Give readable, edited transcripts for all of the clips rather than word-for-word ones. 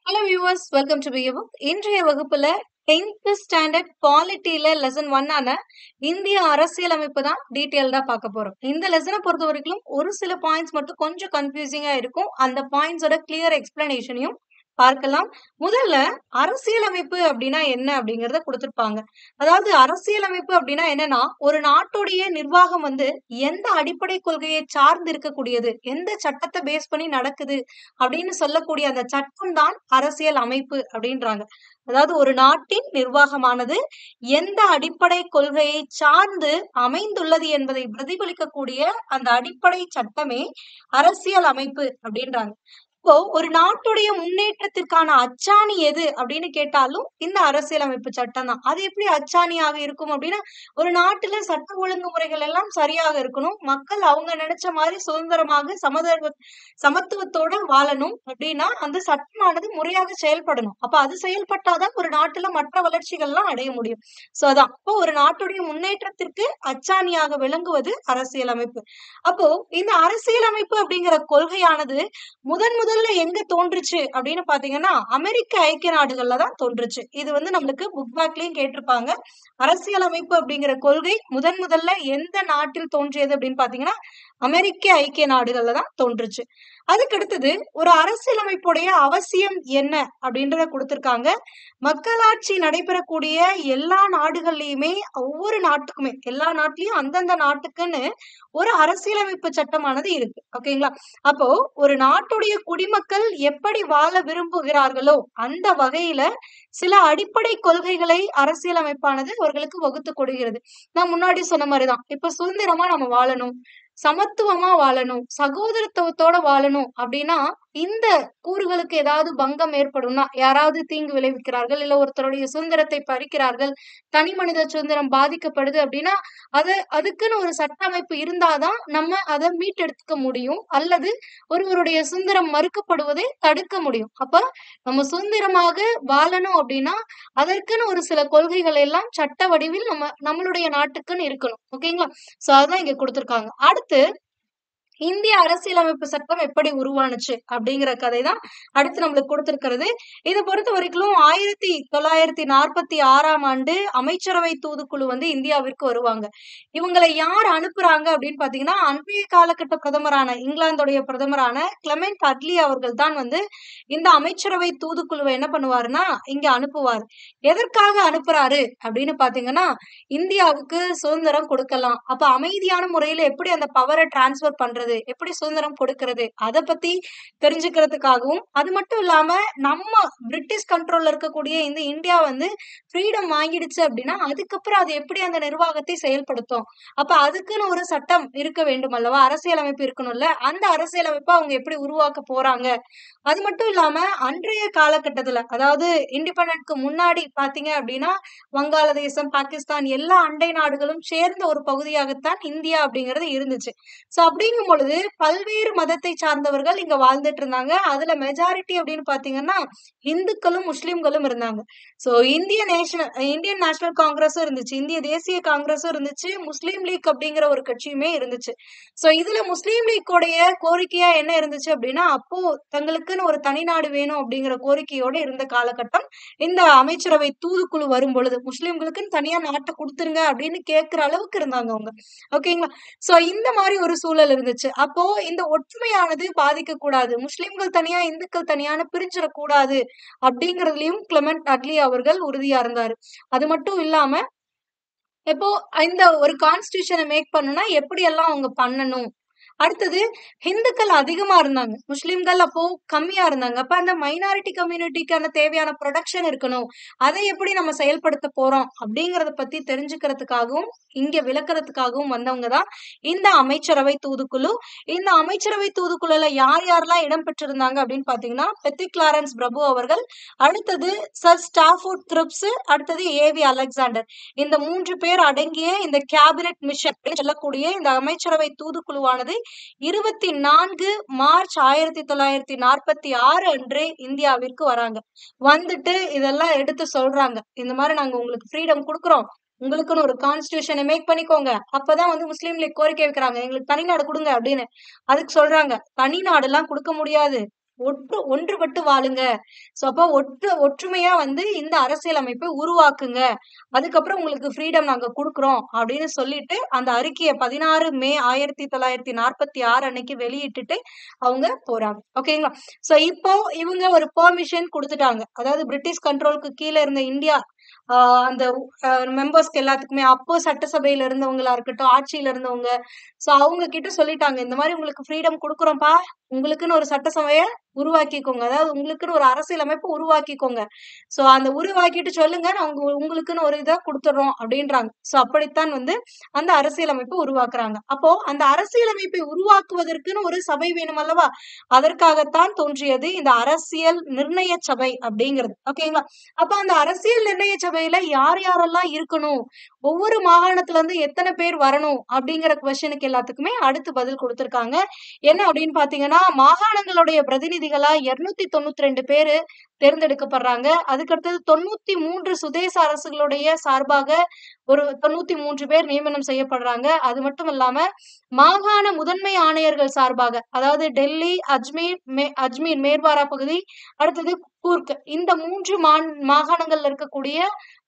Hello viewers, welcome to பியூ. இன்றைய வகுப்புல 10th standard பாலிட்டியில lesson 1 ஆன இந்திய அரசியலமைப்பு தான் டீட்டெயில்டா பார்க்க போறோம். இந்த லெசனை பொறுத்த வரைக்கும் ஒரு சில பாயிண்ட்ஸ் மட்டும் கொஞ்சம் கன்ஃபியூசிங்கா இருக்கும். அந்த பாயிண்ட்ஸோட கிளியர் எக்ஸ்பிளனேஷனையும் பார்க்கலாம். முதல்ல அரசியலமைப்பு அப்படின்னா என்ன அப்படிங்கறத கொடுத்திருப்பாங்க. அதாவது அரசியலமைப்பு அப்படின்னா என்னன்னா, ஒரு நாட்டுடைய நிர்வாகம் எந்த அடிப்படை கொள்கையை சார்ந்து இருக்கக்கூடியது, எந்த சட்டத்தை பேஸ் பண்ணி நடக்குது அப்படின்னு சொல்லக்கூடிய அந்த சட்டம் தான் அரசியல் அமைப்பு அப்படின்றாங்க. அதாவது ஒரு நாட்டின் நிர்வாகமானது எந்த அடிப்படை கொள்கையை சார்ந்து அமைந்துள்ளது என்பதை பிரதிபலிக்கக்கூடிய அந்த அடிப்படை சட்டமே அரசியல் அமைப்பு அப்படின்றாங்க. இப்போ ஒரு நாட்டுடைய முன்னேற்றத்திற்கான அச்சாணி எது அப்படின்னு கேட்டாலும் இந்த அரசியலமைப்பு சட்டம் தான். அது எப்படி அச்சாணியாக இருக்கும் அப்படின்னா, ஒரு நாட்டுல சட்ட ஒழுங்குமுறைகள் எல்லாம் சரியாக இருக்கணும். மக்கள் அவங்க நினைச்ச மாதிரி சுதந்திரமாக சமத்துவத்தோட வாழணும் அப்படின்னா அந்த சட்டமானது முறையாக செயல்படணும். அப்ப அது செயல்பட்டாதான் ஒரு நாட்டுல மற்ற வளர்ச்சிகள்லாம் அடைய முடியும். சோ அதான் இப்போ ஒரு நாட்டுடைய முன்னேற்றத்திற்கு அச்சாணியாக விளங்குவது அரசியலமைப்பு. அப்போ இந்த அரசியலமைப்பு அப்படிங்கிற கொள்கையானது முதல்ல எங்க தோன்றுச்சு அப்படின்னு பாத்தீங்கன்னா, அமெரிக்க ஐக்கிய நாடுகள்ல தான் தோன்றுச்சு. இது நம்மளுக்கு புக் பேக்லயும் கேட்டிருப்பாங்க. அரசியலமைப்பு அப்படிங்கிற கொள்கை முதல்ல எந்த நாட்டில் தோன்றியது அப்படின்னு பாத்தீங்கன்னா, அமெரிக்க ஐக்கிய நாடுகள்ல தான் தோன்றுச்சு. அதுக்கு அடுத்தது ஒரு அரசியலமைப்புடைய அவசியம் என்ன அப்படின்றத கொடுத்திருக்காங்க. மக்களாட்சி நடைபெறக்கூடிய எல்லா நாடுகள்லயுமே ஒவ்வொரு நாட்டுக்குமே எல்லா நாட்டிலயும் அந்தந்த நாட்டுக்குன்னு ஒரு அரசியலமைப்பு சட்டமானது இருக்கு. ஓகேங்களா? அப்போ ஒரு நாட்டுடைய குடிமக்கள் எப்படி வாழ விரும்புகிறார்களோ அந்த வகையில சில அடிப்படை கொள்கைகளை அரசியலமைப்பானது அவர்களுக்கு வகுத்து கொடுக்கிறது. நான் முன்னாடி சொன்ன மாதிரிதான், இப்ப சுதந்திரமா நம்ம வாழணும், சமத்துவமா வாழணும், சகோதரத்துவத்தோட வாழணும் அப்படின்னா இந்த கூறுகளுக்கு ஏதாவது பங்கம் ஏற்படும்னா, யாராவது தீங்கு விளைவிக்கிறார்கள், இல்ல ஒருத்தருடைய சுதந்திரத்தை பறிக்கிறார்கள், தனி மனித சுதந்திரம் பாதிக்கப்படுது அப்படின்னா அதுக்குன்னு ஒரு சட்ட அமைப்பு இருந்தாதான் நம்ம அதை மீட்டெடுத்துக்க முடியும், அல்லது ஒருவருடைய சுதந்திரம் மறுக்கப்படுவதை தடுக்க முடியும். அப்ப நம்ம சுதந்திரமாக வாழணும் அப்படின்னா அதற்குன்னு ஒரு சில கொள்கைகள் எல்லாம் சட்ட வடிவில் நம்மளுடைய நாட்டுக்குன்னு இருக்கணும். ஓகேங்களா? சோ அதான் இங்க கொடுத்திருக்காங்க. அடுத்து இந்திய அரசியலமைப்பு சட்டம் எப்படி உருவானுச்சு அப்படிங்கிற கதை தான் அடுத்து நம்மளுக்கு கொடுத்திருக்கிறது. இதை பொறுத்த வரைக்கும் 1946ஆம் ஆண்டு அமைச்சரவை தூதுக்குழு இந்தியாவிற்கு வருவாங்க. இவங்களை யார் அனுப்புறாங்க அப்படின்னு பாத்தீங்கன்னா, அன்றைய காலகட்ட பிரதமரான இங்கிலாந்துடைய பிரதமரான கிளமெண்ட் அட்லி அவர்கள் தான் இந்த அமைச்சரவை தூதுக்குழுவை என்ன பண்ணுவாருன்னா இங்க அனுப்புவார். எதற்காக அனுப்புறாரு அப்படின்னு பாத்தீங்கன்னா, இந்தியாவுக்கு சுதந்திரம் கொடுக்கலாம், அப்ப அமைதியான முறையில எப்படி அந்த பவரை டிரான்ஸ்பர் பண்றது, எப்படி சுதந்திரம் கொடுக்கிறது, அதை பத்தி தெரிஞ்சுக்கிறதுக்காகவும், அது மட்டும் இல்லாம நம்ம பிரிட்டிஷ் கண்ட்ரோல்ல இருக்கக்கூடிய இந்த இந்தியா ஃப்ரீடம் வாங்கிடுச்சு அப்படின்னா அதுக்கப்புறம் அது எப்படி அந்த நிர்வாகத்தை செயல்படுத்தும், அப்ப அதுக்குன்னு ஒரு சட்டம் இருக்க வேண்டும் அல்லவா, அரசியலமைப்பு இருக்கணும்ல, அந்த அரசியலமைப்பை அவங்க எப்படி உருவாக்க போறாங்க. அது மட்டும் இல்லாம அன்றைய காலகட்டத்துல, அதாவது இண்டிபெண்டன்ட்க்கு முன்னாடி பாத்தீங்க அப்படின்னா வங்காளதேசம், பாகிஸ்தான் எல்லா அண்டை நாடுகளும் சேர்ந்த ஒரு பகுதியாகத்தான் இந்தியா அப்படிங்கிறது இருந்துச்சு. சோ அப்படிங்கும் பொழுது பல்வேறு மதத்தை சார்ந்தவர்கள் இங்க வாழ்ந்துட்டு இருந்தாங்க. அதுல மெஜாரிட்டி அப்படின்னு பாத்தீங்கன்னா இந்துக்களும் முஸ்லிம்களும் இருந்தாங்க. சோ இந்தியன் நேஷனல் காங்கிரஸும் இருந்துச்சு, இந்திய தேசிய காங்கிரஸும் இருந்துச்சு, முஸ்லீம் லீக் அப்படிங்கிற ஒரு கட்சியுமே இருந்துச்சு. சோ இதுல முஸ்லீம் லீக்கோடைய கோரிக்கையா என்ன இருந்துச்சு அப்படின்னா, அப்போ தங்களுக்குன்னு ஒரு தனிநாடு வேணும் அப்படிங்கிற கோரிக்கையோட இருந்த காலகட்டம். இந்த அமைச்சரவை தூதுக்குழு வரும் பொழுது முஸ்லிம்களுக்குன்னு தனியா நாட்டை கொடுத்துருங்க அப்படின்னு கேட்கிற அளவுக்கு இருந்தாங்க அவங்க. ஓகேங்களா? சோ இந்த மாதிரி ஒரு சூழல் இருந்துச்சு. அப்போ இந்த ஒற்றுமையானது பாதிக்க கூடாது, முஸ்லிம்கள் தனியா இந்துக்கள் தனியான பிரிஞ்சிடக்கூடாது அப்படிங்கறதுலயும் கிளமெண்ட் அட்லி அவர்கள் உறுதியா இருந்தாரு. அது மட்டும் இல்லாம இப்போ இந்த ஒரு கான்ஸ்டிடியூஷனை மேக் பண்ணணும்னா எப்படி எல்லாம் அவங்க பண்ணணும், அடுத்தது ஹிந்துக்கள் அதிகமா இருந்தாங்க, முஸ்லிம்கள் அப்போ கம்மியா இருந்தாங்க. அப்ப அந்த மைனாரிட்டி கம்யூனிட்டிக்கான தேவையான ப்ரொடக்ஷன் இருக்கணும், அதை எப்படி நம்ம செயல்படுத்த போறோம் அப்படிங்கறத பத்தி தெரிஞ்சுக்கிறதுக்காகவும் இங்க விளக்குறதுக்காகவும் வந்தவங்க தான் இந்த அமைச்சரவை தூதுக்குழு. இந்த அமைச்சரவை தூதுக்குழுல யார் யாரெல்லாம் இடம் பெற்றிருந்தாங்க அப்படின்னு பாத்தீங்கன்னா, பெத்திக் கிளாரன்ஸ் பிரபு அவர்கள், அடுத்தது சர் ஸ்டாஃபோர்ட் கிரிப்ஸ், அடுத்தது ஏவி அலெக்சாண்டர். இந்த 3 பேர் அடங்கிய இந்த கேபினெட் மிஷன் சொல்லக்கூடிய இந்த அமைச்சரவை தூதுக்குழுவானது 24 மார்ச் 1946 அன்று இந்தியாவிற்கு வராங்க. வந்துட்டு இதெல்லாம் எடுத்து சொல்றாங்க, இந்த மாதிரி நாங்க உங்களுக்கு ஃப்ரீடம் கொடுக்குறோம், உங்களுக்குன்னு ஒரு கான்ஸ்டிடியூஷனை மேக் பண்ணிக்கோங்க. அப்பதான் முஸ்லீம் லீக் கோரிக்கை வைக்கிறாங்க, எங்களுக்கு தனிநாடு கொடுங்க அப்படின்னு. அதுக்கு சொல்றாங்க, தனிநாடு எல்லாம் கொடுக்க முடியாது, ஒன்றுபட்டு வாழுங்க. சோ அப்போ ஒற்றுமையா வந்து இந்த அரசியலமைப்பை உருவாக்குங்க. அதுக்கப்புறம் உங்களுக்கு ஃப்ரீடம் நாங்க குடுக்குறோம் அப்படின்னு சொல்லிட்டு அந்த அறிக்கைய 16 மே 1946 அன்னைக்கு வெளியிட்டுட்டு அவங்க போறாங்க. ஓகேங்களா? சோ இப்போ இவங்க ஒரு பெர்மிஷன் குடுத்துட்டாங்க. அதாவது பிரிட்டிஷ் கண்ட்ரோலுக்கு கீழ இருந்த இந்தியா அந்த மெம்பர்ஸ்க்கு எல்லாத்துக்குமே அப்போ சட்டசபையில இருந்தவங்களா இருக்கட்டும், ஆட்சியில இருந்தவங்க, சோ அவங்க கிட்ட சொல்லிட்டாங்க. இந்த மாதிரி உங்களுக்கு ஃப்ரீடம் குடுக்குறோம்ப்பா. உங்களுக்குன்னு ஒரு சட்டசபைய உருவாக்கிக்கோங்க. அதாவது உங்களுக்குன்னு ஒரு அரசியலமைப்பு உருவாக்கிக்கோங்க. சோ அந்த உருவாக்கிட்டு சொல்லுங்க. நாங்க உங்களுக்குன்னு ஒரு இத குடுத்துடுறோம் அப்படின்றாங்க. சோ அப்படித்தான் வந்து அந்த அரசியலமைப்பு உருவாக்குறாங்க. அப்போ அந்த அரசியலமைப்பை உருவாக்குவதற்குன்னு ஒரு சபை வேணும் அல்லவா? அதற்காகத்தான் தோன்றியது இந்த அரசியல் நிர்ணய சபை அப்படிங்கிறது. ஓகேங்களா? அப்ப அந்த அரசியல் நிர்ணய சபையில யார் யாரெல்லாம் இருக்கணும்? ஒவ்வொரு மாகாணத்துல இருந்து எத்தனை பேர் வரணும்? அப்படிங்கிற கொஸ்டினுக்கு எல்லாத்துக்குமே அடுத்து பதில் குடுத்திருக்காங்க. என்ன அப்படின்னு பாத்தீங்கன்னா, மாகாணங்களுடைய பிரதிநிதிகளா 292 பேரு தேர்ந்தெடுக்கப்படுறாங்க. அதுக்கடுத்தது 93 சுதேச அரசுகளுடைய சார்பாக ஒரு 93 பேர் நியமனம் செய்யப்படுறாங்க. அது மட்டும் இல்லாம மாகாண முதன்மை ஆணையர்கள் சார்பாக, அதாவது டெல்லி, அஜ்மீர் மேர்வாரா பகுதி, அடுத்தது கூர்க். இந்த 3 மாகாணங்கள்ல இருக்கக்கூடிய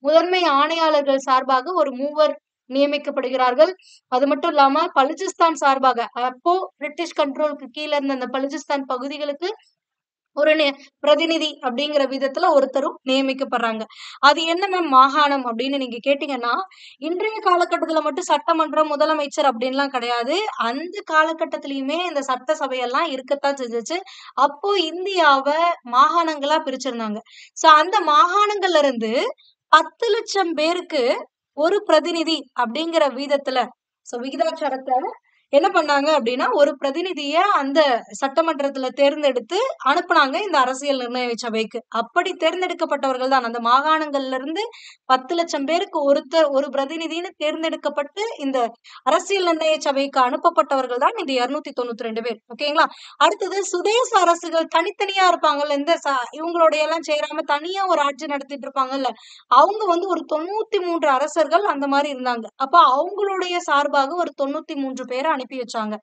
முதன்மை ஆணையாளர்கள் சார்பாக ஒரு 3 நியமிக்கப்படுகிறார்கள். அது மட்டும் இல்லாம பலுச்சிஸ்தான் சார்பாக, அப்போ பிரிட்டிஷ் கண்ட்ரோலுக்கு கீழ இருந்த அந்த பலுச்சிஸ்தான் பகுதிகளுக்கு ஒரு பிரதிநிதி அப்படிங்கிற விதத்துல ஒருத்தரும் நியமிக்கப்படுறாங்க. அது என்ன மேம் மாகாணம் அப்படின்னு நீங்க கேட்டீங்கன்னா, இன்றைய காலகட்டத்துல மட்டும் சட்டமன்றம், முதலமைச்சர் அப்படின்லாம் கிடையாது. அந்த காலகட்டத்திலயுமே இந்த சட்டசபையெல்லாம் இருக்கத்தான் செஞ்சுச்சு. அப்போ இந்தியாவ மாகாணங்களா பிரிச்சிருந்தாங்க. சோ அந்த மாகாணங்கள்ல இருந்து 10 லட்சம் பேருக்கு ஒரு பிரதிநிதி அப்படிங்கிற வீதத்துல, சோ விகிதாச்சாரத்துல என்ன பண்ணாங்க அப்படின்னா, ஒரு பிரதிநிதிய அந்த சட்டமன்றத்துல தேர்ந்தெடுத்து அனுப்புனாங்க இந்த அரசியல் நிர்ணய சபைக்கு. அப்படி தேர்ந்தெடுக்கப்பட்டவர்கள் தான் அந்த மாகாணங்கள்ல இருந்து 10 லட்சம் பேருக்கு ஒரு பிரதிநிதின்னு தேர்ந்தெடுக்கப்பட்டு இந்த அரசியல் நிர்ணய சபைக்கு அனுப்பப்பட்டவர்கள் தான் இந்த 292 பேர். ஓகேங்களா? அடுத்தது சுதேச அரசுகள் தனித்தனியா இருப்பாங்கல்ல, இவங்களுடைய எல்லாம் சேராம தனியா ஒரு ஆட்சி நடத்திட்டு இருப்பாங்கல்ல, அவங்க வந்து ஒரு 93 அரசர்கள் அந்த மாதிரி இருந்தாங்க. அப்ப அவங்களுடைய சார்பாக ஒரு 93 பேரை அனுப்பி வச்சாங்க.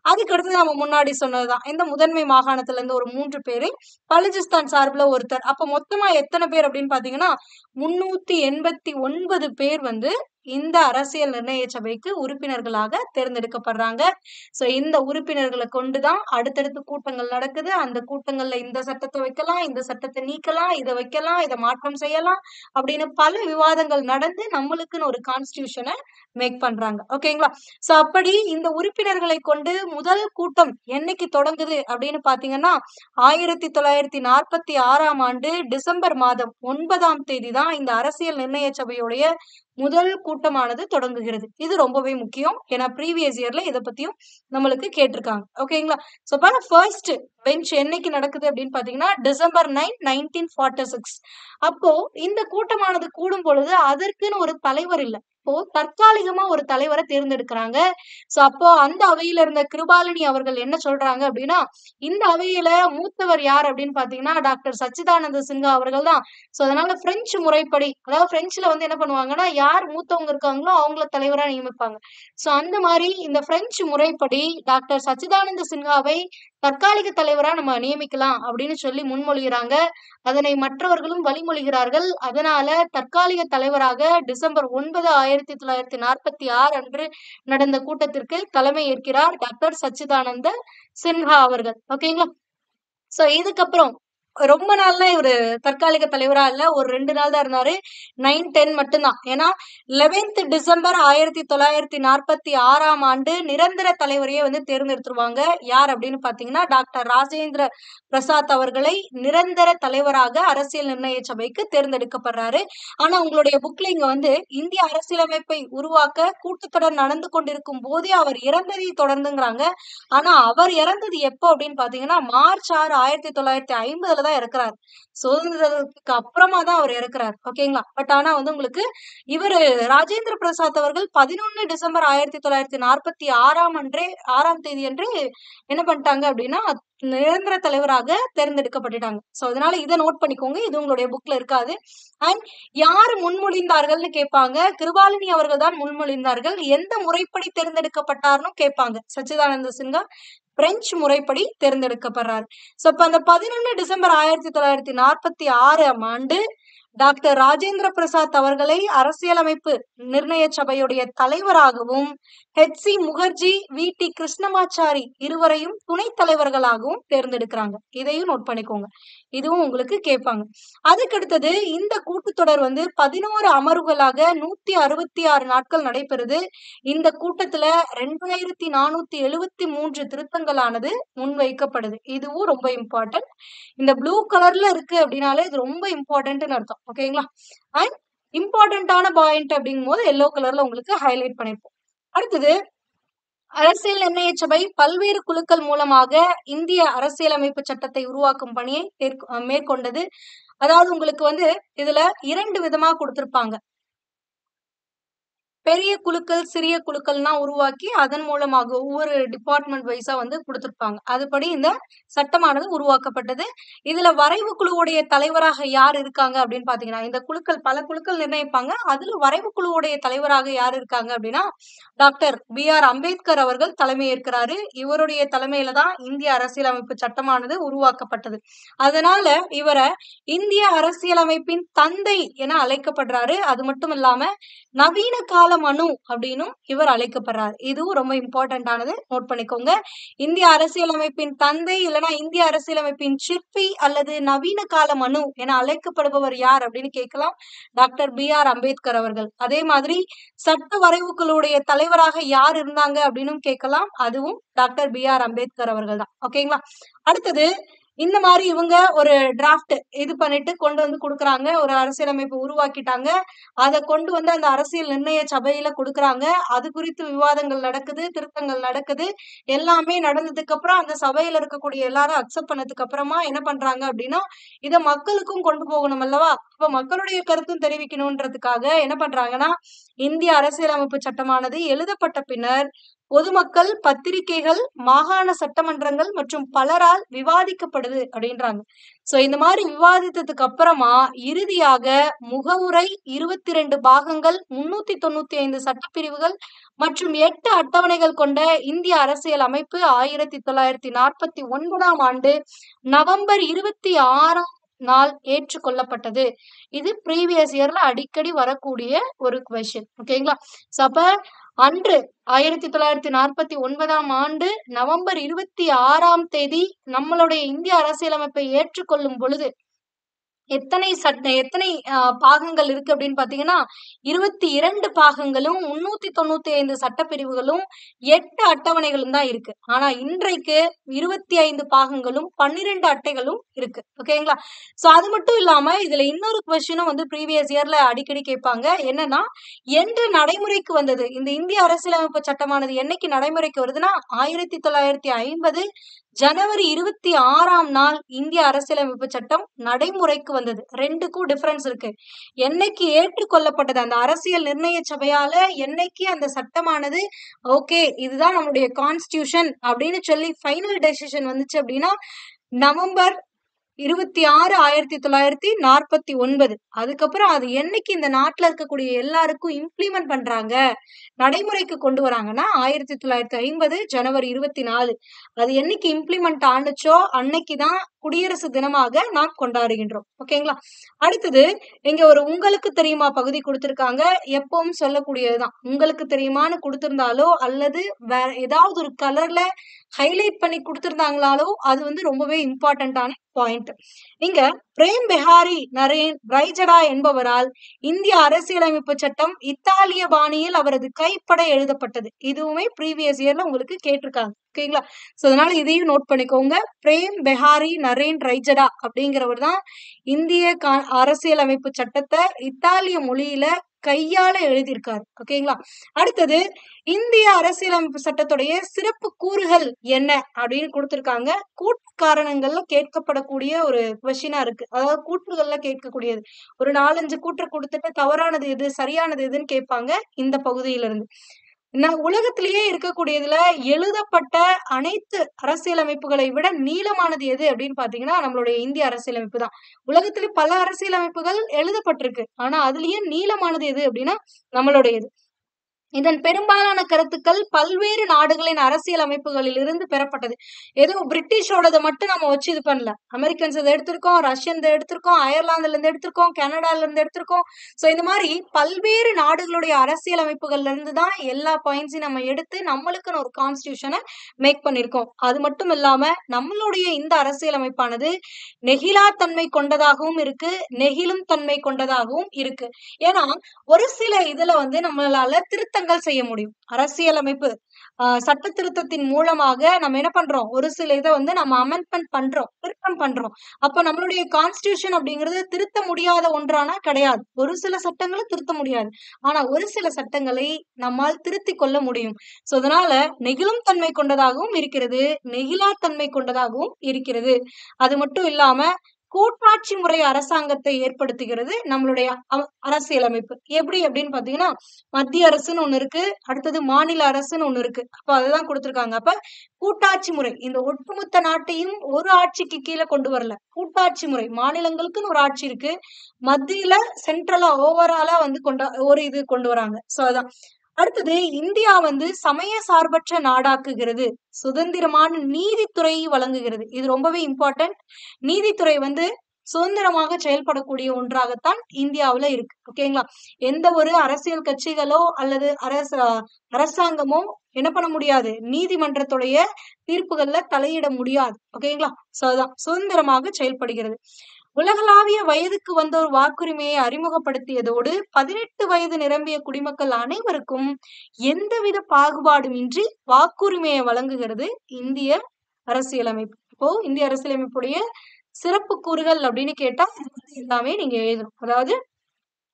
அதுக்கு அடுத்து நம்ம முன்னாடி சொன்னதுதான். இந்த முதன்மை மாகாணத்துல இருந்து ஒரு 3 பேரு, பலுச்சிஸ்தான் சார்புல ஒருத்தர். அப்ப மொத்தமா எத்தனை பேர் அப்படின்னு பாத்தீங்கன்னா 389 பேர் வந்து இந்த அரசியல் நிர்ணய சபைக்கு உறுப்பினர்களாக தேர்ந்தெடுக்கப்படுறாங்க. சோ இந்த உறுப்பினர்களை கொண்டுதான் அடுத்தடுத்து கூட்டங்கள் நடக்குது. அந்த கூட்டங்கள்ல இந்த சட்டத்தை வைக்கலாம், இந்த சட்டத்தை நீக்கலாம், இதை வைக்கலாம், இதை மாற்றம் செய்யலாம் அப்படின்னு பல விவாதங்கள் நடந்து நம்மளுக்குன்னு ஒரு கான்ஸ்டிடியூஷனை மேக் பண்றாங்க. ஓகேங்களா? சோ அப்படி இந்த உறுப்பினர்களை கொண்டு முதல் கூட்டம் என்னைக்கு தொடங்குது அப்படின்னு பாத்தீங்கன்னா 1946 ஆண்டு டிசம்பர் மாதம் 9ஆம் தேதி தான் இந்த அரசியல் நிர்ணய சபையுடைய முதல் கூட்டமானது தொடங்குகிறது. இது ரொம்பவே முக்கியம். ஏன்னா ப்ரீவியஸ் இயர்ல இதை பத்தியும் நம்மளுக்கு கேட்டிருக்காங்க. ஓகேங்களா? சோ பாருங்க, ஃபர்ஸ்ட் பெஞ்ச் என்னைக்கு நடக்குது அப்படின்னு பாத்தீங்கன்னா டிசம்பர் 9, 1946. அப்போ இந்த கூட்டமானது கூடும் பொழுது அதற்குன்னு ஒரு தலைவர் இல்ல. இப்போ தற்காலிகமா ஒரு தலைவரை தேர்ந்தெடுக்கிறாங்க. சோ அப்போ அந்த அவையில இருந்த கிருபாலினி அவர்கள் என்ன சொல்றாங்க அப்படின்னா, இந்த அவையில மூத்தவர் யார் அப்படின்னு பாத்தீங்கன்னா டாக்டர் சச்சிதானந்த சின்ஹா அவர்கள் தான். சோ அதனால பிரெஞ்சு முறைப்படி, அதாவது பிரெஞ்சுல வந்து என்ன பண்ணுவாங்கன்னா யார் மூத்தவங்க இருக்காங்களோ அவங்கள தலைவரா நியமிப்பாங்க. சோ அந்த மாதிரி இந்த பிரெஞ்சு முறைப்படி டாக்டர் சச்சிதானந்த சின்ஹாவை தற்காலிக தலைவரா நம்ம நியமிக்கலாம் அப்படின்னு சொல்லி முன்மொழிகிறாங்க. அதனை மற்றவர்களும் வழிமொழிகிறார்கள். அதனால தற்காலிக தலைவராக டிசம்பர் 9, 1946 அன்று நடந்த கூட்டத்திற்கு தலைமை ஏற்கிறார் டாக்டர் சச்சிதானந்த சின்ஹா அவர்கள். ஓகேங்களா? சோ இதுக்கப்புறம் ரொம்ப நாள்லாம் இவரு தற்காலிக தலைவரா இல்ல. ஒரு 2 நாள் தான் இருந்தாரு. 9, 10 மட்டும்தான். ஏன்னா 11th டிசம்பர் 1946 ஆண்டு நிரந்தர தலைவரையே வந்து தேர்ந்தெடுத்துருவாங்க. யார் அப்படின்னு பாத்தீங்கன்னா டாக்டர் ராஜேந்திர பிரசாத் அவர்களை நிரந்தர தலைவராக அரசியல் நிர்ணய சபைக்கு தேர்ந்தெடுக்கப்படுறாரு. ஆனா உங்களுடைய புக்ல இங்க வந்து இந்திய அரசியலமைப்பை உருவாக்க கூட்டத்தொடர் நடந்து கொண்டிருக்கும் போதே அவர் இறந்ததை தொடர்ந்துங்கிறாங்க. ஆனா அவர் இறந்தது எப்போ அப்படின்னு பாத்தீங்கன்னா மார்ச் 6, 1950 தான் இறக்குறாரு. சுதந்திரத்துக்கு அப்புறமா தான் அவர் இறக்குறாரு. ஓகேங்களா? பட் ஆனா வந்து உங்களுக்கு இவரு ராஜேந்திர பிரசாத் அவர்கள் 11 டிசம்பர் 1946 அன்றே 6ஆம் தேதி அன்று என்ன பண்ணிட்டாங்க அப்படின்னா நிரந்தர தலைவராக தேர்ந்தெடுக்கப்பட்டுட்டாங்க. சோ அதனால இதை நோட் பண்ணிக்கோங்க. இது உங்களுடைய புக்ல இருக்காது. அண்ட் யாரு முன்மொழிந்தார்கள்னு கேட்பாங்க. கிருபாலினி அவர்கள் தான் முன்மொழிந்தார்கள். எந்த முறைப்படி தேர்ந்தெடுக்கப்பட்டார்னு கேட்பாங்க. சச்சிதானந்த சின்ஹா பிரெஞ்சு முறைப்படி தேர்ந்தெடுக்கப்படுறாரு. சோ இப்ப அந்த 11 டிசம்பர் 1946ஆம் ஆண்டு டாக்டர் ராஜேந்திர பிரசாத் அவர்களை அரசியலமைப்பு நிர்ணய சபையுடைய தலைவராகவும், ஹெச்.சி. முகர்ஜி, வி.டி. கிருஷ்ணமாச்சாரி இருவரையும் துணைத் தலைவர்களாகவும் தேர்ந்தெடுக்கிறாங்க. இதையும் நோட் பண்ணிக்கோங்க. இதுவும் உங்களுக்கு கேட்பாங்க. அதுக்கடுத்தது இந்த கூட்டத்தொடர் 11 அமர்வுகளாக 166 நாட்கள் நடைபெறுது. இந்த கூட்டத்துல 2473 திருத்தங்களானது முன்வைக்கப்படுது. இதுவும் ரொம்ப இம்பார்ட்டன்ட். இந்த ப்ளூ கலர்ல இருக்கு அப்படின்னாலே இது ரொம்ப இம்பார்ட்டன்ட்னு அர்த்தம். ஓகேங்களா? அண்ட் இம்பார்ட்டன்டான பாயிண்ட் அப்படிங்கும் போது எல்லோ கலர்ல உங்களுக்கு ஹைலைட் பண்ணிருப்போம். அடுத்தது அரசியல் நிர்ணய சபை பல்வேறு குழுக்கள் மூலமாக இந்திய அரசியலமைப்பு சட்டத்தை உருவாக்கும் பணியை மேற்கொண்டது. அதாவது உங்களுக்கு இதுல 2 விதமா கொடுத்திருப்பாங்க. பெரிய குழுக்கள், சிறிய குழுக்கள்னா உருவாக்கி அதன் மூலமாக ஒவ்வொரு டிபார்ட்மெண்ட் வைஸா கொடுத்திருப்பாங்க. அதுபடி இந்த சட்டமானது உருவாக்கப்பட்டது. இதுல வரைவு குழுவுடைய தலைவராக யார் இருக்காங்க அப்படின்னு பாத்தீங்கன்னா, இந்த குழுக்கள் பல குழுக்கள் நிர்ணயிப்பாங்க. அதுல வரைவு குழுவுடைய தலைவராக யார் இருக்காங்க அப்படின்னா டாக்டர் B.R. அம்பேத்கர் அவர்கள் தலைமை ஏற்கிறாரு. இவருடைய தலைமையில தான் இந்திய அரசியலமைப்பு சட்டமானது உருவாக்கப்பட்டது. அதனால இவரை இந்திய அரசியலமைப்பின் தந்தை என அழைக்கப்படுறாரு. அது மட்டும் இல்லாம நவீன கால மனு அப்படின்னும் இவர் அழைக்கப்படுறார். இதுவும் ரொம்ப இம்பார்ட்டன்ட் ஆனது, நோட் பண்ணிக்கோங்க. இந்திய அரசியலமைப்பின் தந்தை இல்லைன்னா இந்திய அரசியலமைப்பின் சிற்பி அல்லது நவீன கால மனு என அழைக்கப்படுபவர் யார் அப்படின்னு கேட்கலாம். Doctor B.R. அம்பேத்கர் அவர்கள். அதே மாதிரி சட்ட வரைவுகளுடைய தலைவராக யார் இருந்தாங்க அப்படின்னு கேட்கலாம். அதுவும் டாக்டர் B.R. அம்பேத்கர் அவர்கள் தான். ஓகேங்களா? அடுத்தது இந்த மாதிரி இவங்க ஒரு டிராஃப்ட் இது பண்ணிட்டு கொண்டு கொடுக்குறாங்க. ஒரு அரசியலமைப்பு உருவாக்கிட்டாங்க. அதை கொண்டு அந்த அரசியல் நிர்ணய சபையில கொடுக்குறாங்க. அது குறித்து விவாதங்கள் நடக்குது, திருத்தங்கள் நடக்குது. எல்லாமே நடந்ததுக்கு அப்புறம் அந்த சபையில இருக்கக்கூடிய எல்லாரும் அக்செப்ட் பண்ணதுக்கு அப்புறமா என்ன பண்றாங்க அப்படின்னா, இதை மக்களுக்கும் கொண்டு போகணும் அல்லவா? இப்ப மக்களுடைய கருத்தும் தெரிவிக்கணும்ன்றதுக்காக என்ன பண்றாங்கன்னா, இந்திய அரசியலமைப்பு சட்டமானது எழுதப்பட்ட பின்னர் பொதுமக்கள், பத்திரிகைகள், மாகாண சட்டமன்றங்கள் மற்றும் பலரால் விவாதிக்கப்படுது அப்படின்றாங்க. சோ இந்த மாதிரி விவாதித்ததுக்கு அப்புறமா இறுதியாக முகவுரை, 22 பாகங்கள், 395 சட்டப்பிரிவுகள் மற்றும் 8 அட்டவணைகள் கொண்ட இந்திய அரசியல் அமைப்பு 1949ஆம் ஆண்டு நவம்பர் 26ஆம் நாள் ஏற்றுக்கொள்ளப்பட்டது. இது ப்ரீவியஸ் இயர்ல அடிக்கடி வரக்கூடிய ஒரு கொஸ்டின். ஓகேங்களா? சோ அப்ப அன்று 1949ஆம் ஆண்டு நவம்பர் 26ஆம் தேதி நம்மளுடைய இந்திய அரசியலமைப்பை ஏற்றுக்கொள்ளும் பொழுது எத்தனை பாகங்கள் இருக்கு அப்படின்னு பாத்தீங்கன்னா 22 பாகங்களும் 395 சட்டப்பிரிவுகளும் 8 அட்டவணைகளும் தான் இருக்கு. ஆனா இன்றைக்கு 25 பாகங்களும் 12 அட்டைகளும் இருக்கு. ஓகேங்களா? சோ அது மட்டும் இல்லாம இதுல இன்னொரு கொஸ்டினும் ப்ரீவியஸ் இயர்ல அடிக்கடி கேட்பாங்க. என்னன்னா, என்று நடைமுறைக்கு வந்தது இந்த இந்திய அரசியலமைப்பு சட்டமானது என்னைக்கு நடைமுறைக்கு வருதுன்னா 1950 ஜனவரி 26ஆம் நாள் இந்திய அரசியலமைப்பு சட்டம் நடைமுறைக்கு வந்தது. ரெண்டுக்கும் டிஃபரன்ஸ் இருக்கு. என்னைக்கு ஏற்றுக்கொள்ளப்பட்டது அந்த அரசியல் நிர்ணய சபையால, என்னைக்கு அந்த சட்டமானது ஓகே இதுதான் நம்மளுடைய கான்ஸ்டிடியூஷன் அப்படின்னு சொல்லி ஃபைனல் டெசிஷன் வந்துச்சு அப்படின்னா நவம்பர் 26 1949. அதுக்கப்புறம் அது என்னைக்கு இந்த நாட்டுல இருக்கக்கூடிய எல்லாருக்கும் இம்ப்ளிமெண்ட் பண்றாங்க, நடைமுறைக்கு கொண்டு வராங்கன்னா 1950 ஜனவரி 24. அது என்னைக்கு இம்ப்ளிமெண்ட் ஆனுச்சோ அன்னைக்குதான் குடியரசு தினமாக நாம் கொண்டாடுகின்றோம். ஓகேங்களா? அடுத்தது இங்க ஒரு உங்களுக்கு தெரியுமா பகுதி கொடுத்திருக்காங்க. எப்பவும் சொல்லக்கூடியதுதான். உங்களுக்கு தெரியுமான்னு கொடுத்திருந்தாலோ அல்லது வேற ஏதாவது ஒரு கலர்ல ஹைலைட் பண்ணி கொடுத்திருந்தாங்களாலோ அது ரொம்பவே இம்பார்ட்டன்டான பாயிண்ட். இங்க பிரேம் பெஹாரி நரேன் ரைஜடா என்பவரால் இந்திய அரசியலமைப்பு சட்டம் இத்தாலிய பாணியில் அவரது கைப்பட எழுதப்பட்டது. இதுவுமே ப்ரீவியஸ் இயர்ல உங்களுக்கு கேட்டிருக்காங்க. ஓகேங்களா? சோ அதனால இதையும் நோட் பண்ணிக்கோங்க. பிரேம் பெஹாரி நரேன் ரைஜடா அப்படிங்கிறவர் தான் இந்திய அரசியலமைப்பு சட்டத்தை இத்தாலிய மொழியில கையால எழுதியிருக்காரு. ஓகேங்களா? அடுத்தது இந்திய அரசியலமைப்பு சட்டத்துடைய சிறப்பு கூறுகள் என்ன அப்படின்னு கொடுத்திருக்காங்க. கூட்டு காரணங்கள்ல கேட்கப்படக்கூடிய ஒரு கொஸ்டினா இருக்கு. அதாவது கூற்றுகள்ல கேட்கக்கூடியது. ஒரு 4-5 கூற்று கொடுத்துட்டு தவறானது எது, சரியானது எதுன்னு கேட்பாங்க இந்த பகுதியில இருந்து. உலகத்திலேயே இருக்கக்கூடியதுல எழுதப்பட்ட அனைத்து அரசியலமைப்புகளை விட நீளமானது எது அப்படின்னு பாத்தீங்கன்னா நம்மளுடைய இந்திய அரசியலமைப்பு தான். உலகத்துல பல அரசியலமைப்புகள் எழுதப்பட்டிருக்கு. ஆனா அதுலயே நீளமானது எது அப்படின்னா நம்மளுடையது. இதன் பெரும்பாலான கருத்துக்கள் பல்வேறு நாடுகளின் அரசியல் அமைப்புகளில் இருந்து பெறப்பட்டது. ஏதோ பிரிட்டிஷோடதை மட்டும் நம்ம வச்சு இது பண்ணல. அமெரிக்கன்ஸ் இதை எடுத்திருக்கோம், ரஷ்யன் இதை எடுத்திருக்கோம், அயர்லாந்துல இருந்து எடுத்திருக்கோம், கனடால இருந்து எடுத்திருக்கோம். சோ இந்த மாதிரி பல்வேறு நாடுகளுடைய அரசியல் அமைப்புகள்ல இருந்து தான் எல்லா பாயிண்ட்ஸையும் நம்ம எடுத்து நம்மளுக்குன்னு ஒரு கான்ஸ்டிடியூஷனை மேக் பண்ணிருக்கோம். அது மட்டும் இல்லாம நம்மளுடைய இந்த அரசியல் அமைப்பானது நெகிழா தன்மை கொண்டதாகவும் இருக்கு, நெகிழும் தன்மை கொண்டதாகவும் இருக்கு. ஏன்னா ஒரு சில இதுல நம்மளால திருத்தங்கள் செய்ய முடியும். அரசியலமைப்பு சட்ட திருத்தத்தின் மூலமாக நம்ம என்ன பண்றோம், ஒரு சில இதை நம்ம அமெண்ட்மெண்ட் பண்றோம், திருத்தம் பண்றோம். அப்ப நம்மளுடைய கான்ஸ்டிடியூஷன் அப்படிங்கிறது திருத்த முடியாத ஒன்றானா கிடையாது. ஒரு சில சட்டங்களை திருத்த முடியாது, ஆனா ஒரு சில சட்டங்களை நம்மால் திருத்திக் கொள்ள முடியும். சோ அதனால நெகிழும் தன்மை கொண்டதாகவும் இருக்கிறது, நெகிழா தன்மை கொண்டதாகவும் இருக்கிறது. அது மட்டும் இல்லாம கூட்டாட்சி முறை அரசாங்கத்தை ஏற்படுத்துகிறது நம்மளுடைய அரசியலமைப்பு. எப்படி அப்படின்னு பாத்தீங்கன்னா, மத்திய அரசுன்னு ஒண்ணு இருக்கு, அடுத்தது மாநில அரசுன்னு ஒண்ணு இருக்கு. அப்ப அதுதான் கொடுத்திருக்காங்க. அப்ப கூட்டாட்சி முறை இந்த ஒட்டுமொத்த நாட்டையும் ஒரு ஆட்சிக்கு கீழே கொண்டு வரல. கூட்டாட்சி முறை மாநிலங்களுக்குன்னு ஒரு ஆட்சி இருக்கு, மத்தியில சென்ட்ரலா ஓவராலா ஒரு இது கொண்டு வராங்க. சோ அதான். அடுத்தது இந்தியா சமய சார்பற்ற நாடாக்குகிறது, சுதந்திரமான நீதித்துறை வழங்குகிறது. இது ரொம்பவே இம்பார்ட்டன்ட். நீதித்துறை சுதந்திரமாக செயல்படக்கூடிய ஒன்றாகத்தான் இந்தியாவுல இருக்கு. ஓகேங்களா? எந்த ஒரு அரசியல் கட்சிகளோ அல்லது அரசாங்கமோ என்ன பண்ண முடியாது, நீதிமன்றத்துடைய தீர்ப்புகள்ல தலையிட முடியாது. ஓகேங்களா? சோ அதான் சுதந்திரமாக செயல்படுகிறது. உலகளாவிய வயதுக்கு வந்தோர் வாக்குரிமையை அறிமுகப்படுத்தியதோடு 18 வயது நிரம்பிய குடிமக்கள் அனைவருக்கும் எந்தவித பாகுபாடுமின்றி வாக்குரிமையை வழங்குகிறது இந்திய அரசியலமைப்பு. இப்போ இந்திய அரசியலமைப்புடைய சிறப்பு கூறுகள் அப்படின்னு கேட்டா எல்லாமே நீங்க எழுதணும். அதாவது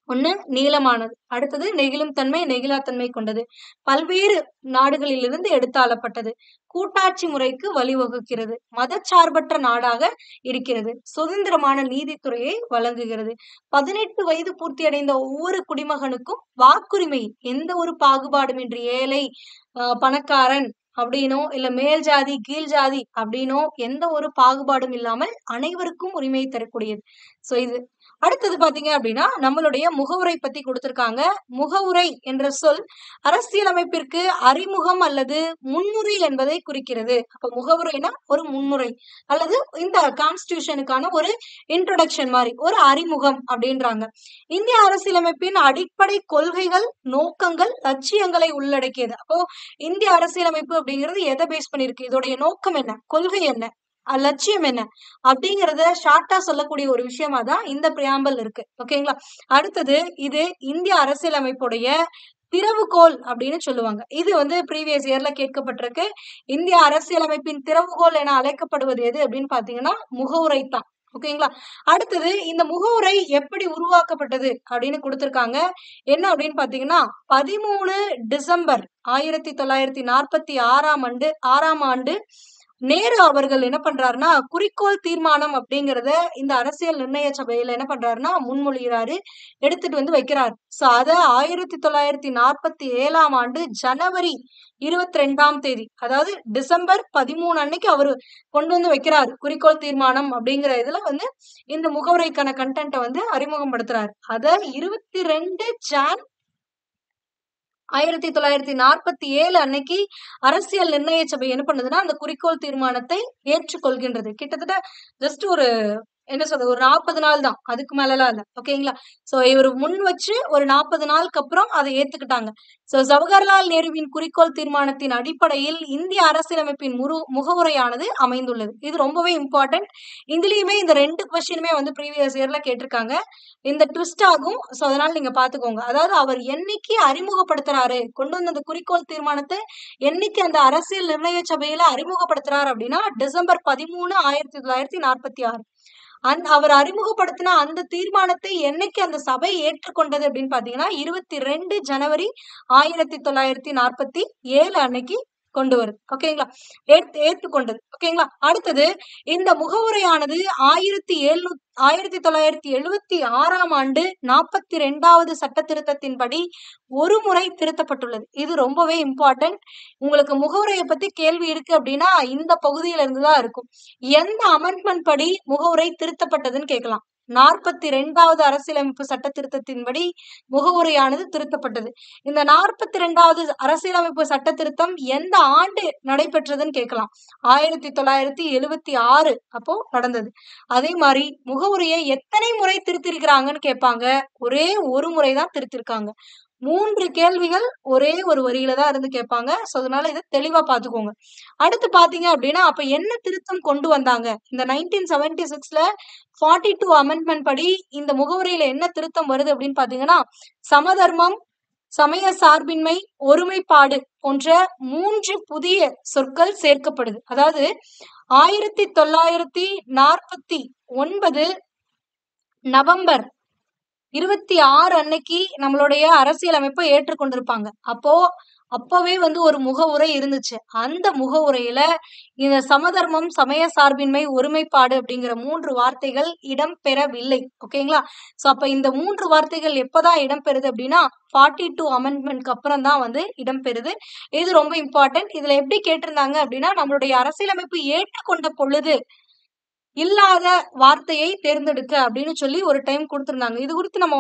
ஒண்ணு நீளமானது, அடுத்தது நெகிழும் தன்மை, நெகிழாத்தன்மை கொண்டது, பல்வேறு நாடுகளிலிருந்து எடுத்தாளப்பட்டது, கூட்டாட்சி முறைக்கு வழிவகுக்கிறது, மதச்சார்பற்ற நாடாக இருக்கிறது, சுதந்திரமான நீதித்துறையை வழங்குகிறது, 18 வயது பூர்த்தியடைந்த ஒவ்வொரு குடிமகனுக்கும் வாக்குரிமை, எந்த ஒரு பாகுபாடுமின்றி ஏழை பணக்காரன் அப்படின்னோ இல்ல மேல் ஜாதி கீழ் ஜாதி அப்படின்னோ எந்த ஒரு பாகுபாடும் இல்லாமல் அனைவருக்கும் உரிமை தரக்கூடியது. சோ இது அடுத்தது பாத்தீங்க அப்படின்னா நம்மளுடைய முகவுரை பத்தி கொடுத்திருக்காங்க. முகவுரை என்ற சொல் அரசியலமைப்பிற்கு அறிமுகம் அல்லது முன்னுரை என்பதை குறிக்கிறது. அப்ப முகவுரைனா ஒரு முன்னுரை அல்லது இந்த கான்ஸ்டிடியூஷனுக்கான ஒரு இன்ட்ரோடக்ஷன் மாதிரி ஒரு அறிமுகம் அப்படின்றாங்க. இந்திய அரசியலமைப்பின் அடிப்படை கொள்கைகள், நோக்கங்கள், லட்சியங்களை உள்ளடக்கியது. அப்போ இந்திய அரசியலமைப்பு அப்படிங்கிறது எதை பேஸ் பண்ணிருக்கு, இதோடைய நோக்கம் என்ன, கொள்கை என்ன, லட்சியம் என்ன அப்படிங்கறத ஷார்ட்டா சொல்லக்கூடிய ஒரு விஷயமா தான் இந்த பிரியாம்பல் இருக்கு. ஓகேங்களா? அடுத்தது இது இந்திய அரசியலமைப்புடைய திறவுகோல் அப்படின்னு சொல்லுவாங்க. இது ப்ரீவியஸ் இயர்ல கேட்கப்பட்டிருக்கு. இந்திய அரசியலமைப்பின் திறவுகோல் என அழைக்கப்படுவது எது அப்படின்னு பாத்தீங்கன்னா முகவுரை தான். ஓகேங்களா? அடுத்தது இந்த முகவுரை எப்படி உருவாக்கப்பட்டது அப்படின்னு கொடுத்திருக்காங்க. என்ன அப்படின்னு பாத்தீங்கன்னா 13 டிசம்பர் 1946ஆம் ஆண்டு நேரு அவர்கள் என்ன பண்றாருன்னா குறிக்கோள் தீர்மானம் அப்படிங்கறத இந்த அரசியல் நிர்ணய சபையில என்ன பண்றாருன்னா முன்மொழிகிறாரு, எடுத்துட்டு வைக்கிறாரு. சோ அத 1947ஆம் ஆண்டு ஜனவரி 22ஆம் தேதி, அதாவது டிசம்பர் 13 அன்னைக்கு அவரு கொண்டு வைக்கிறாரு குறிக்கோள் தீர்மானம் அப்படிங்கிற இதுல இந்த முகவுரைக்கான கண்டென்ட்டை அறிமுகப்படுத்துறாரு. அத 22 ஜான் 1947 அன்னைக்கு அரசியல் நிர்ணய சபை என்ன பண்ணுதுன்னா அந்த குறிக்கோள் தீர்மானத்தை ஏற்றுக்கொள்கின்றது. கிட்டத்தட்ட ஜஸ்ட் ஒரு என்ன சொல்றது ஒரு 40 நாள் தான், அதுக்கு மேலலாம் இல்ல. ஓகேங்களா? சோ இவர் முன் வச்சு ஒரு 40 நாளுக்கு அப்புறம் அதை ஏத்துக்கிட்டாங்க. சோ ஜவஹர்லால் நேருவின் குறிக்கோள் தீர்மானத்தின் அடிப்படையில் இந்திய அரசியலமைப்பின் முகவுரையானது அமைந்துள்ளது. இது ரொம்பவே இம்பார்ட்டன்ட். இதுலயுமே இந்த 2 கொஸ்டினுமே ப்ரீவியஸ் இயர்ல கேட்டிருக்காங்க. இந்த ட்விஸ்ட் ஆகும். சோ அதனால நீங்க பாத்துக்கோங்க. அதாவது அவர் என்னைக்கு அறிமுகப்படுத்துறாரு, கொண்டு வந்த அந்த குறிக்கோள் தீர்மானத்தை என்னைக்கு அந்த அரசியல் நிர்ணய சபையில அறிமுகப்படுத்துறாரு அப்படின்னா டிசம்பர் 13 1946. அவர் அறிமுகப்படுத்தின அந்த தீர்மானத்தை என்னைக்கு அந்த சபை ஏற்றுக்கொண்டது அப்படின்னு பாத்தீங்கன்னா 22 ஜனவரி 1947 அன்னைக்கு கொண்டு வருது. ஓகேங்களா? ஏற்றுக்கொண்டது. ஓகேங்களா? அடுத்தது இந்த முகவுரையானது 1976ஆம் ஆண்டு 42வது சட்ட திருத்தத்தின்படி ஒரு முறை திருத்தப்பட்டுள்ளது. இது ரொம்பவே இம்பார்ட்டன்ட். உங்களுக்கு முகவுரையை பத்தி கேள்வி இருக்கு அப்படின்னா இந்த பகுதியில இருந்துதான் இருக்கும். எந்த அமெண்ட்மெண்ட் படி முகவுரை திருத்தப்பட்டதுன்னு கேட்கலாம். 42வது அரசியலமைப்பு சட்ட திருத்தத்தின்படி முகவுரையானது திருத்தப்பட்டது. இந்த 42வது அரசியலமைப்பு சட்ட திருத்தம் எந்த ஆண்டு நடைபெற்றதுன்னு கேட்கலாம். 1976 அப்போ நடந்தது. அதே மாதிரி முகவுரையை எத்தனை முறை திருத்திருக்கிறாங்கன்னு கேட்பாங்க. ஒரே ஒரு முறை தான் திருத்திருக்காங்க. 3 கேள்விகள் ஒரே ஒரு வரியில தான் இருந்து கேட்பாங்க. சோ அதனால இதை தெளிவா பாத்துக்கோங்க. அடுத்து பாத்தீங்க அப்படின்னா அப்ப என்ன திருத்தம் கொண்டு வந்தாங்க? இந்த 1976ல 42 அமெண்ட்மெண்ட் படி இந்த முகவுரையில என்ன திருத்தம் வருது அப்படின்னு பாத்தீங்கன்னா, சமதர்மம், சமய சார்பின்மை, ஒருமைப்பாடு போன்ற 3 புதிய சொற்கள் சேர்க்கப்படுது. அதாவது 1949 நவம்பர் 26 அன்னைக்கு நம்மளுடைய அரசியலமைப்பை ஏற்றுக்கொண்டிருப்பாங்க. அப்பவே ஒரு முகவுரை இருந்துச்சு. அந்த முகவுரையில இந்த சமதர்மம், சமய சார்பின்மை, ஒருமைப்பாடு அப்படிங்கிற 3 வார்த்தைகள் இடம்பெறவில்லை. ஓகேங்களா? சோ அப்ப இந்த 3 வார்த்தைகள் எப்பதான் இடம்பெறுது அப்படின்னா 42 அமெண்ட்மெண்ட்க்கு அப்புறம் தான் இடம்பெறுது. இது ரொம்ப இம்பார்ட்டன்ட். இதுல எப்படி கேட்டிருந்தாங்க அப்படின்னா நம்மளுடைய அரசியலமைப்பு ஏற்றுக்கொண்ட பொழுது இல்லாத வார்த்தையை தேர்ந்தெடுக்க அப்படின்னு சொல்லி ஒரு டைம் கொடுத்திருந்தாங்க. இது குறித்து நம்ம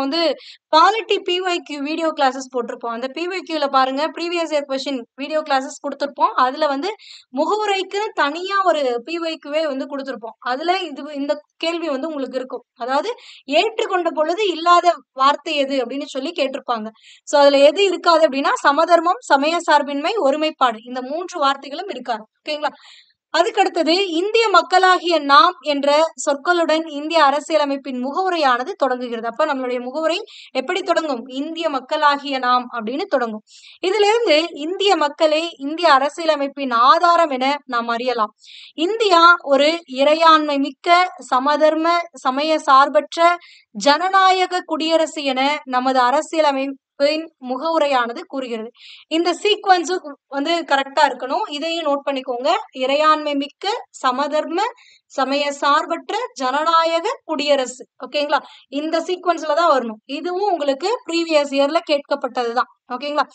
பாலிட்டி PYQ வீடியோ கிளாஸஸ் போட்டிருப்போம். அந்த PYQல பாருங்க previous year question video classes கொடுத்திருப்போம். அதுல முகவுரைக்கு தனியா ஒரு PYQவே கொடுத்திருப்போம். அதுல இந்த கேள்வி உங்களுக்கு இருக்கும். அதாவது ஏற்றுக்கொண்ட பொழுது இல்லாத வார்த்தை எது அப்படின்னு சொல்லி கேட்டிருப்பாங்க. சோ அதுல எது இருக்காது அப்படின்னா சமதர்மம், சமய சார்பின்மை, ஒருமைப்பாடு இந்த 3 வார்த்தைகளும் இருக்காது. ஓகேங்களா? அதுக்கடுத்தது இந்திய மக்களாகிய நாம் என்ற சொற்களுடன் இந்திய அரசியலமைப்பின் முகவுரையானது தொடங்குகிறது. அப்ப நம்மளுடைய முகவுரை எப்படி தொடங்கும்? இந்திய மக்களாகிய நாம் அப்படின்னு தொடங்கும். இதுல இருந்து இந்திய மக்களே இந்திய அரசியலமைப்பின் ஆதாரம் என நாம் அறியலாம். இந்தியா ஒரு இறையாண்மை மிக்க, சமதர்ம, சமய சார்பற்ற ஜனநாயக குடியரசு என நமது அரசியலமைப்பின் முகவுரையானது கூறுகிறது. இந்த சீக்வன்ஸும் கரெக்டா இருக்கணும். இதையும் நோட் பண்ணிக்கோங்க. இறையாண்மை மிக்க, சமதர்ம, சமய சார்பற்ற ஜனநாயக குடியரசு. ஓகேங்களா? இந்த சீக்வன்ஸ்ல தான் வரணும். இதுவும் உங்களுக்கு ப்ரீவியஸ் இயர்ல கேட்கப்பட்டதுதான். ஓகேங்களா?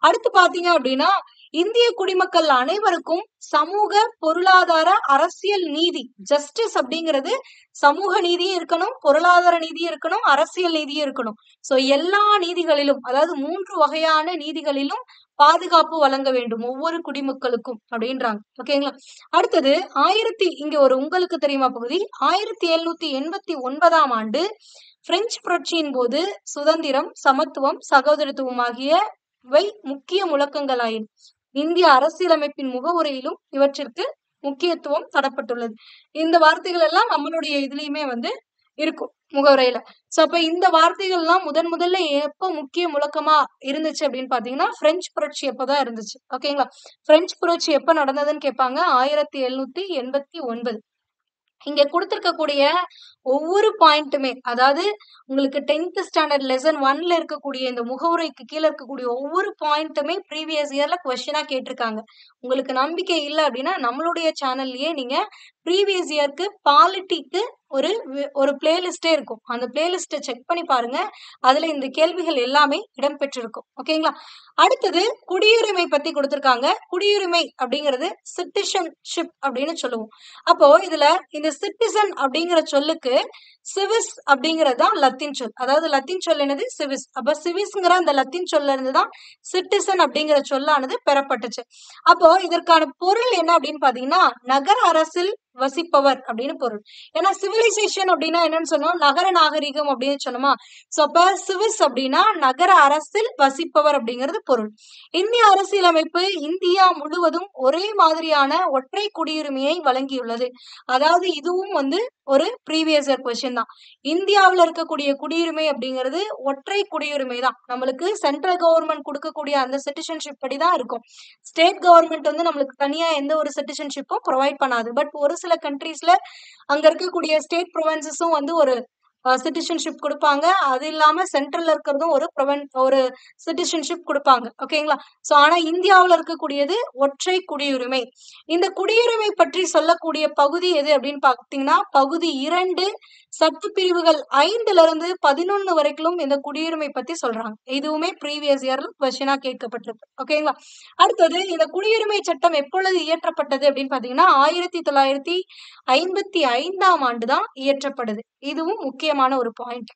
அடுத்து பாத்தீங்க அப்படின்னா இந்திய குடிமக்கள் அனைவருக்கும் சமூக, பொருளாதார, அரசியல் நீதி, ஜஸ்டிஸ் அப்படிங்கிறது சமூக நீதியும் இருக்கணும், பொருளாதார நீதியும் இருக்கணும், அரசியல் நீதியும் இருக்கணும். சோ எல்லா நீதிகளிலும் அதாவது 3 வகையான நீதிகளிலும் பாதுகாப்பு வழங்க வேண்டும் ஒவ்வொரு குடிமக்களுக்கும் அப்படின்றாங்க. ஓகேங்களா? அடுத்தது இங்க ஒரு உங்களுக்கு தெரியுமா பகுதி 1789ஆம் ஆண்டு பிரெஞ்சு புரட்சியின் போது சுதந்திரம், சமத்துவம், சகோதரத்துவம் ஆகியவை முக்கிய முழக்கங்களாயின. இந்திய அரசியலமைப்பின் முகவுரையிலும் இவற்றிற்கு முக்கியத்துவம் தரப்பட்டுள்ளது. இந்த வார்த்தைகள் எல்லாம் நம்மளுடைய இதுலயுமே இருக்கும் முகவுரையில. சோ அப்ப இந்த வார்த்தைகள் எல்லாம் முதல்ல எப்ப முக்கிய முழக்கமா இருந்துச்சு அப்படின்னு பாத்தீங்கன்னா பிரெஞ்சு புரட்சி எப்பதான் இருந்துச்சு. ஓகேங்களா? பிரெஞ்சு புரட்சி எப்ப நடந்ததுன்னு கேட்பாங்க. 1789. இங்க கொடுத்திருக்கக்கூடிய ஒவ்வொரு பாயிண்ட்டுமே அதாவது உங்களுக்கு 10th ஸ்டாண்டர்ட் லெசன் 1ல இருக்கக்கூடிய இந்த முகவுரைக்கு கீழே இருக்கக்கூடிய ஒவ்வொரு பாயிண்ட்டுமே ப்ரீவியஸ் இயர்ல கொஸ்டினா கேட்டிருக்காங்க. உங்களுக்கு நம்பிக்கை இல்லை அப்படின்னா நம்மளுடைய சேனல்லயே நீங்க ப்ரீவியஸ் இயர்க்கு பாலிட்டிக்கு ஒரு பிளேலிஸ்டே இருக்கும். அந்த பிளேலிஸ்ட செக் பண்ணி பாருங்க. அதுல இந்த கேள்விகள் எல்லாமே இடம்பெற்றிருக்கும். ஓகேங்களா? அடுத்தது குடியுரிமை பத்தி கொடுத்திருக்காங்க. குடியுரிமை அப்படிங்கிறது சிட்டிசன்ஷிப் அப்படின்னு சொல்லுவோம். அப்போ இதுல இந்த சிட்டிசன் அப்படிங்கிற சொல்லுக்கு சிவிஸ் அப்படிங்கிறது தான் லத்தீன் சொல். அதாவது லத்தீன் சொல் என்னது? சிவிஸ். அப்ப சிவிஸ்ங்கிற அந்த லத்தீன் சொல்ல இருந்துதான் சிட்டிசன் அப்படிங்கிற சொல்லானது பெறப்பட்டுச்சு. அப்போ இதற்கான பொருள் என்ன அப்படின்னு பாத்தீங்கன்னா நகர அரசில் வசிப்பவர் அப்படின்னு பொருள். ஏன்னா சிவிலைசேஷன் அப்படின்னா என்னன்னு சொன்னோம்? நகர நாகரிகம் அப்படின்னு சொன்னோமா? சோ அப்ப சிவிஸ் அப்படின்னா நகர அரசில் வசிப்பவர் அப்படிங்கிறது பொருள். இந்திய அரசியலமைப்பு இந்தியா முழுவதும் ஒரே மாதிரியான ஒற்றை குடியுரிமையை வழங்கியுள்ளது. அதாவது இதுவும் ஒரு ப்ரீவியஸ் இயர் கொஸ்டின் தான். இந்தியாவில் இருக்கக்கூடிய குடியுரிமை அப்படிங்கிறது ஒற்றை குடியுரிமை தான். நம்மளுக்கு சென்ட்ரல் கவர்மெண்ட் கொடுக்கக்கூடிய அந்த சிட்டிசன்ஷிப் படி தான் இருக்கும். ஸ்டேட் கவர்மெண்ட் நம்மளுக்கு தனியா எந்த ஒரு சிட்டிசன்ஷிப்பும் ப்ரொவைட் பண்ணாது. பட் ஒரு சில கண்ட்ரீஸ்ல அங்க இருக்கக்கூடிய ஸ்டேட் ப்ரொவின்சஸும் ஒரு சிட்டிசன்ஷிப் கொடுப்பாங்க. அது இல்லாம சென்ட்ரல்ல இருக்கிறதும் ஒரு சிட்டிசன்ஷிப் கொடுப்பாங்க. ஓகேங்களா? சோ ஆனா இந்தியாவுல இருக்கக்கூடியது ஒற்றை குடியுரிமை. இந்த குடியுரிமை பற்றி சொல்லக்கூடிய பகுதி எது அப்படின்னு பாத்தீங்கன்னா பகுதி 2 சட்டப்பிரிவுகள் 5ல இருந்து 11 வரைக்கும் இந்த குடியுரிமை பத்தி சொல்றாங்க. இதுவுமே ப்ரீவியஸ் இயர்ல கொஸ்டினா கேட்கப்பட்டிருக்கு. ஓகேங்களா? அடுத்தது இந்த குடியுரிமை சட்டம் எப்பொழுது இயற்றப்பட்டது அப்படின்னு பாத்தீங்கன்னா 1955ஆம் ஆண்டு தான் இயற்றப்படுது. இதுவும் முக்கியமான ஒரு பாயிண்ட்.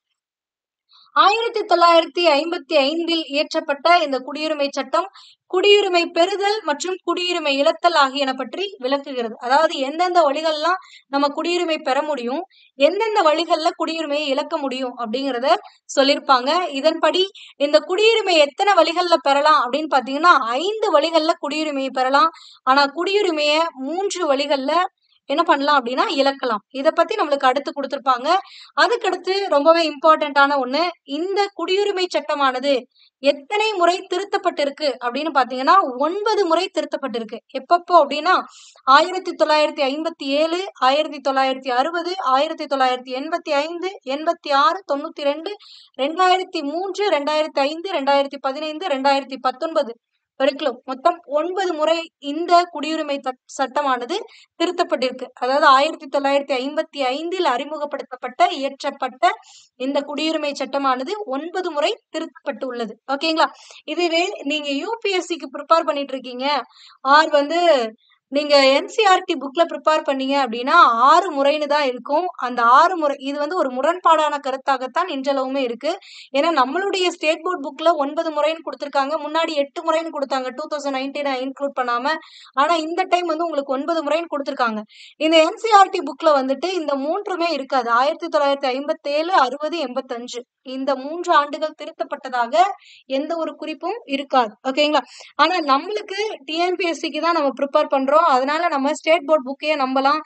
1955இல் இயற்றப்பட்ட இந்த குடியுரிமை சட்டம் குடியுரிமை பெறுதல் மற்றும் குடியுரிமை இழத்தல் ஆகியன பற்றி விளக்குகிறது. அதாவது எந்தெந்த வழிகள்லாம் நம்ம குடியுரிமை பெற முடியும், எந்தெந்த வழிகள்ல குடியுரிமையை இழக்க முடியும் அப்படிங்கிறத சொல்லியிருப்பாங்க. இதன்படி இந்த குடியுரிமை எத்தனை வழிகள்ல பெறலாம் அப்படின்னு பாத்தீங்கன்னா 5 வழிகள்ல குடியுரிமையை பெறலாம். ஆனா குடியுரிமைய 3 வழிகள்ல என்ன பண்ணலாம் அப்படின்னா இழக்கலாம். இத பத்தி நம்மளுக்கு அடுத்து கொடுத்திருப்பாங்க. அதுக்கடுத்து ரொம்பவே இம்பார்ட்டன்டான ஒண்ணு, இந்த குடியுரிமை சட்டமானது எத்தனை முறை திருத்தப்பட்டிருக்கு அப்படின்னு பாத்தீங்கன்னா 9 முறை திருத்தப்பட்டிருக்கு. எப்பப்போ அப்படின்னா 1957, 1960, 1985, 86, 92, 2003, 2005, 2015, 2019 வரைக்கும் மொத்தம் 9 முறை இந்த குடியுரிமை சட்டமானது திருத்தப்பட்டிருக்கு. அதாவது 1955இல் அறிமுகப்படுத்தப்பட்ட இயற்றப்பட்ட இந்த குடியுரிமை சட்டமானது 9 முறை திருத்தப்பட்டு உள்ளது. ஓகேங்களா? இதுவே நீங்க யூபிஎஸ்சிக்கு ப்ரிப்பேர் பண்ணிட்டு இருக்கீங்க ஆர் வந்து நீங்க என்சிஆர்டி புக்ல ப்ரிப்பேர் பண்ணீங்க அப்படின்னா 6 முறைன்னு தான் இருக்கும். அந்த 6 முறை இது வந்து ஒரு முரண்பாடான கருத்தாகத்தான் இன்றளவுமே இருக்கு. ஏன்னா நம்மளுடைய ஸ்டேட் போர்ட் புக்ல 9 முறைன்னு கொடுத்திருக்காங்க. முன்னாடி 8 முறைன்னு கொடுத்தாங்க 2019 இன்க்ளூட் பண்ணாம. ஆனா இந்த டைம் வந்து உங்களுக்கு 9 முறைன்னு கொடுத்திருக்காங்க. இந்த என்சிஆர்டி புக்ல வந்துட்டு இந்த 3மே இருக்காது. 1957, 60, 85 இந்த 3 ஆண்டுகள் திருத்தப்பட்டதாக எந்த ஒரு குறிப்பும் இருக்காது. ஓகேங்களா? ஆனா நம்மளுக்கு டிஎன்பிஎஸ்சிக்கு தான் நம்ம ப்ரிப்பேர் பண்றோம். அதனால நம்ம ஸ்டேட் போர்ட் புக்கையே நம்பலாம்.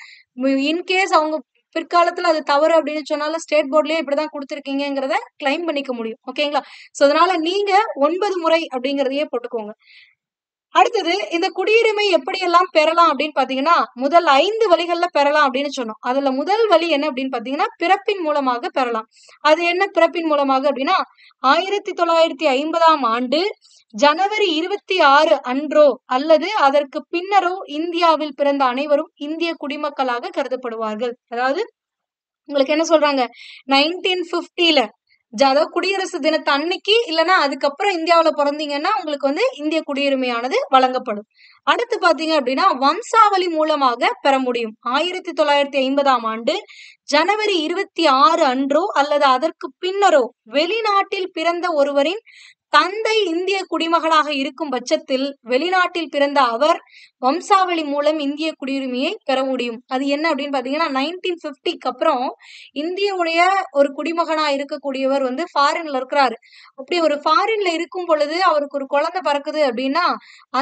இன்கேஸ் அவங்க பிற்காலத்துல அது தவறு அப்படின்னு சொன்னாலும் ஸ்டேட் போர்ட்லயே இப்படிதான் கொடுத்திருக்கீங்கிறத கிளைம் பண்ணிக்க முடியும். ஓகேங்களா? சோ அதனால நீங்க 9 முறை அப்படிங்கறதையே போட்டுக்கோங்க. அடுத்தது இந்த குடியுரிமை எப்படியெல்லாம் பெறலாம் அப்படின்னு பாத்தீங்கன்னா முதல் 5 வழிகள்ல பெறலாம் அப்படின்னு சொன்னோம். அதுல முதல் வழி என்ன அப்படின்னு பாத்தீங்கன்னா பிறப்பின் மூலமாக பெறலாம். அது என்ன பிறப்பின் மூலமாக அப்படின்னா 1950ஆம் ஆண்டு ஜனவரி 26 அன்றோ அல்லது அதற்கு பின்னரோ இந்தியாவில் பிறந்த அனைவரும் இந்திய குடிமக்களாக கருதப்படுவார்கள். அதாவது உங்களுக்கு என்ன சொல்றாங்க 1950ல அதாவது குடியரசு தினத்து அன்னைக்கு இல்லைன்னா அதுக்கப்புறம் இந்தியாவுல பிறந்தீங்கன்னா உங்களுக்கு வந்து இந்திய குடியுரிமையானது வழங்கப்படும். அடுத்து பாத்தீங்க அப்படின்னா வம்சாவளி மூலமாக பெற முடியும். 1950ஆம் ஆண்டு ஜனவரி 26 அன்றோ அல்லது அதற்கு பின்னரோ வெளிநாட்டில் பிறந்த ஒருவரின் தந்தை இந்திய குடிமகனாக இருக்கும் பட்சத்தில் வெளிநாட்டில் பிறந்த அவர் வம்சாவளி மூலம் இந்திய குடியுரிமையை பெற முடியும். அது என்ன அப்படின்னு பாத்தீங்கன்னா 1950க்கு அப்புறம் இந்தியாவுடைய ஒரு குடிமகனா இருக்கக்கூடியவர் வந்து ஃபாரின்ல இருக்கிறாரு. அப்படி ஒரு ஃபாரின்ல இருக்கும் பொழுது அவருக்கு ஒரு குழந்தை பிறக்குது அப்படின்னா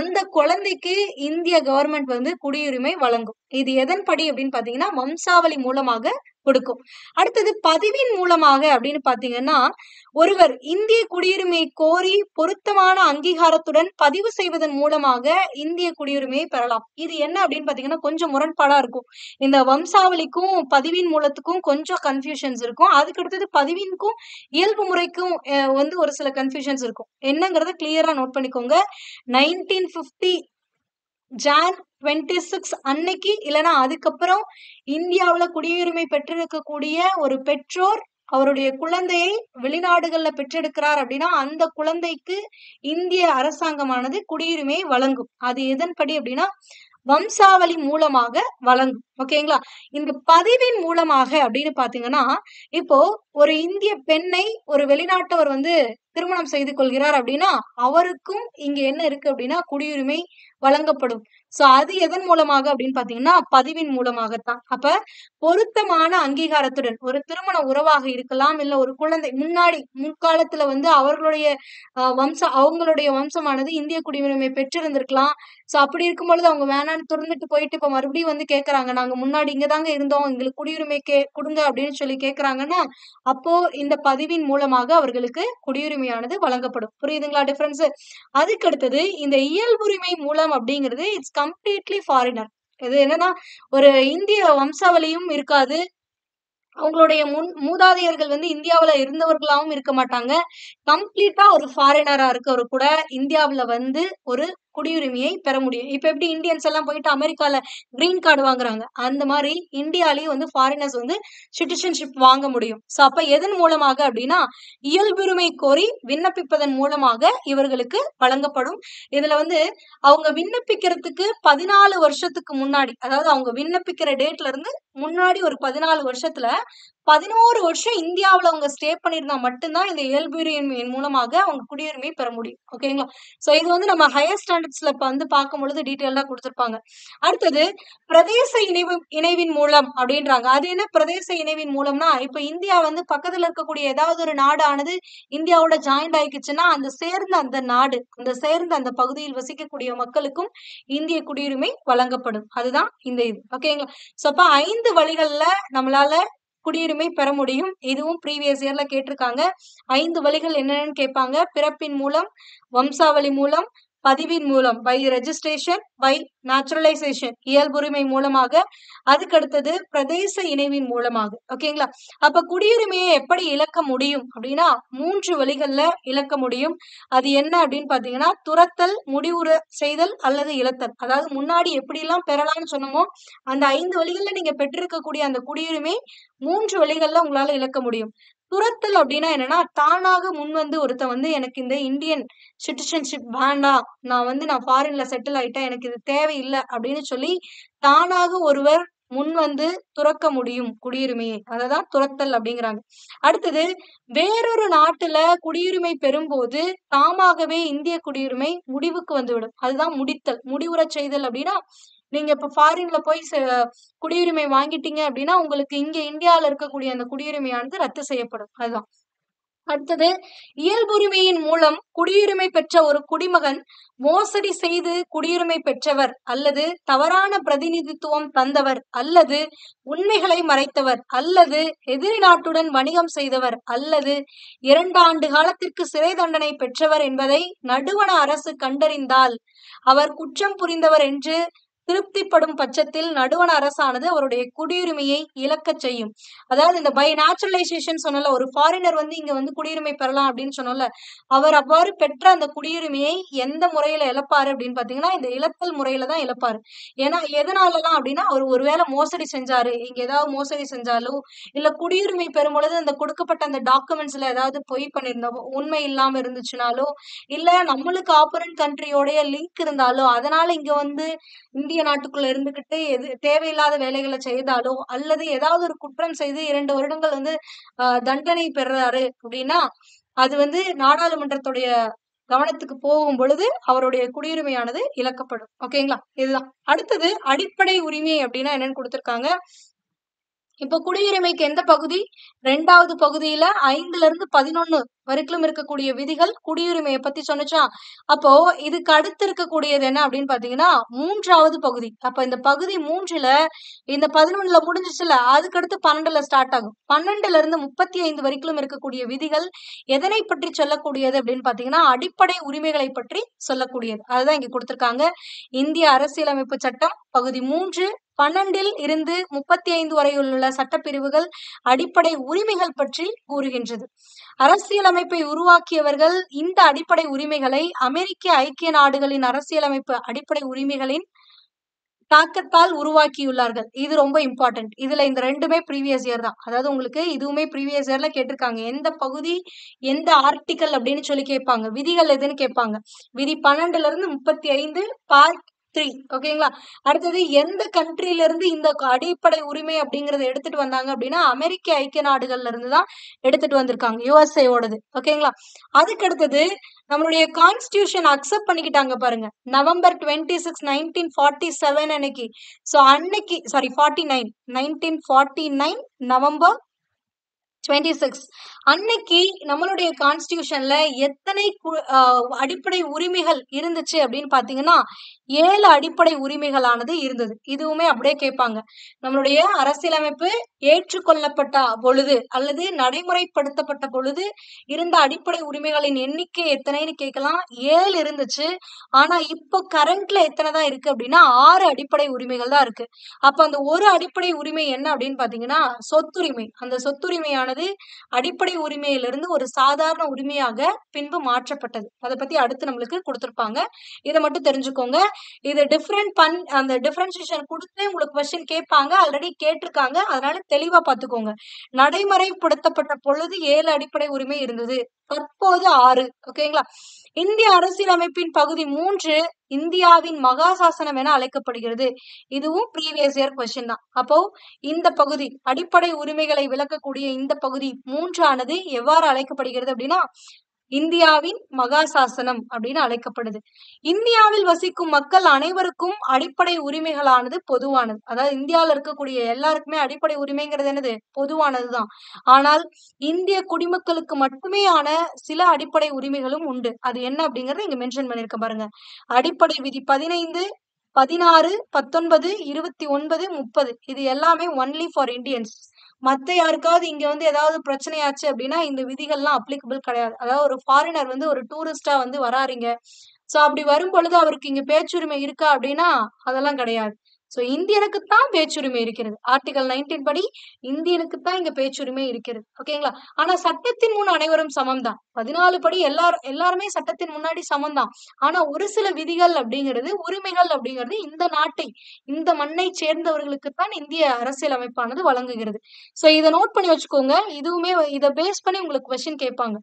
அந்த குழந்தைக்கு இந்திய கவர்மெண்ட் வந்து குடியுரிமை வழங்கும். இது எதன்படி அப்படின்னு பாத்தீங்கன்னா வம்சாவளி மூலமாக கொடுக்கும். அடுத்தது பதிவின் மூலமாக அப்படின்னு பாத்தீங்கன்னா ஒருவர் இந்திய குடியுரிமையை கோரி பொருத்தமான அங்கீகாரத்துடன் பதிவு செய்வதன் மூலமாக இந்திய குடியுரிமையை பெறலாம். இது என்ன அப்படின்னு பாத்தீங்கன்னா கொஞ்சம் முரண்பாடா இருக்கும். இந்த வம்சாவளிக்கும் பதிவின் மூலத்துக்கும் கொஞ்சம் கன்ஃபியூஷன்ஸ் இருக்கும். அதுக்கு அடுத்தது பதிவின்கும் இயல்பு முறைக்கும் வந்து ஒரு சில கன்ஃபியூஷன்ஸ் இருக்கும். என்னங்கறத கிளியரா நோட் பண்ணிக்கோங்க. 1950 ஜான் 26 அன்னைக்கு இல்லைன்னா அதுக்கப்புறம் இந்தியாவுல குடியுரிமை பெற்றிருக்கக்கூடிய ஒரு பெற்றோர் அவருடைய குழந்தையை வெளிநாடுகள்ல பெற்றெடுக்கிறார் அப்படின்னா அந்த குழந்தைக்கு இந்திய அரசாங்கமானது குடியுரிமையை வழங்கும். அது எதன்படி அப்படின்னா வம்சாவளி மூலமாக வழங்கும். ஓகேங்களா? இந்த பதிவின் மூலமாக அப்படின்னு பாத்தீங்கன்னா இப்போ ஒரு இந்திய பெண்ணை ஒரு வெளிநாட்டவர் வந்து திருமணம் செய்து கொள்கிறார் அப்படின்னா அவருக்கும் இங்க என்ன இருக்கு அப்படின்னா குடியுரிமை வழங்கப்படும். சோ அது எதன் மூலமாக அப்படின்னு பாத்தீங்கன்னா பதிவின் மூலமாகத்தான். அப்ப பொருத்தமான அங்கீகாரத்துடன் ஒரு திருமண உறவாக இருக்கலாம், இல்ல ஒரு குழந்தை முன்னாடி முற்காலத்துல வந்து அவர்களுடைய அவங்களுடைய வம்சமானது இந்திய குடியுரிமை பெற்றிருந்திருக்கலாம். சோ அப்படி இருக்கும் பொழுது அவங்க வேணான்னு துறந்துட்டு போயிட்டு இப்ப மறுபடியும் வந்து கேக்குறாங்க, நாங்க முன்னாடி இங்கதாங்க இருந்தோம், எங்களுக்கு குடியுரிமை கொடுங்க அப்படின்னு சொல்லி கேக்குறாங்கன்னா அப்போ இந்த பதிவின் மூலமாக அவர்களுக்கு குடியுரிமையானது வழங்கப்படும். புரியுதுங்களா டிஃபரன்ஸ்? அதுக்கு அடுத்தது இந்த இயல்புரிமை மூலம் அப்படிங்கிறது இட்ஸ் கம்ப்ளீட்லி ஃபாரினர். இது என்னன்னா ஒரு இந்திய வம்சாவளியும் இருக்காது, அவங்களுடைய மூதாதையர்கள் வந்து இந்தியாவுல இருந்தவர்களாவும் இருக்க மாட்டாங்க. கம்ப்ளீட்டா ஒரு ஃபாரினரா இருக்கவர் கூட இந்தியாவுல வந்து ஒரு குடியுரிமையை பெற முடியும். இப்ப எப்படி இந்தியன்ஸ் எல்லாம் போயிட்டு அமெரிக்கால கிரீன் கார்டு வாங்குறாங்க, அந்த மாதிரி இந்தியாலயும் வந்து ஃபாரினர்ஸ் வந்து சிட்டிசன்ஷிப் வாங்க முடியும். சோ அப்ப எதன் மூலமாக அப்படின்னா இயல்புரிமை கோரி விண்ணப்பிப்பதன் மூலமாக இவர்களுக்கு வழங்கப்படும். இதுல வந்து அவங்க விண்ணப்பிக்கிறதுக்கு 14 வருஷத்துக்கு முன்னாடி, அதாவது அவங்க விண்ணப்பிக்கிற டேட்ல இருந்து முன்னாடி ஒரு 14 வருஷத்துல 11 வருஷம் இந்தியாவுல அவங்க ஸ்டே பண்ணியிருந்தா மட்டும்தான் இந்த இயல்புரிமையின் மூலமாக அவங்க குடியுரிமை பெற முடியும். ஓகேங்களா? சோ இது வந்து நம்ம ஹையர் ஸ்டாண்டர்ட்ஸ்ல வந்து பார்க்கும் பொழுது டீட்டெயிலா கொடுத்திருப்பாங்க. அடுத்தது பிரதேச இணைவின் மூலம் அப்படின்றாங்க. அது என்ன பிரதேச இணைவின் மூலம்னா, இப்ப இந்தியா வந்து பக்கத்துல இருக்கக்கூடிய ஏதாவது ஒரு நாடானது இந்தியாவோட ஜாயிண்ட் ஆயிக்குச்சுன்னா அந்த சேர்ந்த அந்த பகுதியில் வசிக்கக்கூடிய மக்களுக்கும் இந்திய குடியுரிமை வழங்கப்படும். அதுதான் இந்த இது. ஓகேங்களா? சோ அப்ப 5 வழிகள்ல நம்மளால குடியுரிமை பெற முடியும். இதுவும் ப்ரீவியஸ் இயர்ல கேட்டிருக்காங்க. 5 வழிகள் என்னென்னு கேட்பாங்க. பிறப்பின் மூலம், வம்சாவளி மூலம், பதிவின் மூலம், பை ரெஜிஸ்ட்ரேஷன், பை நேச்சுரலைசேஷன், இயல்புரிமை மூலமாக, அதுக்கடுத்தது பிரதேச இணைவின் மூலமாக. ஓகேங்களா? அப்ப குடியுரிமையை எப்படி இழக்க முடியும் அப்படின்னா 3 வழிகள்ல இழக்க முடியும். அது என்ன அப்படின்னு பாத்தீங்கன்னா, துரத்தல், முடிவுற செய்தல் அல்லது இழத்தல். அதாவது முன்னாடி எப்படிலாம் பெறலாம்னு சொன்னோமோ அந்த 5 வழிகள்ல நீங்க பெற்றிருக்கக்கூடிய அந்த குடியுரிமை 3 வழிகள்ல உங்களால இழக்க முடியும். துரத்தல் அப்படின்னா என்னன்னா, தானாக முன் வந்து ஒருத்தன் வந்து எனக்கு இந்த இந்தியன் சிட்டிசன்ஷிப் வேண்டாம், நான் ஃபாரின்ல செட்டில் ஆயிட்டேன், எனக்கு இது தேவையில்லை அப்படின்னு சொல்லி தானாக ஒருவர் முன் வந்து துறக்க முடியும் குடியுரிமையை. அததான் துரத்தல் அப்படிங்கிறாங்க. அடுத்தது வேறொரு நாட்டுல குடியுரிமை பெறும்போது தாமாகவே இந்திய குடியுரிமை முடிவுக்கு வந்துவிடும். அதுதான் முடித்தல். முடிவுறச் செய்தல் அப்படின்னா, நீங்க இப்ப ஃபாரின்ல போய் குடியுரிமை வாங்கிட்டீங்க அப்படின்னா உங்களுக்கு இங்க இந்தியால இருக்கக்கூடிய அந்த குடியுரிமையானது ரத்து செய்யப்படும். அதுதான். அடுத்தது இயல்புரிமையின் மூலம் குடியுரிமை பெற்ற ஒரு குடிமகன் மோசடி செய்து குடியுரிமை பெற்றவர் அல்லது தவறான பிரதிநிதித்துவம் தந்தவர் அல்லது உண்மைகளை மறைத்தவர் அல்லது எதிரி நாட்டுடன் வணிகம் செய்தவர் அல்லது 2 ஆண்டு காலத்திற்கு சிறை தண்டனை பெற்றவர் என்பதை நடுவண அரசு கண்டறிந்தால் அவர் குற்றம் புரிந்தவர் என்று திருப்திப்படும் பட்சத்தில் நடுவண அரசானது அவருடைய குடியுரிமையை இழக்கச் செய்யும். அதாவது இந்த பை நேச்சுரலைசேஷன் சொன்னல, ஒரு ஃபாரினர் வந்து இங்க வந்து குடியுரிமை பெறலாம் அப்படின்னு சொன்னல, அவர் அவ்வாறு பெற்ற அந்த குடியுரிமையை எந்த முறையில இழப்பாரு அப்படின்னு பாத்தீங்கன்னா இந்த இழத்தல் முறையில தான் இழப்பாரு. ஏன்னா எதனாலலாம் அப்படின்னா அவர் ஒருவேளை மோசடி செஞ்சாரு, இங்க ஏதாவது மோசடி செஞ்சாலோ இல்ல குடியுரிமை பெறும் பொழுது அந்த கொடுக்கப்பட்ட அந்த டாக்குமெண்ட்ஸ்ல ஏதாவது பொய் பண்ணியிருந்தோம், உண்மை இல்லாம இருந்துச்சுனாலோ இல்ல நம்மளுக்கு ஆப்பரண்ட் கண்ட்ரியோடைய லிங்க் இருந்தாலோ அதனால இங்க வந்து இந்திய நாட்டுக்குள்ள இருந்துகிட்டு தேவையில்லாத வேலைகளை செய்தாலோ அல்லது ஏதாவது ஒரு குற்றம் செய்து 2 வருடங்கள் வந்து தண்டனை பெறாரு அப்படின்னா அது வந்து நாடாளுமன்றத்துடைய கவனத்துக்கு போகும் பொழுது அவருடைய குடியுரிமையானது இழக்கப்படும். ஓகேங்களா? இதுதான். அடுத்தது அடிப்படை உரிமை அப்படின்னா என்னன்னு கொடுத்திருக்காங்க. இப்ப குடியுரிமைக்கு எந்த பகுதி? 2வது பகுதியில 5ல இருந்து 11 வரைக்கும் இருக்கக்கூடிய விதிகள் குடியுரிமையை பத்தி சொன்னுச்சா? அப்போ இதுக்கு அடுத்து இருக்கக்கூடியது என்ன அப்படின்னு பாத்தீங்கன்னா 3வது பகுதி. அப்ப இந்த பகுதி 3ல இந்த 11ல முடிஞ்சிச்சுல, அதுக்கு அடுத்து 12ல ஸ்டார்ட் ஆகும். 12ல இருந்து 35 வரைக்கும் இருக்கக்கூடிய விதிகள் எதனை பற்றி சொல்லக்கூடியது அப்படின்னு பாத்தீங்கன்னா அடிப்படை உரிமைகளை பற்றி சொல்லக்கூடியது. அதுதான் இங்க கொடுத்திருக்காங்க. இந்திய அரசியலமைப்பு சட்டம் பகுதி 3 12ல் இருந்து 35 வரை உள்ள சட்டப்பிரிவுகள் அடிப்படை உரிமைகள் பற்றி கூறுகின்றது. அரசியலமைப்பை உருவாக்கியவர்கள் இந்த அடிப்படை உரிமைகளை அமெரிக்க ஐக்கிய நாடுகளின் அரசியலமைப்பு அடிப்படை உரிமைகளின் தாக்கத்தால் உருவாக்கியுள்ளார்கள். இது ரொம்ப இம்பார்ட்டன்ட். இதுல இந்த 2மே ப்ரீவியஸ் இயர் தான். அதாவது உங்களுக்கு இதுவுமே ப்ரீவியஸ் இயர்ல கேட்டிருக்காங்க. எந்த பகுதி எந்த ஆர்டிக்கல் அப்படின்னு சொல்லி கேட்பாங்க. விதிகள் எதுன்னு கேட்பாங்க. விதி 12ல இருந்து 35 பார்ட் 3. ஓகேங்களா? அடுத்தது எந்த கண்ட்ரில இருந்து இந்த அடிப்படை உரிமை அப்படிங்கறத எடுத்துட்டு வந்தாங்க அப்படின்னா அமெரிக்க ஐக்கிய நாடுகள்ல இருந்து தான் எடுத்துட்டு வந்திருக்காங்க. USA ஓடது. ஓகேங்களா? அதுக்கு அடுத்தது நம்மளுடைய கான்ஸ்டிடியூஷன் அக்செப்ட் பண்ணிக்கிட்டாங்க பாருங்க. நவம்பர் 26, 1947 அன்னைக்கு. சோ அன்னைக்கு 1949 நவம்பர் 26 அன்னைக்கு நம்மளுடைய கான்ஸ்டிடியூஷன்ல எத்தனை அடிப்படை உரிமைகள் இருந்துச்சு அப்படின்னு பாத்தீங்கன்னா 7 அடிப்படை உரிமைகளானது இருந்தது. இதுவுமே அப்படியே கேட்பாங்க. நம்மளுடைய அரசியலமைப்பு ஏற்றுக்கொள்ளப்பட்ட பொழுது அல்லது நடைமுறைப்படுத்தப்பட்ட பொழுது இருந்த அடிப்படை உரிமைகளின் எண்ணிக்கை எத்தனைன்னு கேட்கலாம். 7 இருந்துச்சு. ஆனா இப்போ கரண்ட்ல எத்தனை தான் இருக்கு அப்படின்னா 6 அடிப்படை உரிமைகள் தான் இருக்கு. அப்ப அந்த ஒரு அடிப்படை உரிமை என்ன அப்படின்னு பாத்தீங்கன்னா சொத்துரிமை. அந்த சொத்துரிமையானது உரிமையானது அடிப்படை உரிமையிலிருந்து ஒரு சாதாரண உரிமையாக பின்பு மாற்றப்பட்டது. அதை பத்தி அடுத்து நம்மளுக்கு கொடுத்திருப்பாங்க. இதை மட்டும் தெரிஞ்சுக்கோங்க. இது அந்த டிஃபரன்சியேஷன் கொடுத்து உங்களுக்கு கொஸ்டின் கேட்பாங்க. ஆல்ரெடி கேட்டிருக்காங்க. அதனால தெளிவா பார்த்துக்கோங்க. நடைமுறைப்படுத்தப்பட்ட பொழுது 7 அடிப்படை உரிமை இருந்தது. தற்போது 6. ஓகேங்களா? இந்திய அரசியலமைப்பின் பகுதி 3 இந்தியாவின் மகாசாசனம் என அழைக்கப்படுகிறது. இதுவும் ப்ரீவியஸ் இயர் கொஸ்டின் தான். அப்போ இந்த பகுதி அடிப்படை உரிமைகளை விளக்கக்கூடிய இந்த பகுதி 3 ஆனது எவ்வாறு அழைக்கப்படுகிறது அப்படின்னா இந்தியாவின் மகாசாசனம் அப்படின்னு அழைக்கப்படுது. இந்தியாவில் வசிக்கும் மக்கள் அனைவருக்கும் அடிப்படை உரிமைகளானது பொதுவானது. அதாவது இந்தியாவில் இருக்கக்கூடிய எல்லாருக்குமே அடிப்படை உரிமைங்கிறது என்னது? பொதுவானதுதான். ஆனால் இந்திய குடிமக்களுக்கு மட்டுமே ஆன சில அடிப்படை உரிமைகளும் உண்டு. அது என்ன அப்படிங்கறத இங்க மென்ஷன் பண்ணிருக்க பாருங்க. அடிப்படை விதி 15, 16, 19, 29, 30 இது எல்லாமே ஒன்லி ஃபார் இந்தியன்ஸ். மத்த யாருக்காவது இங்க வந்து ஏதாவது பிரச்சனையாச்சு அப்படின்னா இந்த விதிகள்லாம் அப்ளிகபிள் கிடையாது. அதாவது ஒரு ஃபாரினர் வந்து ஒரு டூரிஸ்டா வந்து வராருங்க. சோ அப்படி வரும் பொழுது அவருக்கு இங்க பேச்சுரிமை இருக்கா அப்படின்னா அதெல்லாம் கிடையாது. சோ இந்தியனுக்கு தான் பேச்சுரிமை இருக்கிறது. ஆர்டிகல் 19 படி இந்தியனுக்கு தான் இங்க பேச்சுரிமை இருக்கிறது. ஓகேங்களா? ஆனா சட்டத்தின் முன் அனைவரும் சமம் தான். 14 படி எல்லாருமே சட்டத்தின் முன்னாடி சமம் தான். ஆனா ஒரு சில விதிகள் அப்படிங்கிறது உரிமைகள் அப்படிங்கிறது இந்த நாட்டை இந்த மண்ணை சேர்ந்தவர்களுக்கு தான் இந்திய அரசியல் அமைப்பானது வழங்குகிறது. சோ இதை நோட் பண்ணி வச்சுக்கோங்க. இதுவுமே இதை பேஸ் பண்ணி உங்களுக்கு கொஸ்டின் கேட்பாங்க.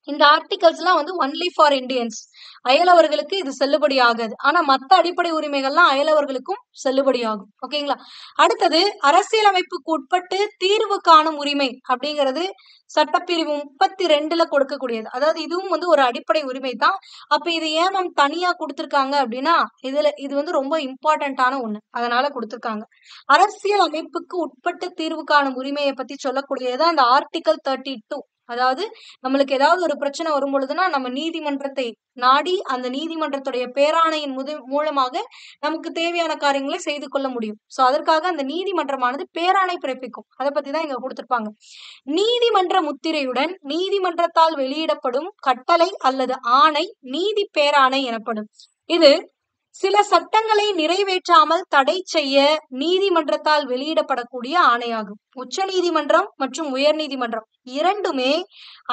இந்த ஆர்டிகல்ஸ் எல்லாம் வந்து ஒன்லி ஃபார் இந்தியன்ஸ். அயலவர்களுக்கு இது செல்லுபடி ஆகாது. ஆனா மத்த அடிப்படை உரிமைகள்லாம் அயலவர்களுக்கும் செல்லுபடி ஆகும். ஓகேங்களா? அடுத்தது அரசியலமைப்புக்கு உட்பட்டு தீர்வு காணும் உரிமை அப்படிங்கிறது சட்டப்பிரிவு 32ல கொடுக்கக்கூடியது. அதாவது இதுவும் வந்து ஒரு அடிப்படை உரிமை தான். அப்ப இது ஏன் மேம் தனியா கொடுத்திருக்காங்க அப்படின்னா இது வந்து ரொம்ப இம்பார்ட்டன்டான ஒண்ணு. அதனால கொடுத்திருக்காங்க. அரசியல் அமைப்புக்கு உட்பட்டு தீர்வு காணும் உரிமையை பத்தி சொல்லக்கூடியதுதான் இந்த ஆர்டிகல் 32. அதாவது நம்மளுக்கு ஏதாவது ஒரு பிரச்சனை வரும் பொழுதுனா நம்ம நீதிமன்றத்தை நாடி அந்த நீதிமன்றத்துடைய பேராணையின் மூலமாக நமக்கு தேவையான காரியங்களை செய்து கொள்ள முடியும். சோ அதற்காக அந்த நீதிமன்றமானது பேராணை பிறப்பிக்கும். அதை பத்தி தான் இங்க கொடுத்திருப்பாங்க. நீதிமன்ற முத்திரையுடன் நீதிமன்றத்தால் வெளியிடப்படும் கட்டளை அல்லது ஆணை நீதி பேராணை எனப்படும். இது சில சட்டங்களை நிறைவேற்றாமல் தடை செய்ய நீதிமன்றத்தால் வெளியிடப்படக்கூடிய ஆணையாகும். உச்ச நீதிமன்றம் மற்றும் உயர் நீதிமன்றம் இரண்டுமே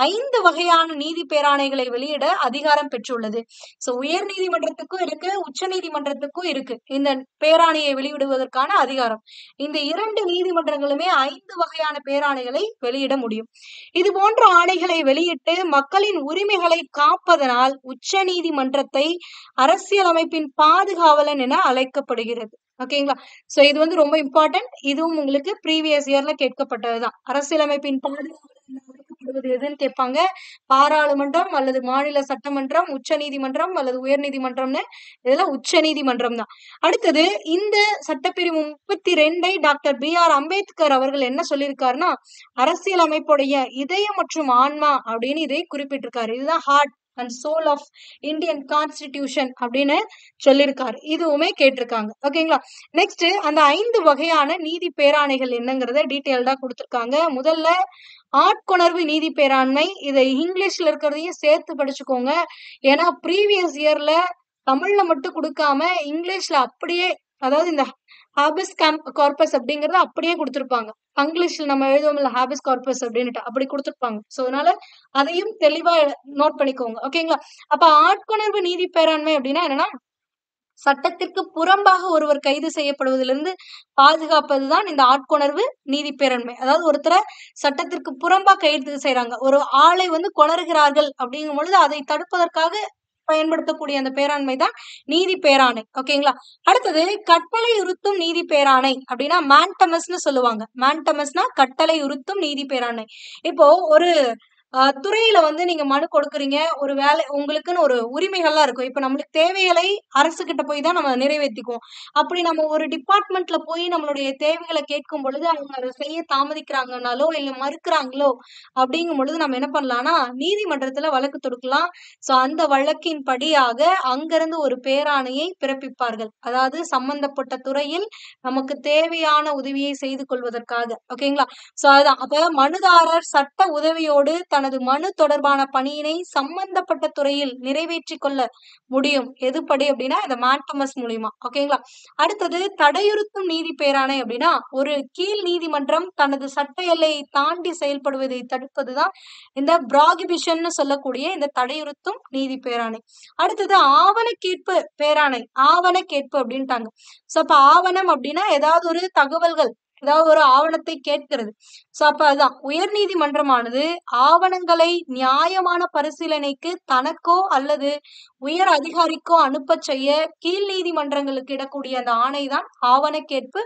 5 வகையான நீதி பேராணைகளை வெளியிட அதிகாரம் பெற்றுள்ளது. சோ உயர் நீதிமன்றத்துக்கும் இருக்கு, உச்ச நீதிமன்றத்துக்கும் இருக்கு இந்த பேராணையை வெளியிடுவதற்கான அதிகாரம். இந்த 2 நீதிமன்றங்களுமே 5 வகையான பேராணைகளை வெளியிட முடியும். இது போன்ற ஆணைகளை வெளியிட்டு மக்களின் உரிமைகளை காப்பதனால் உச்ச நீதிமன்றத்தை அரசியலமைப்பின் பாதுகாவலன் என அழைக்கப்படுகிறது. ஓகேங்களா? சோ இது வந்து ரொம்ப இம்பார்ட்டன்ட். இதுவும் உங்களுக்கு ப்ரீவியஸ் இயர்ல கேட்கப்பட்டதுதான். அரசியலமைப்பின் பாதுகாவலன் அழைக்கப்படுவது எதுன்னு கேட்பாங்க. பாராளுமன்றம் அல்லது மாநில சட்டமன்றம், உச்ச நீதிமன்றம் அல்லது உயர் நீதிமன்றம்னு இதெல்லாம் உச்ச நீதிமன்றம் தான். அடுத்தது இந்த சட்டப்பிரிவு 32 டாக்டர் B.R. அம்பேத்கர் அவர்கள் என்ன சொல்லியிருக்காருன்னா அரசியல் அமைப்புடைய இதயம் மற்றும் ஆன்மா அப்படின்னு இதை குறிப்பிட்டிருக்காரு. இதுதான் heart and soul of Indian constitution அப்படின்னு சொல்லியிருக்காரு. இதுவுமே கேட்டிருக்காங்க. ஓகேங்களா? நெக்ஸ்ட் அந்த 5 வகையான நீதி பேராணைகள் என்னங்கிறத டீட்டெயில்டா கொடுத்திருக்காங்க. முதல்ல ஆட்கொணர்வு நீதி பேராண்மை. இதை இங்கிலீஷ்ல இருக்கிறதையும் சேர்த்து படிச்சுக்கோங்க. ஏன்னா ப்ரீவியஸ் இயர்ல தமிழ்ல மட்டும் கொடுக்காம இங்கிலீஷ்ல அப்படியே அதாவது இந்த ஹாபிஸ் கார்பஸ் அப்படிங்கறத அப்படியே கொடுத்திருப்பாங்க. இங்கிலீஷ்ல நம்ம எழுதுவோம்ல ஹாபிஸ் கார்பஸ் அப்படின்னுட்டு அப்படி கொடுத்திருப்பாங்க. சோ அதனால அதையும் தெளிவா நோட் பண்ணிக்கோங்க. ஓகேங்களா? அப்ப ஆட்கொணர்வு நீதி பேராண்மை அப்படின்னா என்னன்னா சட்டத்திற்கு புறம்பாக ஒருவர் கைது செய்யப்படுவதிலிருந்து பாதுகாப்பதுதான் இந்த ஆட்கொணர்வு நீதி பேராண்மை. அதாவது ஒருத்தரை சட்டத்திற்கு புறம்பா கைது செய்யறாங்க, ஒரு ஆளை வந்து கொணர்கிறார்கள் அப்படிங்கும் பொழுது அதை தடுப்பதற்காக பயன்படுத்தக்கூடிய அந்த பேராண்மை தான் நீதி பேராணை. ஓகேங்களா? அடுத்தது கட்டளை உறுத்தும் நீதி பேராணை அப்படின்னா மேண்டமஸ்னு சொல்லுவாங்க. மேண்டமஸ்னா கட்டளை உறுத்தும் நீதி பேராணை. இப்போ ஒரு துறையில வந்து நீங்க மனு கொடுக்குறீங்க. ஒரு வேலை உங்களுக்குன்னு ஒரு உரிமைகள்லாம் இருக்கும். இப்ப நம்மளுக்கு தேவைகளை அரசு கிட்ட போய் தான் நம்ம நிறைவேற்றிக்குவோம். அப்படி நம்ம ஒரு டிபார்ட்மெண்ட்ல போய் நம்மளுடைய தேவைகளை கேட்கும் பொழுது அவங்க அதை செய்ய தாமதிக்கிறாங்கனாலோ இல்ல மறுக்கிறாங்களோ அப்படிங்கும் பொழுது நம்ம என்ன பண்ணலாம்னா நீதிமன்றத்துல வழக்கு தொடுக்கலாம். சோ அந்த வழக்கின் படியாக அங்கிருந்து ஒரு பேராணையை பிறப்பிப்பார்கள். அதாவது சம்பந்தப்பட்ட துறையில் நமக்கு தேவையான உதவியை செய்து கொள்வதற்காக. ஓகேங்களா? சோ அதான் அப்ப மனுதாரர் சட்ட உதவியோடு தனது தனது மனு தொடர்பான பணியினை சம்பந்தப்பட்ட துறையில் நிறைவேற்றிக் கொள்ள முடியும். எதுபடி அப்படின்னா இந்த மாண்டமஸ் மூலியமா. ஓகேங்களா? அடுத்தது தடையுறுத்தும் நீதி பேராணை அப்படின்னா ஒரு கீழ் நீதிமன்றம் தனது சட்ட எல்லையை தாண்டி செயல்படுவதை தடுப்பதுதான் இந்த ப்ராகிபிஷன் சொல்லக்கூடிய இந்த தடையுறுத்தும் நீதி பேராணை. அடுத்தது ஆவண கேட்பு பேராணை. ஆவண கேட்பு அப்படின்ட்டாங்க. சோ அப்ப ஆவணம் அப்படின்னா ஏதாவது ஒரு தகவல்கள், ஏதாவது ஒரு ஆவணத்தை கேட்கிறது. சோ அப்ப அதுதான் உயர் நீதிமன்றமானது ஆவணங்களை நியாயமான பரிசீலனைக்கு தனக்கோ அல்லது உயர் அதிகாரிக்கோ அனுப்ப செய்ய கீழ் நீதிமன்றங்களுக்கு இடக்கூடிய அந்த ஆணைதான் ஆவண கேட்பு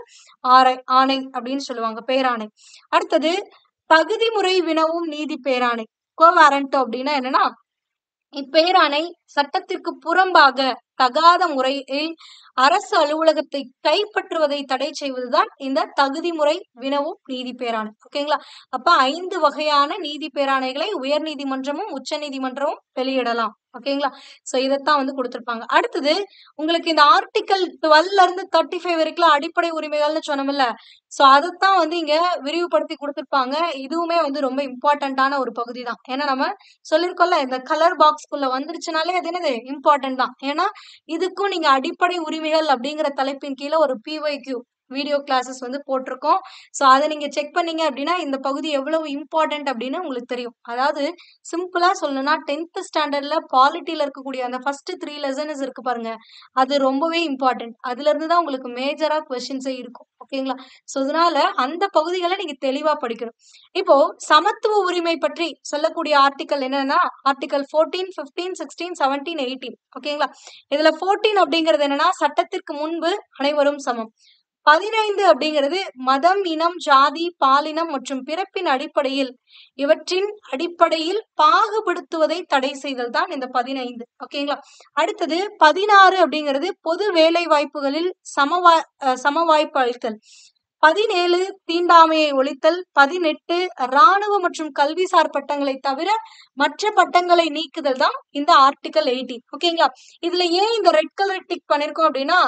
ஆணை அப்படின்னு சொல்லுவாங்க, பேராணை. அடுத்தது தகுதி முறை வினவும் நீதி பேராணை. கோவாரண்டோ அப்படின்னா என்னன்னா இப்பேராணை சட்டத்திற்கு புறம்பாக தகாத முறையில் அரசு அலுவலகத்தை கைப்பற்றுவதை தடை செய்வதுதான் இந்த தகுதி முறை வினவும் நீதி பேராணை. ஓகேங்களா? அப்ப 5 வகையான நீதி பேராணைகளை உயர் நீதிமன்றமும் உச்ச நீதிமன்றமும் வெளியிடலாம். ஓகேங்களா? சோ இதைத்தான் வந்து கொடுத்திருப்பாங்க. அடுத்தது உங்களுக்கு இந்த ஆர்டிகல் 12 இருந்து 35 வரைக்கும் அடிப்படை உரிமைகள்னு சொன்னோம்ல, சோ அதைத்தான் வந்து இங்க விரிவுபடுத்தி கொடுத்திருப்பாங்க. இதுவுமே வந்து ரொம்ப இம்பார்ட்டன்டான ஒரு பகுதி தான். ஏன்னா நம்ம சொல்லிருக்கோம்ல, இந்த கலர் பாக்ஸ்குள்ள வந்துருச்சுனாலே அது என்னது இம்பார்ட்டன்ட் தான். ஏன்னா இதுக்கும் நீங்க அடிப்படை உரிமைகள் அப்படிங்கிற தலைப்பின் கீழே ஒரு PYQ வீடியோ கிளாஸஸ் வந்து போட்டிருக்கோம். சோ அதை நீங்க செக் பண்ணீங்க அப்படின்னா இந்த பகுதி எவ்வளவு இம்பார்ட்டன்ட் அப்படின்னு உங்களுக்கு தெரியும். அதாவது சிம்பிளா சொல்லணும்னா 10th ஸ்டாண்டர்ட்ல பாலிட்டில இருக்கக்கூடிய அந்த ஃபர்ஸ்ட் 3 லெசன்ஸ் இருக்கு பாருங்க, அது ரொம்பவே இம்பார்ட்டன்ட். அதுல இருந்து தான் உங்களுக்கு மேஜரா கொஸ்டின்ஸே இருக்கும். ஓகேங்களா? சோ அதனால அந்த பகுதிகளை நீங்க தெளிவா படிக்கணும். இப்போ சமத்துவ உரிமை பற்றி சொல்லக்கூடிய ஆர்டிகல் என்னன்னா ஆர்டிகல் 14, 15, 16, 17, 18. ஓகேங்களா? இதுல 14 அப்படிங்கிறது என்னன்னா சட்டத்திற்கு முன்பு அனைவரும் சமம். 15 அப்படிங்கிறது மதம், இனம், ஜாதி, பாலினம் மற்றும் பிறப்பின் அடிப்படையில் இவற்றின் அடிப்படையில் பாகுபடுத்துவதை தடை செய்தல் தான் இந்த 15. ஓகேங்களா? அடுத்தது 16 அப்படிங்கிறது பொது வேலை வாய்ப்புகளில் சமவாய்ப்பு அளித்தல். 17 தீண்டாமையை ஒழித்தல். 18 இராணுவ மற்றும் கல்விசார் பட்டங்களை தவிர மற்ற பட்டங்களை நீக்குதல் தான் இந்த ஆர்டிகல் 18. ஓகேங்களா? இதுல ஏன் இந்த ரெட் கலர் டிக் பண்ணிருக்கோம் அப்படின்னா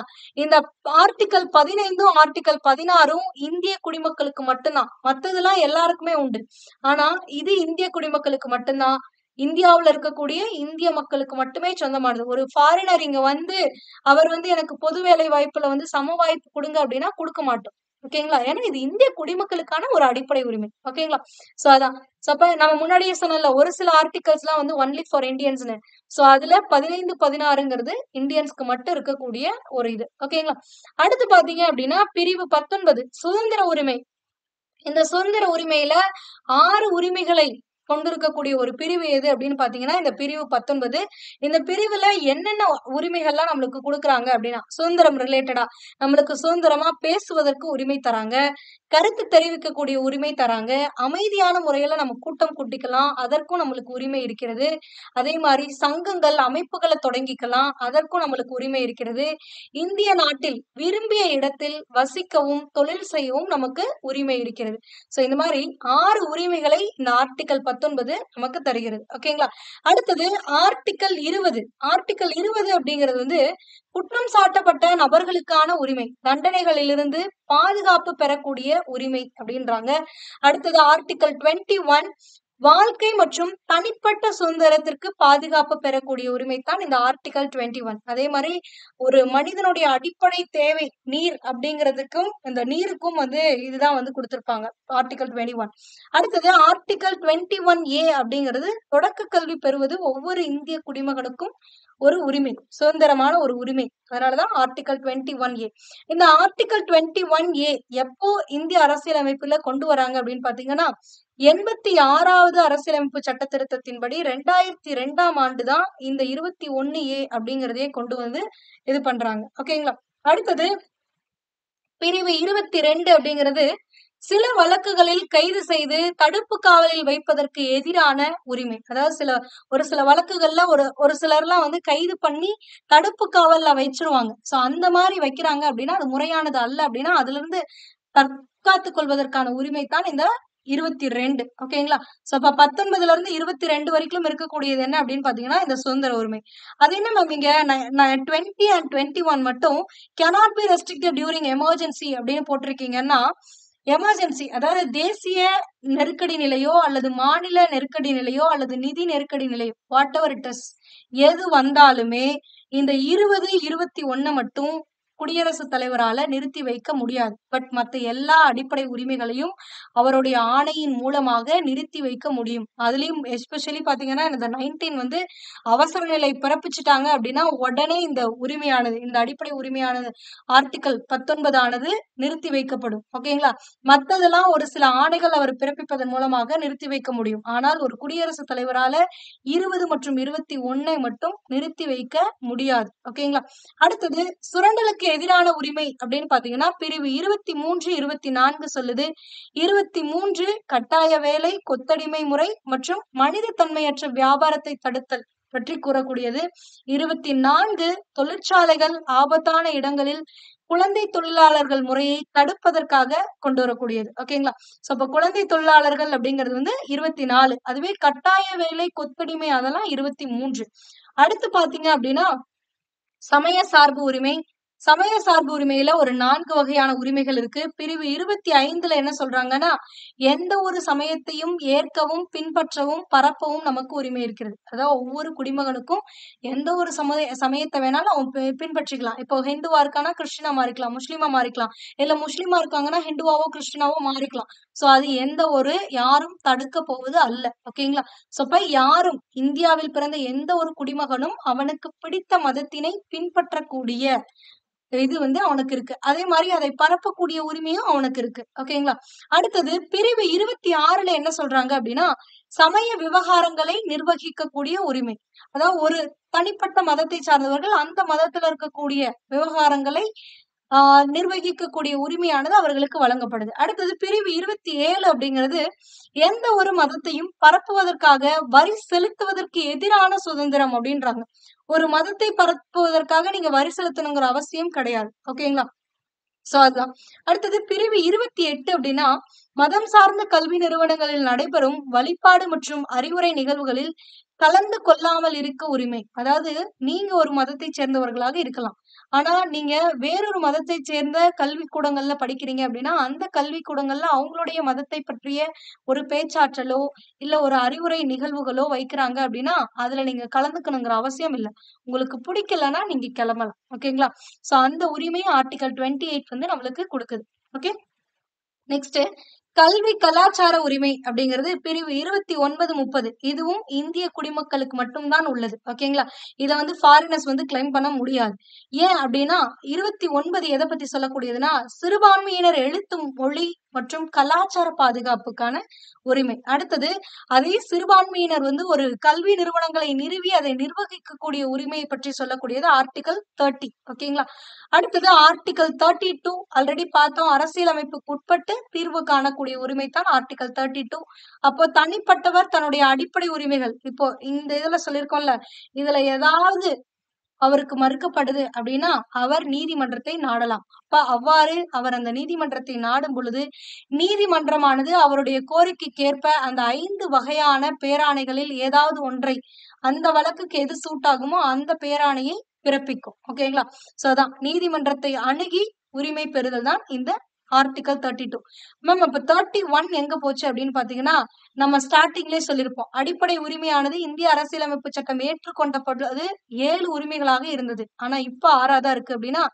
இந்த ஆர்டிகல் 15 ஆர்டிகல் 16 இந்திய குடிமக்களுக்கு மட்டும்தான். மத்ததெல்லாம் எல்லாருக்குமே உண்டு. ஆனா இது இந்திய குடிமக்களுக்கு மட்டும்தான். இந்தியாவுல இருக்கக்கூடிய இந்திய மக்களுக்கு மட்டுமே சொந்தமானது. ஒரு ஃபாரினர் இங்க வந்து அவர் வந்து எனக்கு பொது வேலை வாய்ப்புல வந்து சம வாய்ப்பு கொடுங்க அப்படின்னா கொடுக்க மாட்டோம். ஓகேங்களா? ஏன்னா இது இந்திய குடிமக்களுக்கான ஒரு அடிப்படை உரிமை. ஓகேங்களா? சோ அதான். சோ அப்ப நம்ம முன்னாடியே சொன்னல ஒரு சில ஆர்டிகல்ஸ் எல்லாம் வந்து ஒன்லி ஃபார் இந்தியன்ஸ்னு. சோ அதுல 15, 16ங்கிறது இந்தியன்ஸ்க்கு மட்டும் இருக்கக்கூடிய ஒரு இது. ஓகேங்களா? அடுத்து பாத்தீங்க அப்படின்னா பிரிவு 19 சுதந்திர உரிமை. இந்த சுதந்திர உரிமையில 6 உரிமைகளை கொண்டிருக்கக்கூடிய ஒரு பிரிவு எது அப்படின்னு பாத்தீங்கன்னா இந்த பிரிவு 19. இந்த பிரிவுல என்னென்ன உரிமைகள்லாம் நம்மளுக்கு கொடுக்குறாங்க அப்படின்னா சுதந்திரம் ரிலேட்டடா நம்மளுக்கு சுதந்திரமா பேசுவதற்கு உரிமை தராங்க, கருத்து தெரிவிக்கக்கூடிய உரிமை தராங்க, அமைதியான முறையில நம்ம கூட்டம் கூட்டிக்கலாம், அதற்கும் நம்மளுக்கு உரிமை இருக்கிறது. அதே மாதிரி சங்கங்கள் அமைப்புகளை தொடங்கிக்கலாம், அதற்கும் நம்மளுக்கு உரிமை இருக்கிறது. இந்திய நாட்டில் விரும்பிய இடத்தில் வசிக்கவும் தொழில் செய்யவும் நமக்கு உரிமை இருக்கிறது. சோ இந்த மாதிரி 6 உரிமைகளை இந்த ஆர்டிகல் 19 நமக்கு தருகிறது. ஓகேங்களா? அடுத்தது ஆர்டிகல் 20. ஆர்டிகல் 20 அப்படிங்கிறது வந்து குற்றம் சாட்டப்பட்ட நபர்களுக்கான உரிமை, தண்டனைகளிலிருந்து பாதுகாப்பு பெறக்கூடிய உரிமை அப்படின்றாங்க. அடுத்தது ஆர்டிகல் 21 வாழ்க்கை மற்றும் தனிப்பட்ட சுதந்திரத்திற்கு பாதுகாப்பு பெறக்கூடிய உரிமை தான் இந்த ஆர்டிகல் 21. அதே மாதிரி ஒரு மனிதனுடைய அடிப்படை தேவை நீர் அப்படிங்கிறதுக்கும் இந்த நீருக்கும் வந்து இதுதான் வந்து கொடுத்திருப்பாங்க ஆர்டிகல் 21. அடுத்தது ஆர்டிகல் 21A அப்படிங்கிறது தொடக்க கல்வி பெறுவது ஒவ்வொரு இந்திய குடிமகனுக்கும் ஒரு உரிமை, சுதந்திரமான ஒரு உரிமை. அதனாலதான் ஆர்டிகல் 21A. இந்த ஆர்டிகல் 21A எப்போ இந்திய அரசியலமைப்புல கொண்டு வராங்க அப்படின்னு பாத்தீங்கன்னா 86வது அரசியலமைப்பு சட்ட திருத்தத்தின்படி 2002ஆம் ஆண்டுதான் இந்த 21A அப்படிங்கிறதையே கொண்டு வந்து இது பண்றாங்க. ஓகேங்களா? அடுத்தது பிரிவு 22 அப்படிங்கிறது சில வழக்குகளில் கைது செய்து தடுப்பு காவலில் வைப்பதற்கு எதிரான உரிமை. அதாவது ஒரு சில வழக்குகள்ல ஒரு சிலர்லாம் வந்து கைது பண்ணி தடுப்பு காவல்ல வச்சிருவாங்க. சோ அந்த மாதிரி வைக்கிறாங்க அப்படின்னா அது முறையானது அல்ல அப்படின்னா அதுல இருந்து தற்காத்துக் கொள்வதற்கான உரிமை தான் இந்த 22. ஓகேங்களா? சோ அப்ப 19ல இருந்து 22 வரைக்கும் இருக்கக்கூடியது என்ன அப்படின்னு பாத்தீங்கன்னா இந்த சுதந்திர உரிமை. அது என்ன மேம் இங்க 20 and 21 மட்டும் cannot be restricted during emergency அப்படின்னு போட்டிருக்கீங்கன்னா எமர்ஜென்சி அதாவது தேசிய நெருக்கடி நிலையோ அல்லது மாநில நெருக்கடி நிலையோ அல்லது நிதி நெருக்கடி நிலையோ வாட் எவர் இட் இஸ், எது வந்தாலுமே இந்த 2021 மட்டும் குடியரசுத் தலைவரால நிறுத்தி வைக்க முடியாது. பட் மத்த எல்லா அடிப்படை உரிமைகளையும் அவருடைய ஆணையின் மூலமாக நிறுத்தி வைக்க முடியும். அதுலயும் எஸ்பெஷலி பாத்தீங்கன்னா இந்த 19 வந்து அவசர நிலை பிறப்பிச்சுட்டாங்க அப்படின்னா உடனே இந்த உரிமையானது, இந்த அடிப்படை உரிமையானது ஆர்டிகல் 19 ஆனது நிறுத்தி வைக்கப்படும். ஓகேங்களா? மத்ததெல்லாம் ஒரு சில ஆணைகள் அவர் பிறப்பிப்பதன் மூலமாக நிறுத்தி வைக்க முடியும். ஆனால் ஒரு குடியரசுத் தலைவரால 20 மற்றும் 21 மட்டும் நிறுத்தி வைக்க முடியாது. ஓகேங்களா? அடுத்தது சுரண்டலுக்கு எதிரான உரிமை அப்படின்னு பாத்தீங்கன்னா பிரிவு 23, 24 சொல்லுது. 23 கட்டாய வேலை, கொத்தடிமை முறை மற்றும் மனித தன்மையற்ற வியாபாரத்தை தடுத்தல் பற்றி கூறக்கூடியது. 24 தொழிற்சாலைகள் ஆபத்தான இடங்களில் குழந்தை தொழிலாளர்கள் முறையை தடுப்பதற்காக கொண்டு வரக்கூடியது. ஓகேங்களா? சோ அப்ப குழந்தை தொழிலாளர்கள் அப்படிங்கிறது வந்து 24. அதுவே கட்டாய வேலை, கொத்தடிமை அதெல்லாம் 23. அடுத்து பாத்தீங்க அப்படின்னா சமய சார்பு உரிமை. சமய சார்பு உரிமையில ஒரு 4 வகையான உரிமைகள் இருக்கு. பிரிவு 25ல என்ன சொல்றாங்கன்னா, எந்த ஒரு சமயத்தையும் ஏற்கவும், பின்பற்றவும், பரப்பவும் நமக்கு உரிமை இருக்கிறது. அதாவது ஒவ்வொரு குடிமகனுக்கும் எந்த ஒரு சமயத்தை வேணாலும் அவன் பின்பற்றிக்கலாம். இப்போ ஹிந்துவா இருக்கானா கிறிஸ்டினா மாறிக்கலாம், முஸ்லிமா மாறிக்கலாம். இல்ல முஸ்லிமா இருக்காங்கன்னா ஹிந்துவாவோ கிறிஸ்டினாவோ மாறிக்கலாம். சோ அது எந்த ஒரு யாரும் தடுக்க போவது அல்ல. ஓகேங்களா? சோ அப்ப யாரும் இந்தியாவில் பிறந்த எந்த ஒரு குடிமகனும் அவனுக்கு பிடித்த மதத்தினை பின்பற்றக்கூடிய இது வந்து அவனுக்கு இருக்கு. அதே மாதிரி அதை பரப்பக்கூடிய உரிமையும் அவனுக்கு இருக்கு. ஓகேங்களா? அடுத்தது பிரிவு 26ல என்ன சொல்றாங்க அப்படின்னா, சமய விவகாரங்களை நிர்வகிக்கக்கூடிய உரிமை. அதாவது ஒரு தனிப்பட்ட மதத்தை சார்ந்தவர்கள் அந்த மதத்துல இருக்கக்கூடிய விவகாரங்களை நிர்வகிக்கக்கூடிய உரிமையானது அவர்களுக்கு வழங்கப்படுது. அடுத்தது பிரிவு 27 அப்படிங்கிறது எந்த ஒரு மதத்தையும் பரப்புவதற்காக வரி செலுத்துவதற்கு எதிரான சுதந்திரம் அப்படின்றாங்க. ஒரு மதத்தை பரப்புவதற்காக நீங்க வரி செலுத்தணுங்கிற அவசியம் கிடையாது. ஓகேங்களா? சோ அதுதான். அடுத்தது பிரிவு 28 அப்படின்னா மதம் சார்ந்த கல்வி நிறுவனங்களில் நடைபெறும் வழிபாடு மற்றும் அறிவுரை நிகழ்வுகளில் கலந்து கொள்ளாமல் இருக்க உரிமை. அதாவது நீங்க ஒரு மதத்தை சேர்ந்தவர்களாக இருக்கலாம். ஆனா நீங்க வேறொரு மதத்தை சேர்ந்த கல்விக்கூடங்கள்ல படிக்கிறீங்க அப்படின்னா அந்த கல்விக்கூடங்கள்ல அவங்களுடைய மதத்தை பற்றிய ஒரு பேச்சாற்றலோ இல்ல ஒரு அறிவுரை நிகழ்வுகளோ வைக்கிறாங்க அப்படின்னா அதுல நீங்க கலந்துக்கணுங்கிற அவசியம் இல்ல. உங்களுக்கு பிடிக்கலன்னா நீங்க கிளம்பலாம். ஓகேங்களா? சோ அந்த உரிமையும் ஆர்டிகல் 28 வந்து நம்மளுக்கு கொடுக்குது. ஓகே, நெக்ஸ்ட் கல்வி கலாச்சார உரிமை அப்படிங்கிறது பிரிவு 29, 30. இதுவும் இந்திய குடிமக்களுக்கு மட்டும்தான் உள்ளது. ஓகேங்களா? இத வந்து ஃபாரினர்ஸ் வந்து கிளைம் பண்ண முடியாது. ஏன் அப்படின்னா 29 எதை பத்தி சொல்லக்கூடியதுன்னா சிறுபான்மையினர் எழுத்து மொழி மற்றும் கலாச்சார பாதுகாப்புக்கான உரிமை. அடுத்தது அதே சிறுபான்மையினர் வந்து ஒரு கல்வி நிறுவனங்களை நிறுவி அதை நிர்வகிக்கக்கூடிய உரிமையை பற்றி சொல்லக்கூடியது ஆர்டிகல் 30. ஓகேங்களா? அடுத்தது ஆர்டிகல் 32 ஆல்ரெடி பார்த்தோம். அரசியலமைப்புக்கு உட்பட்டு தீர்வு காணக்கூடிய உரிமை தான் ஆர்டிகல் 32. அப்போ தனிப்பட்டவர் தன்னுடைய அடிப்படை உரிமைகள் இப்போ இந்த இதுல சொல்லியிருக்கோம்ல, இதுல ஏதாவது அவருக்கு மறுக்கப்படுது அப்படின்னா அவர் நீதிமன்றத்தை நாடலாம். அப்ப அவ்வாறு அவர் அந்த நீதிமன்றத்தை நாடும் பொழுது நீதிமன்றமானது அவருடைய கோரிக்கைக்கேற்ப அந்த 5 வகையான பேராணைகளில் ஏதாவது ஒன்றை அந்த வழக்குக்கு எது சூட் ஆகுமோ அந்த பேராணையை பிறப்பிக்கும். ஓகேங்களா? சோ அதான் நீதிமன்றத்தை அணுகி உரிமை பெறுதல் தான் இந்த ஆர்டிகல் 32. மேம் அப்ப 31 எங்க போச்சு அப்படின்னு பாத்தீங்கன்னா நம்ம ஸ்டார்டிங்லயே சொல்லியிருப்போம். அடிப்படை உரிமையானது இந்திய அரசியலமைப்பு சட்டம் ஏற்றுக்கொண்டது 7 உரிமைகளாக இருந்தது. ஆனா இப்ப 6ஆவதா இருக்கு அப்படின்னா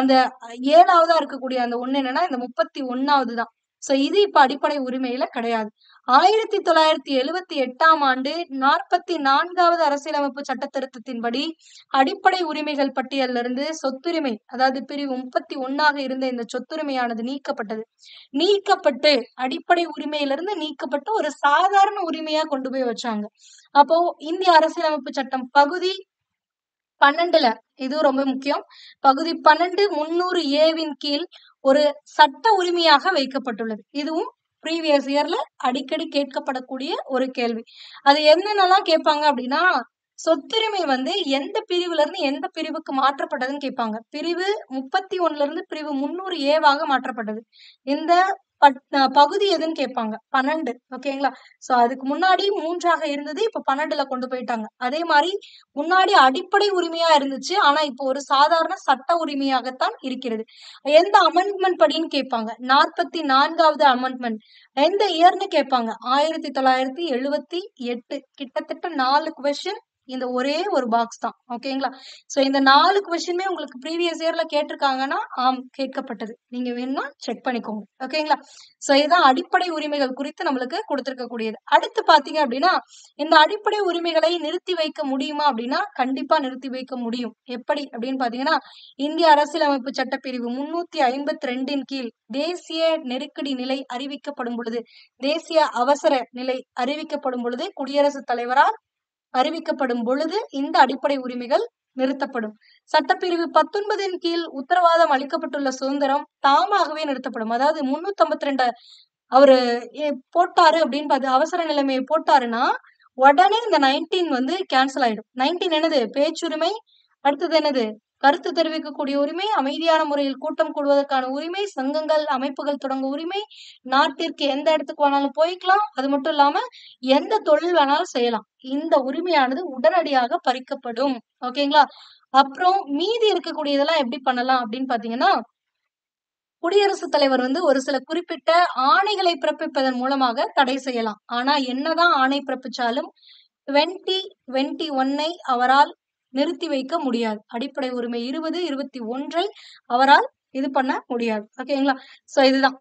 அந்த 7ஆவதா இருக்கக்கூடிய அந்த ஒண்ணு என்னன்னா இந்த 31வது தான். சோ இது இப்ப அடிப்படை உரிமையில கிடையாது. 1978ஆம் ஆண்டு 44வது அரசியலமைப்பு சட்ட திருத்தத்தின்படி அடிப்படை உரிமைகள் பட்டியலில் இருந்து சொத்துரிமை அதாவது பிரிவு 31ஆக இருந்த இந்த சொத்துரிமையானது நீக்கப்பட்டு அடிப்படை உரிமையிலிருந்து நீக்கப்பட்டு ஒரு சாதாரண உரிமையா கொண்டு போய் வச்சாங்க. அப்போ இந்திய அரசியலமைப்பு சட்டம் பகுதி 12ல இது ரொம்ப முக்கியம். பகுதி 12 300 ஏவின் கீழ் ஒரு சட்ட உரிமையாக வைக்கப்பட்டுள்ளது. இதுவும் ப்ரீவியஸ் இயர்ல அடிக்கடி கேட்கப்படக்கூடிய ஒரு கேள்வி. அது என்னென்னலாம் கேட்பாங்க அப்படின்னா சொத்துரிமை வந்து எந்த பிரிவுல இருந்து எந்த பிரிவுக்கு மாற்றப்பட்டதுன்னு கேட்பாங்க. பிரிவு 31ல இருந்து பிரிவு 300 ஏவாக மாற்றப்பட்டது. இந்த பகுதி எதுன்னு கேட்பாங்க. 12. ஓகேங்களா? சோ அதுக்கு முன்னாடி 3ஆக இருந்தது. இப்ப 12ல கொண்டு போயிட்டாங்க. அதே மாரி முன்னாடி அடிப்படை உரிமையா இருந்துச்சு. ஆனா இப்போ ஒரு சாதாரண சட்ட உரிமையாகத்தான் இருக்கிறது. எந்த அமெண்ட்மென்ட் படின்னு கேட்பாங்க. 44வது அமெண்ட்மென்ட். எந்த இயர்ன்னு கேட்பாங்க. 1978. கிட்டத்தட்ட 4 கொஸ்டின் இந்த ஒரே ஒரு பாக்ஸ் தான். ஓகேங்களா? சோ இந்த 4 கொஸ்டினுமே உங்களுக்கு ப்ரீவியஸ் இயர்ல கேட்டிருக்காங்கன்னா, ஆம் கேட்கப்பட்டது. நீங்க வேணும்னா செக் பண்ணிக்கோங்க. ஓகேங்களா? சோ இதுதான் அடிப்படை உரிமைகள் குறித்து நம்மளுக்கு கொடுத்திருக்கக்கூடியது. அடுத்து பார்த்தீங்க அப்படின்னா, இந்த அடிப்படை உரிமைகளை நிறுத்தி வைக்க முடியுமா அப்படின்னா, கண்டிப்பா நிறுத்தி வைக்க முடியும். எப்படி அப்படின்னு பார்த்தீங்கன்னா, இந்திய அரசியலமைப்பு சட்டப்பிரிவு 352ன் கீழ் தேசிய நெருக்கடி நிலை அறிவிக்கப்படும் பொழுது, தேசிய அவசர நிலை அறிவிக்கப்படும் பொழுது, குடியரசுத் தலைவரால் அறிவிக்கப்படும் பொழுது இந்த அடிப்படை உரிமைகள் நிறுத்தப்படும். சட்டப்பிரிவு 19ன் கீழ் உத்தரவாதம் அளிக்கப்பட்டுள்ள சுதந்திரம் தாமாகவே நிறுத்தப்படும். அதாவது 352 அவரு போட்டாரு அப்படின்னு பார்த்து அவசர நிலைமையை போட்டாருன்னா, உடனே இந்த 19 வந்து கேன்சல் ஆயிடும். 19 என்னது? பேச்சுரிமை. அடுத்தது என்னது? கருத்து தெரிவிக்கக்கூடிய உரிமை, அமைதியான முறையில் கூட்டம் கூடுவதற்கான உரிமை, சங்கங்கள், அமைப்புகள் தொடங்க உரிமை, நாட்டிற்கு எந்த இடத்துக்கு வேணாலும் போய்க்கலாம். அது மட்டும் இல்லாம எந்த தொழில் வேணாலும் செய்யலாம். இந்த உரிமையானது உடனடியாக பறிக்கப்படும். ஓகேங்களா? அப்புறம் மீதி இருக்கக்கூடியதெல்லாம் எப்படி பண்ணலாம் அப்படின்னு பாத்தீங்கன்னா, குடியரசுத் தலைவர் வந்து ஒரு சில குறிப்பிட்ட ஆணைகளை பிறப்பிப்பதன் மூலமாக தடை செய்யலாம். ஆனா என்னதான் ஆணை பிறப்பிச்சாலும் 2021 அவரால் நிறுத்தி வைக்க முடியாது. அடிப்படை உரிமை 20, 21 அவரால் இது பண்ண முடியாது. ஓகேங்களா? சோ இதுதான்.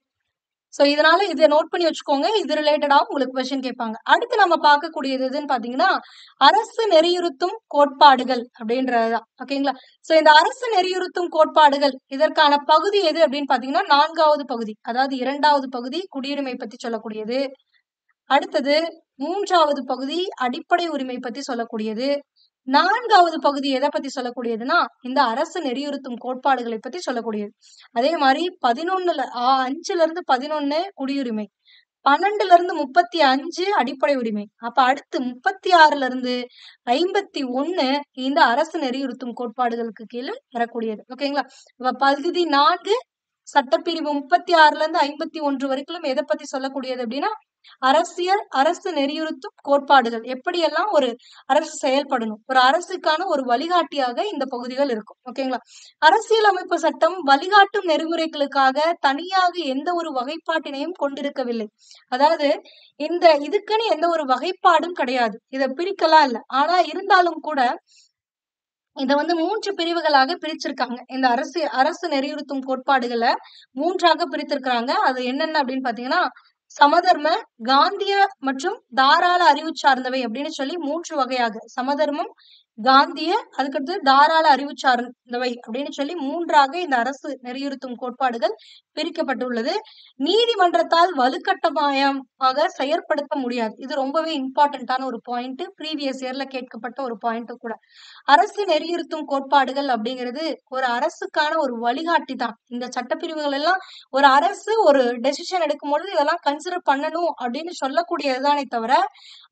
சோ இதனால இத நோட் பண்ணி வச்சுக்கோங்க. இது ரிலேட்டடா உங்களுக்கு கொஸ்டின் கேட்பாங்க. அடுத்து நம்ம பார்க்கக்கூடியது எதுன்னு பார்த்தீங்கன்னா, அரசு நெறியுறுத்தும் கோட்பாடுகள் அப்படின்றதுதான். ஓகேங்களா? சோ இந்த அரசு நெறியுறுத்தும் கோட்பாடுகள் இதற்கான பகுதி எது அப்படின்னு பார்த்தீங்கன்னா, 4வது பகுதி. அதாவது 2வது பகுதி குடியுரிமை பத்தி சொல்லக்கூடியது. அடுத்தது 3வது பகுதி அடிப்படை உரிமை பத்தி சொல்லக்கூடியது. 4வது பகுதி எத பத்தி சொல்லக்கூடியதுன்னா, இந்த அரசு நெறியுறுத்தும் கோட்பாடுகளை பத்தி சொல்லக்கூடியது. அதே மாரி 5ல இருந்து 11 குடியுரிமை. 12ல இருந்து 35 அடிப்படை உரிமை. அப்ப அடுத்து 36ல இருந்து 51 இந்த அரசு நெறியுறுத்தும் கோட்பாடுகளுக்கு கீழ வரக்கூடியது. ஓகேங்களா? அப்ப பகுதி 4 சட்டப்பிரிவு 36ல இருந்து 51 வரைக்கும் எத பத்தி சொல்லக்கூடியது அப்படின்னா, அரசு நெறியுறுத்தும் கோட்பாடுகள். எப்படியெல்லாம் ஒரு அரசு செயல்படணும். ஒரு அரசுக்கான ஒரு வழிகாட்டியாக இந்த பகுதிகள் இருக்கும். ஓகேங்களா? அரசியலமைப்பு சட்டம் வழிகாட்டும் நெறிமுறைகளுக்காக தனியாக எந்த ஒரு வகைப்பாட்டினையும் கொண்டிருக்கவில்லை. அதாவது இதுக்குன்னு எந்த ஒரு வகைப்பாடும் கிடையாது. இத பிரிக்கலாம் இல்ல. ஆனா இருந்தாலும் கூட இத வந்து 3 பிரிவுகளாக பிரிச்சிருக்காங்க. இந்த அரசு நெறியுறுத்தும் கோட்பாடுகள 3ஆக பிரித்திருக்கிறாங்க. அது என்னென்ன அப்படின்னு பார்த்தீங்கன்னா, சமதர்ம, காந்திய மற்றும் தாராள அறிவு சார்ந்தவை அப்படின்னு சொல்லி 3 வகையாக சமதர்மம், காந்திய, அதுக்கடுத்து தாராள அறிவு சார்ந்தவை அப்படின்னு சொல்லி 3ஆக இந்த அரசு நெறியுறுத்தும் கோட்பாடுகள் பிரிக்கப்பட்டுள்ளது. நீதிமன்றத்தால் வலுக்கட்டாயமாக செயற்படுத்த முடியாது. இது ரொம்பவே இம்பார்ட்டன்டான ஒரு பாயிண்ட். ப்ரீவியஸ் இயர்ல கேட்கப்பட்ட ஒரு பாயிண்ட் கூட. அரசு நெறியுறுத்தும் கோட்பாடுகள் அப்படிங்கிறது ஒரு அரசுக்கான ஒரு வழிகாட்டி தான். இந்த சட்டப்பிரிவுகள் எல்லாம் ஒரு அரசு ஒரு டெசிஷன் எடுக்கும் பொழுது இதெல்லாம் கன்சிடர் பண்ணணும் அப்படின்னு சொல்லக்கூடியதுதானே தவிர,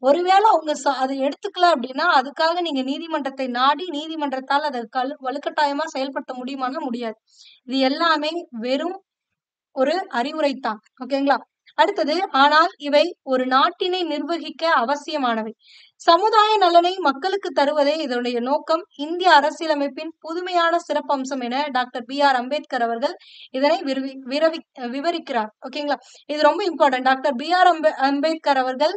ஒருவேளை அவங்க அது எடுத்துக்கல அப்படின்னா, அதுக்காக நீங்க நீதிமன்றத்தை நாடி நீதிமன்றத்தால் அதை வலுக்கட்டாயமா செயல்படுத்த முடியுமானா முடியாது. இது எல்லாமே வெறும் ஒரு அறிவுரைத்தான். ஓகேங்களா? அடுத்தது, ஆனால் இவை ஒரு நாட்டினை நிர்வகிக்க அவசியமானவை. சமுதாய நலனை மக்களுக்கு தருவதே இதனுடைய நோக்கம். இந்திய அரசியலமைப்பின் புதுமையான சிறப்பம்சம் என டாக்டர் பி.ஆர். அம்பேத்கர் அவர்கள் இதனை விவரிக்கிறார். ஓகேங்களா? இது ரொம்ப இம்பார்ட்டன்ட். Doctor B.R.. அம்பேத்கர் அவர்கள்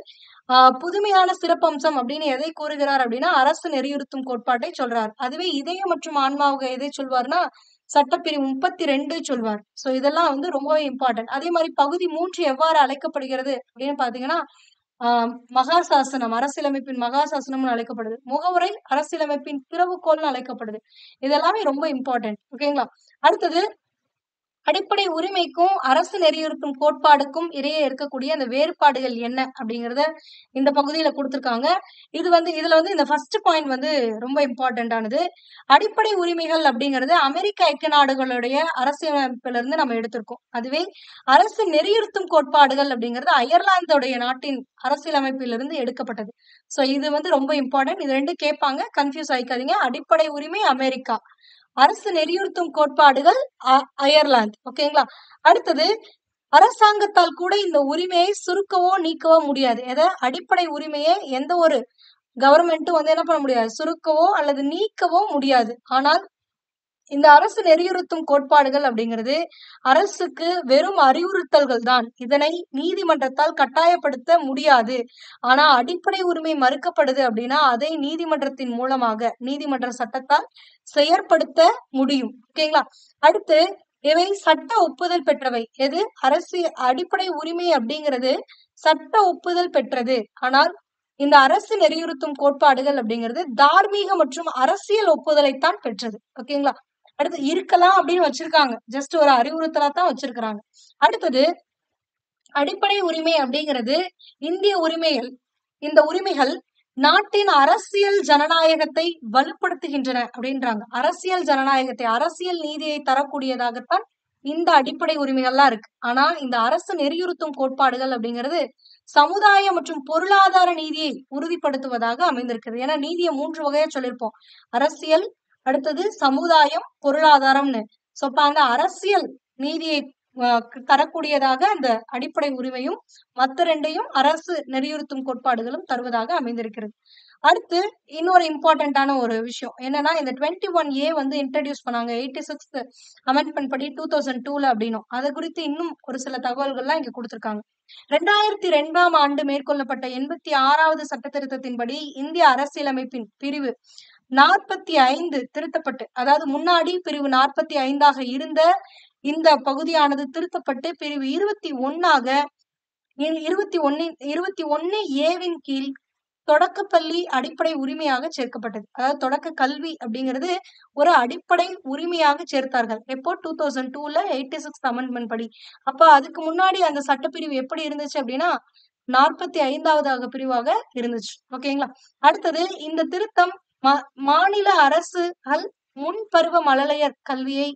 புதுமையான சிறப்பம்சம் அப்படின்னு எதை கூறுகிறார் அப்படின்னா, அரசு நெறியுறுத்தும் கோட்பாட்டை சொல்றார். அதுவே இதயம் மற்றும் ஆன்மாவுக்கு எதை சொல்வார்னா, சட்டப்பிரிவு 32 சொல்வார். சோ இதெல்லாம் வந்து ரொம்பவே இம்பார்ட்டன்ட். அதே மாதிரி பகுதி 3 எவ்வாறு அழைக்கப்படுகிறது அப்படின்னு பாத்தீங்கன்னா, மகாசாசனம், அரசியலமைப்பின் மகாசாசனம்னு அழைக்கப்படுது. முகவுரை அரசியலமைப்பின் திறவுகோல்னு அழைக்கப்படுது. இதெல்லாமே ரொம்ப இம்பார்ட்டன்ட். ஓகேங்களா? அடுத்தது, அடிப்படை உரிமைக்கும் அரசு நெறியுறுத்தும் கோட்பாடுக்கும் இடையே இருக்கக்கூடிய அந்த வேறுபாடுகள் என்ன அப்படிங்கறத இந்த பகுதியில கொடுத்திருக்காங்க. இதுல வந்து இந்த ஃபர்ஸ்ட் பாயிண்ட் வந்து ரொம்ப இம்பார்ட்டன்ட் ஆனது. அடிப்படை உரிமைகள் அப்படிங்கிறது அமெரிக்க ஐக்கிய நாடுகளுடைய அரசியலமைப்புல இருந்து நம்ம எடுத்திருக்கோம். அதுவே அரசு நெறியுறுத்தும் கோட்பாடுகள் அப்படிங்கிறது அயர்லாந்துடைய நாட்டின் அரசியலமைப்பிலிருந்து எடுக்கப்பட்டது. சோ இது வந்து ரொம்ப இம்பார்ட்டன்ட். இது ரெண்டும் கேட்பாங்க, கன்ஃபியூஸ் ஆயிக்காதீங்க. அடிப்படை உரிமை அமெரிக்கா, அரசு நெறியுறுத்தும் கோட்பாடுகள் அயர்லாந்து. ஓகேங்களா? அடுத்தது, அரசாங்கத்தால் கூட இந்த உரிமையை சுருக்கவோ நீக்கவோ முடியாது. அடிப்படை உரிமையை எந்த ஒரு கவர்மெண்ட்டும் வந்து என்ன பண்ண முடியாது, சுருக்கவோ அல்லது நீக்கவோ முடியாது. ஆனால் இந்த அரசு நெறியுறுத்தும் கோட்பாடுகள் அப்படிங்கிறது அரசுக்கு வெறும் அறிவுறுத்தல்கள் தான். இதனை நீதிமன்றத்தால் கட்டாயப்படுத்த முடியாது. ஆனா அடிப்படை உரிமை மறுக்கப்படுது அப்படின்னா அதை நீதிமன்றத்தின் மூலமாக நீதிமன்ற சட்டத்தால் செயற்படுத்த முடியும். ஓகேங்களா? அடுத்து இவை சட்ட ஒப்புதல் பெற்றவை. அடிப்படை உரிமை அப்படிங்கிறது சட்ட ஒப்புதல் பெற்றது. ஆனால் இந்த அரசு நெறியுறுத்தும் கோட்பாடுகள் அப்படிங்கிறது தார்மீக மற்றும் அரசியல் ஒப்புதலைத்தான் பெற்றது. ஓகேங்களா? அடுத்து இருக்கலாம் அப்படின்னு வச்சிருக்காங்க. ஜஸ்ட் ஒரு அறிவுறுத்தலா தான் வச்சிருக்கிறாங்க. அடுத்தது அடிப்படை உரிமை அப்படிங்கிறது இந்திய உரிமைகள். இந்த உரிமைகள் நாட்டின் அரசியல் ஜனநாயகத்தை வலுப்படுத்துகின்றன அப்படின்றாங்க. அரசியல் ஜனநாயகத்தை, அரசியல் நீதியை தரக்கூடியதாகத்தான் இந்த அடிப்படை உரிமைகள்லாம் இருக்கு. ஆனா இந்த அரசு நெறியுறுத்தும் கோட்பாடுகள் அப்படிங்கிறது சமுதாய மற்றும் பொருளாதார நீதியை உறுதிப்படுத்துவதாக அமைந்திருக்கிறது. ஏன்னா நீதியை 3 வகையா சொல்லியிருப்போம். அரசியல், அடுத்தது சமுதாயம், பொருளாதாரம்னு. சோ அப்ப அந்த அரசியல் நீதியை தரக்கூடியதாக அந்த அடிப்படை உரிமையும் மத்த 2யும் அரசு நெறியுறுத்தும் கோட்பாடுகளும் தருவதாக அமைந்திருக்கிறது. அடுத்து இன்னொரு இம்பார்ட்டன்டான ஒரு விஷயம் என்னன்னா, இந்த 21A வந்து இன்ட்ரடியூஸ் பண்ணாங்க 86th அமெண்ட்மெண்ட் படி 2002ல அப்படின்னும். அது குறித்து இன்னும் ஒரு சில தகவல்கள்லாம் இங்க கொடுத்திருக்காங்க. 2002ஆம் ஆண்டு மேற்கொள்ளப்பட்ட 86வது சட்ட திருத்தத்தின்படி இந்திய அரசியலமைப்பின் பிரிவு 45 திருத்தப்பட்டு, அதாவது முன்னாடி பிரிவு 45ஆக இருந்த இந்த பகுதியானது திருத்தப்பட்டு பிரிவு 21ஆக 21A கீழ் தொடக்கப்பள்ளி அடிப்படை உரிமையாக சேர்க்கப்பட்டது. அதாவது தொடக்க கல்வி அப்படிங்கிறது ஒரு அடிப்படை உரிமையாக சேர்த்தார்கள். எப்போ 2002ல 86th அமெண்ட்மெண்ட் படி. அப்ப அதுக்கு முன்னாடி அந்த சட்டப்பிரிவு எப்படி இருந்துச்சு அப்படின்னா 45வது பிரிவாக இருந்துச்சு. ஓகேங்களா? அடுத்தது இந்த திருத்தம் மாநில அரசுகள் முன்பருவ மழலையர் கல்வியை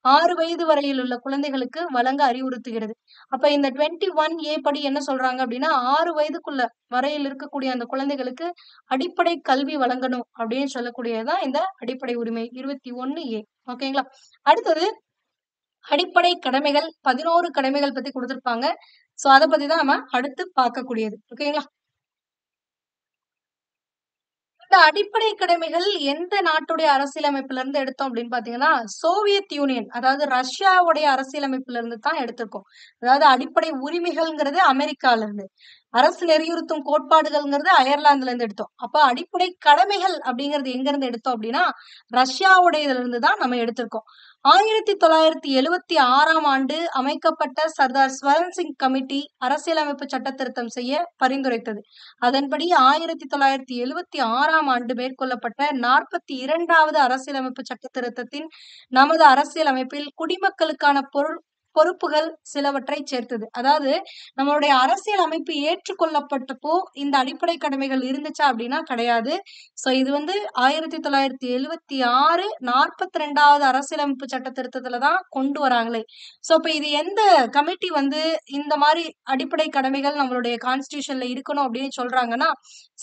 6 வயது வரையில் உள்ள குழந்தைகளுக்கு வழங்க அறிவுறுத்துகிறது. அப்ப இந்த 21A படி என்ன சொல்றாங்க அப்படின்னா 6 வயதுக்குள்ள வரையில் இருக்கக்கூடிய அந்த குழந்தைகளுக்கு அடிப்படை கல்வி வழங்கணும் அப்படின்னு சொல்லக்கூடியதுதான் இந்த அடிப்படை உரிமை 21A. ஓகேங்களா? அடுத்தது அடிப்படை கடமைகள் 11 கடமைகள் பத்தி கொடுத்திருப்பாங்க. சோ அதை பத்தி தான் நம்ம அடுத்து பார்க்கக்கூடியது. ஓகேங்களா? இந்த அடிப்படை கடமைகள் எந்த நாட்டுடைய அரசியலமைப்புல இருந்து எடுத்தோம் அப்படின்னு பாத்தீங்கன்னா சோவியத் யூனியன், அதாவது ரஷ்யாவுடைய அரசியலமைப்புல இருந்து தான் எடுத்திருக்கோம். அதாவது அடிப்படை உரிமைகள்ங்கிறது அமெரிக்கால இருந்து, அரசு நெறியுறுத்தும் கோட்பாடுகள்ங்கிறது அயர்லாந்துல இருந்து எடுத்தோம். அப்ப அடிப்படை கடமைகள் அப்படிங்கிறது எங்க இருந்து எடுத்தோம் அப்படின்னா ரஷ்யாவுடையதுல இருந்து தான் நம்ம எடுத்திருக்கோம். 1976ஆம் ஆண்டு அமைக்கப்பட்ட சர்தார் ஸ்வரன் சிங் கமிட்டி அரசியலமைப்பு சட்ட திருத்தம் செய்ய பரிந்துரைத்தது. அதன்படி 1976ஆம் ஆண்டு மேற்கொள்ளப்பட்ட 42வது அரசியலமைப்பு சட்ட திருத்தத்தின் நமது அரசியலமைப்பில் குடிமக்களுக்கான பொறுப்புகள் சிலவற்றை சேர்த்தது. அதாவது நம்மளுடைய அரசியல் அமைப்பு ஏற்றுக்கொள்ளப்பட்டப்போ இந்த அடிப்படை கடமைகள் இருந்துச்சா அப்படின்னா கிடையாது. சோ இது வந்து 1976 42வது அரசியலமைப்பு சட்ட திருத்தத்துலதான் கொண்டு வராங்களே. சோ இப்ப இது எந்த கமிட்டி வந்து இந்த மாதிரி அடிப்படை கடமைகள் நம்மளுடைய கான்ஸ்டிடியூஷன்ல இருக்கணும் அப்படின்னு சொல்றாங்கன்னா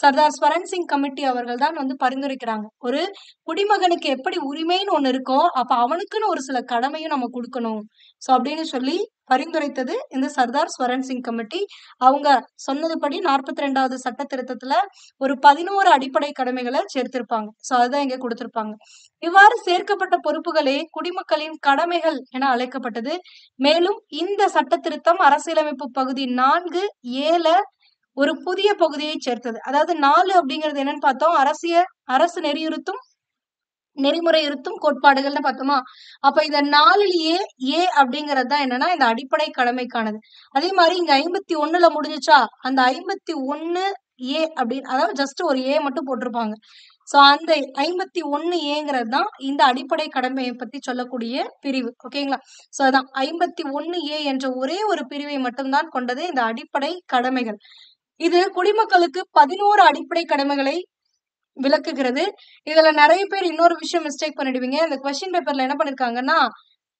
சர்தார் ஸ்வரன் சிங் கமிட்டி அவர்கள் தான் வந்து பரிந்துரைக்கிறாங்க. ஒரு குடிமகனுக்கு எப்படி உரிமைன்னு ஒண்ணு இருக்கோ அப்ப அவனுக்குன்னு ஒரு சில கடமையும் நம்ம கொடுக்கணும். சோ அப்படின்னு சொல்லி பரிந்துரைத்தது இந்த சர்தார் ஸ்வரன் சிங் கமிட்டி. அவங்க சொன்னதுபடி 42வது சட்ட திருத்தத்துல ஒரு 11 அடிப்படை கடமைகளை சேர்த்திருப்பாங்க. சோ அதுதான் இங்க கொடுத்திருப்பாங்க. இவ்வாறு சேர்க்கப்பட்ட பொறுப்புகளே குடிமக்களின் கடமைகள் என அழைக்கப்பட்டது. மேலும் இந்த சட்ட திருத்தம் அரசியலமைப்பு பகுதி 4A ஒரு புதிய பகுதியை சேர்த்தது. அதாவது 4 அப்படிங்கிறது என்னன்னு பார்த்தோம், அரசு நெறிமுறையுறுத்தும் கோட்பாடுகள்னு பார்த்தோமா. அப்ப இந்த 4லயே ஏ அப்படிங்கிறது தான் என்னன்னா இந்த அடிப்படை கடமைக்கானது. அதே மாதிரி இங்க 51ல முடிஞ்சுச்சா, அந்த 51A அப்படின்னு, அதாவது ஜஸ்ட் ஒரு ஏ மட்டும் போட்டிருப்பாங்க. சோ அந்த 51Aங்கிறது தான் இந்த அடிப்படை கடமையை பத்தி சொல்லக்கூடிய பிரிவு. ஓகேங்களா? சோ அதான் 51A என்ற ஒரே ஒரு பிரிவை மட்டும்தான் கொண்டது இந்த அடிப்படை கடமைகள். இது குடிமக்களுக்கு 11 அடிப்படை கடமைகளை விளக்குகிறது. இதுல நிறைய பேர் இன்னொரு விஷயம் மிஸ்டேக் பண்ணிடுவீங்க. இந்த கொஸ்டின் பேப்பர்ல என்ன பண்ணிருக்காங்கன்னா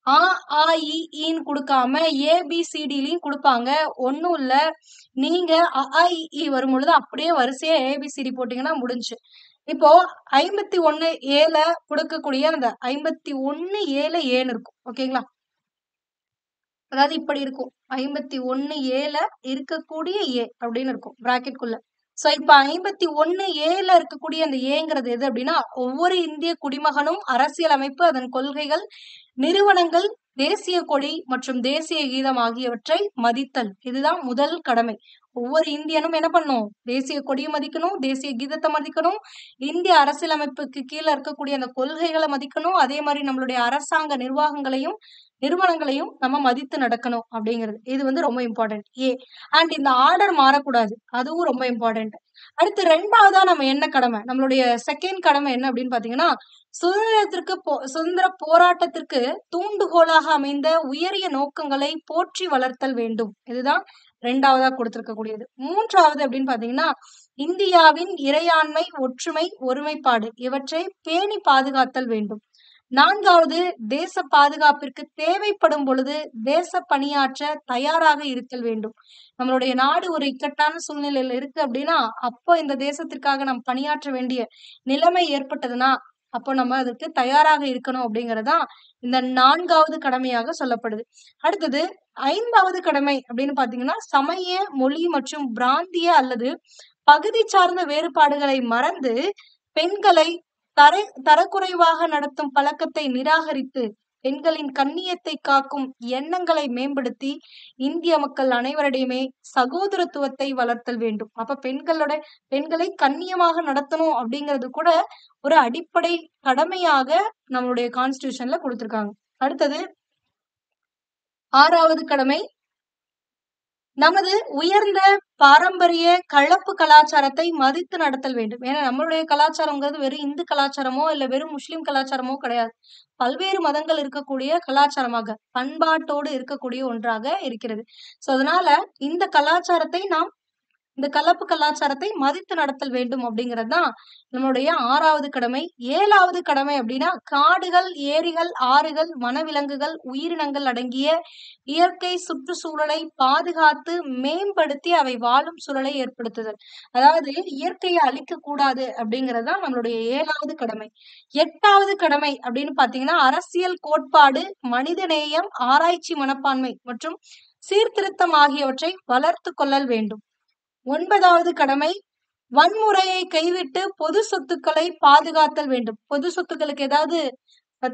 ஆ ஆ இ ஈன்னு கொடுக்காம ABCDலயும் கொடுப்பாங்க. ஒன்னும் இல்ல, நீங்க அ ஆ இ ஈ வரும் பொழுது அப்படியே வரிசையா ABCD போட்டீங்கன்னா முடிஞ்சு. இப்போ 51Aல கொடுக்கக்கூடிய அந்த 51Aல ஏன்னு இருக்கும். ஓகேங்களா? அதாவது இப்படி இருக்கும். 51A இருக்கக்கூடிய ஏ அப்படின்னு இருக்கும் பிராக்கெட்குள்ள. சோ இப்ப 51A இருக்கக்கூடிய அந்த ஏங்கிறது எது அப்படின்னா, ஒவ்வொரு இந்திய குடிமகனும் அரசியலமைப்பு, அதன் கொள்கைகள், நிறுவனங்கள், தேசிய கொடி மற்றும் தேசிய கீதம் ஆகியவற்றை மதித்தல். இதுதான் முதல் கடமை. ஒவ்வொரு இந்தியனும் என்ன பண்ணும்? தேசிய கொடியை மதிக்கணும், தேசிய கீதத்தை மதிக்கணும், இந்திய அரசியலமைப்புக்கு கீழே இருக்கக்கூடிய அந்த கொள்கைகளை மதிக்கணும். அதே மாதிரி நம்மளுடைய அரசாங்க நிர்வாகங்களையும் நிறுவனங்களையும் நம்ம மதித்து நடக்கணும் அப்படிங்கிறது. இது வந்து ரொம்ப இம்பார்ட்டன்ட். அண்ட் இந்த ஆர்டர் மாறக்கூடாது. அதுவும் ரொம்ப இம்பார்ட்டன்ட். அடுத்து 2வதா நம்ம என்ன கடமை? நம்மளுடைய செகண்ட் கடமை என்ன அப்படின்னு பாத்தீங்கன்னா, சுதந்திர போராட்டத்திற்கு தூண்டுகோலாக அமைந்த உயரிய நோக்கங்களை போற்றி வளர்த்தல் வேண்டும். இதுதான் 2வதா கொடுத்திருக்கக்கூடியது. 3வது அப்படின்னு பாத்தீங்கன்னா, இந்தியாவின் இறையாண்மை, ஒற்றுமை, ஒருமைப்பாடு இவற்றை பேணி பாதுகாத்தல் வேண்டும். 4வது தேச பாதுகாப்பிற்கு தேவைப்படும் பொழுது தேச பணியாற்ற தயாராக இருத்தல் வேண்டும். நம்மளுடைய நாடு ஒரு இக்கட்டான சூழ்நிலையில இருக்கு அப்படின்னா, அப்போ இந்த தேசத்திற்காக நாம் பணியாற்ற வேண்டிய நிலைமை ஏற்பட்டதுன்னா, அப்போ நம்ம அதுக்கு தயாராக இருக்கணும் அப்படிங்கறதுதான் இந்த 4வது கடமையாக சொல்லப்படுது. அடுத்தது 5வது கடமை அப்படின்னு பாத்தீங்கன்னா, சமய, மொழி மற்றும் பிராந்திய அல்லது பகுதி சார்ந்த வேறுபாடுகளை மறந்து பெண்களை தரக்குறைவாக நடத்தும் பழக்கத்தை நிராகரித்து பெண்களின் கண்ணியத்தை காக்கும் எண்ணங்களை மேம்படுத்தி இந்திய மக்கள் அனைவரிடையுமே சகோதரத்துவத்தை வளர்த்தல் வேண்டும். அப்ப பெண்களை கண்ணியமாக நடத்தணும் அப்படிங்கிறது கூட ஒரு அடிப்படை கடமையாக நம்மளுடைய கான்ஸ்டிடியூஷன்ல கொடுத்திருக்காங்க. அடுத்தது 6வது கடமை, நமது உயர்ந்த பாரம்பரிய கலப்பு கலாச்சாரத்தை மதித்து நடத்தல் வேண்டும். ஏன்னா நம்மளுடைய கலாச்சாரம்ங்கிறது வெறும் இந்து கலாச்சாரமோ இல்ல வெறும் முஸ்லிம் கலாச்சாரமோ கிடையாது. பல்வேறு மதங்கள் இருக்கக்கூடிய கலாச்சாரமாக, பண்பாட்டோடு இருக்கக்கூடிய ஒன்றாக இருக்கிறது. சோ அதனால இந்த கலப்பு கலாச்சாரத்தை மதித்து நடத்தல் வேண்டும் அப்படிங்கிறது தான் நம்மளுடைய 6வது கடமை. 7வது கடமை அப்படின்னா, காடுகள், ஏரிகள், ஆறுகள், வனவிலங்குகள், உயிரினங்கள் அடங்கிய இயற்கை சுற்றுச்சூழலை பாதுகாத்து மேம்படுத்தி அவை வாழும் சூழலை ஏற்படுத்துதல். அதாவது இயற்கையை அழிக்க கூடாது அப்படிங்கிறது தான் நம்மளுடைய 7வது கடமை. 8வது கடமை அப்படின்னு பாத்தீங்கன்னா, அரசியல் கோட்பாடு, மனிதநேயம், ஆராய்ச்சி மனப்பான்மை மற்றும் சீர்திருத்தம் ஆகியவற்றை வளர்த்து கொள்ளல் வேண்டும். 9வது கடமை, வன்முறையை கைவிட்டு பொது சொத்துக்களை பாதுகாத்தல் வேண்டும். பொது சொத்துக்களுக்கு ஏதாவது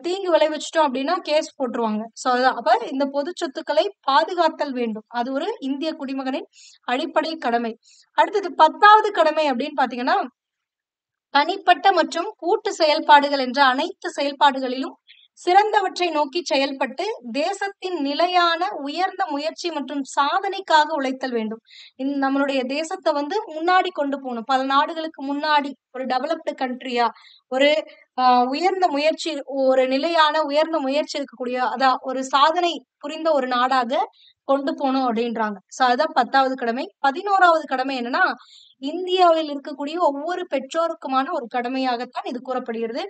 தீங்கு விளைவிச்சிட்டோம் அப்படின்னா கேஸ் போட்டுருவாங்க. சோ அப்ப இந்த பொது சொத்துக்களை பாதுகாத்தல் வேண்டும். அது ஒரு இந்திய குடிமகனின் அடிப்படை கடமை. அடுத்தது 10வது கடமை அப்படின்னு பாத்தீங்கன்னா, தனிப்பட்ட மற்றும் கூட்டு செயல்பாடுகள் என்ற அனைத்து செயல்பாடுகளிலும் சிறந்தவற்றை நோக்கி செயல்பட்டு தேசத்தின் நிலையான உயர்ந்த முயற்சி மற்றும் சாதனைக்காக உழைத்தல் வேண்டும். நம்மளுடைய தேசத்தை வந்து முன்னாடி கொண்டு போகணும். பல நாடுகளுக்கு முன்னாடி ஒரு டெவலப்டு கண்ட்ரியா, ஒரு உயர்ந்த முயற்சி, ஒரு நிலையான உயர்ந்த முயற்சி இருக்கக்கூடிய, அதான் ஒரு சாதனை புரிந்த ஒரு நாடாக கொண்டு போகணும் அப்படின்றாங்க. சோ அதுதான் 10வது கடமை. 11வது கடமை என்னன்னா, இந்தியாவில் இருக்கக்கூடிய ஒவ்வொரு பெற்றோருக்குமான ஒரு கடமையாகத்தான் இது கூறப்படுகிறது.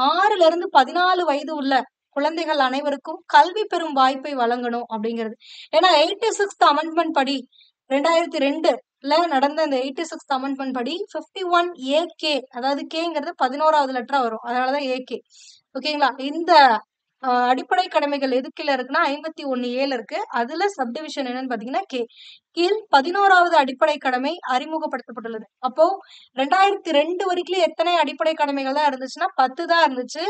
6ல இருந்து 14 வயது உள்ள குழந்தைகள் அனைவருக்கும் கல்வி பெறும் வாய்ப்பை வழங்கணும் அப்படிங்கிறது. ஏன்னா 86th அமெண்ட்மெண்ட் படி 2002ல நடந்த இந்த 86th அமெண்ட்மெண்ட் படி 51AK, அதாவது கேங்கிறது 11வது லெட்டரா வரும். அதனாலதான் AK. ஓகேங்களா? இந்த அடிப்படை கடமைகள் எதுக்குள்ள இருக்குன்னா 51A இருக்கு. அதுல சப்டிவிஷன் என்னன்னு பாத்தீங்கன்னா கீழ் 11வது அடிப்படை கடமை அறிமுகப்படுத்தப்பட்டுள்ளது. அப்போ 2002 வரைக்கும் எத்தனை அடிப்படை கடமைகள் தான் இருந்துச்சுன்னா 10 தான் இருந்துச்சு.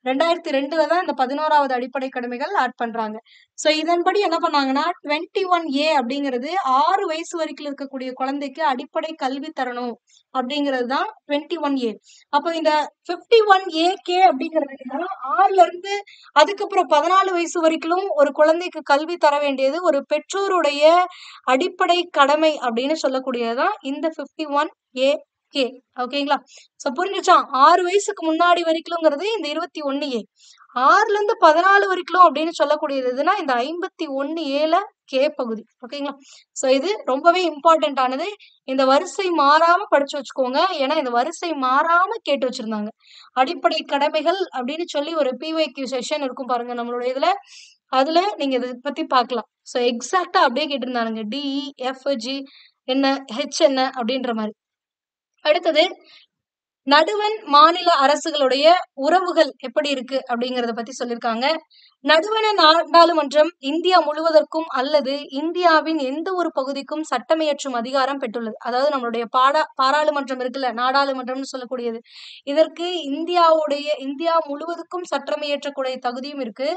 2002ல தான் இந்த 11வது அடிப்படை கடமைகள் ஆட் பண்றாங்க. சோ இதன்படி என்ன பண்ணாங்கன்னா 21A அப்படிங்கிறது 6 வயசு வரைக்கும் இருக்கக்கூடிய குழந்தைக்கு அடிப்படை கல்வி தரணும் அப்படிங்கிறது தான் 21A. அப்போ இந்த 51AK அப்படிங்கிறது என்னன்னா 6ல இருந்து அதுக்கப்புறம் 14 வயசு வரைக்கும் ஒரு குழந்தைக்கு கல்வி தர வேண்டியது ஒரு பெற்றோருடைய அடிப்படை கடமை அப்படின்னு சொல்லக்கூடியதுதான் இந்த 51AK. ஓகேங்களா? சோ புரிஞ்சுச்சா? 6 வயசுக்கு முன்னாடி வரைக்கும்ங்கிறது இந்த 21A. 6ல இருந்து 14 வரைக்கும் அப்படின்னு சொல்லக்கூடியது எதுனா இந்த 51Aல கே பகுதி. ஓகேங்களா? சோ இது ரொம்பவே இம்பார்ட்டன்ட் ஆனது. இந்த வரிசை மாறாம படிச்சு வச்சுக்கோங்க. ஏன்னா இந்த வரிசை மாறாம கேட்டு வச்சிருந்தாங்க. அடிப்படை கடமைகள் அப்படின்னு சொல்லி ஒரு PYQ செஷன் இருக்கும் பாருங்க நம்மளுடைய இதுல. அதுல நீங்க இதை பத்தி பார்க்கலாம். சோ எக்ஸாக்டா அப்படியே கேட்டிருந்தானுங்க. DEFG என்ன, H என்ன அப்படின்ற மாதிரி. அடுத்தது நடுவண் மாநில அரசுகளுடைய உறவுகள் எப்படி இருக்கு அப்படிங்கறத பத்தி சொல்லியிருக்காங்க. நடுவண நாடாளுமன்றம் இந்தியா முழுவதற்கும் அல்லது இந்தியாவின் எந்த ஒரு பகுதிக்கும் சட்டமியற்றும் அதிகாரம் பெற்றுள்ளது. அதாவது நம்மளுடைய பாராளுமன்றம் இருக்குல்ல, நாடாளுமன்றம்னு சொல்லக்கூடியது. இதற்கு இந்தியா முழுவதுக்கும் சட்டம் இயற்றக்கூடிய தகுதியும் இருக்கு.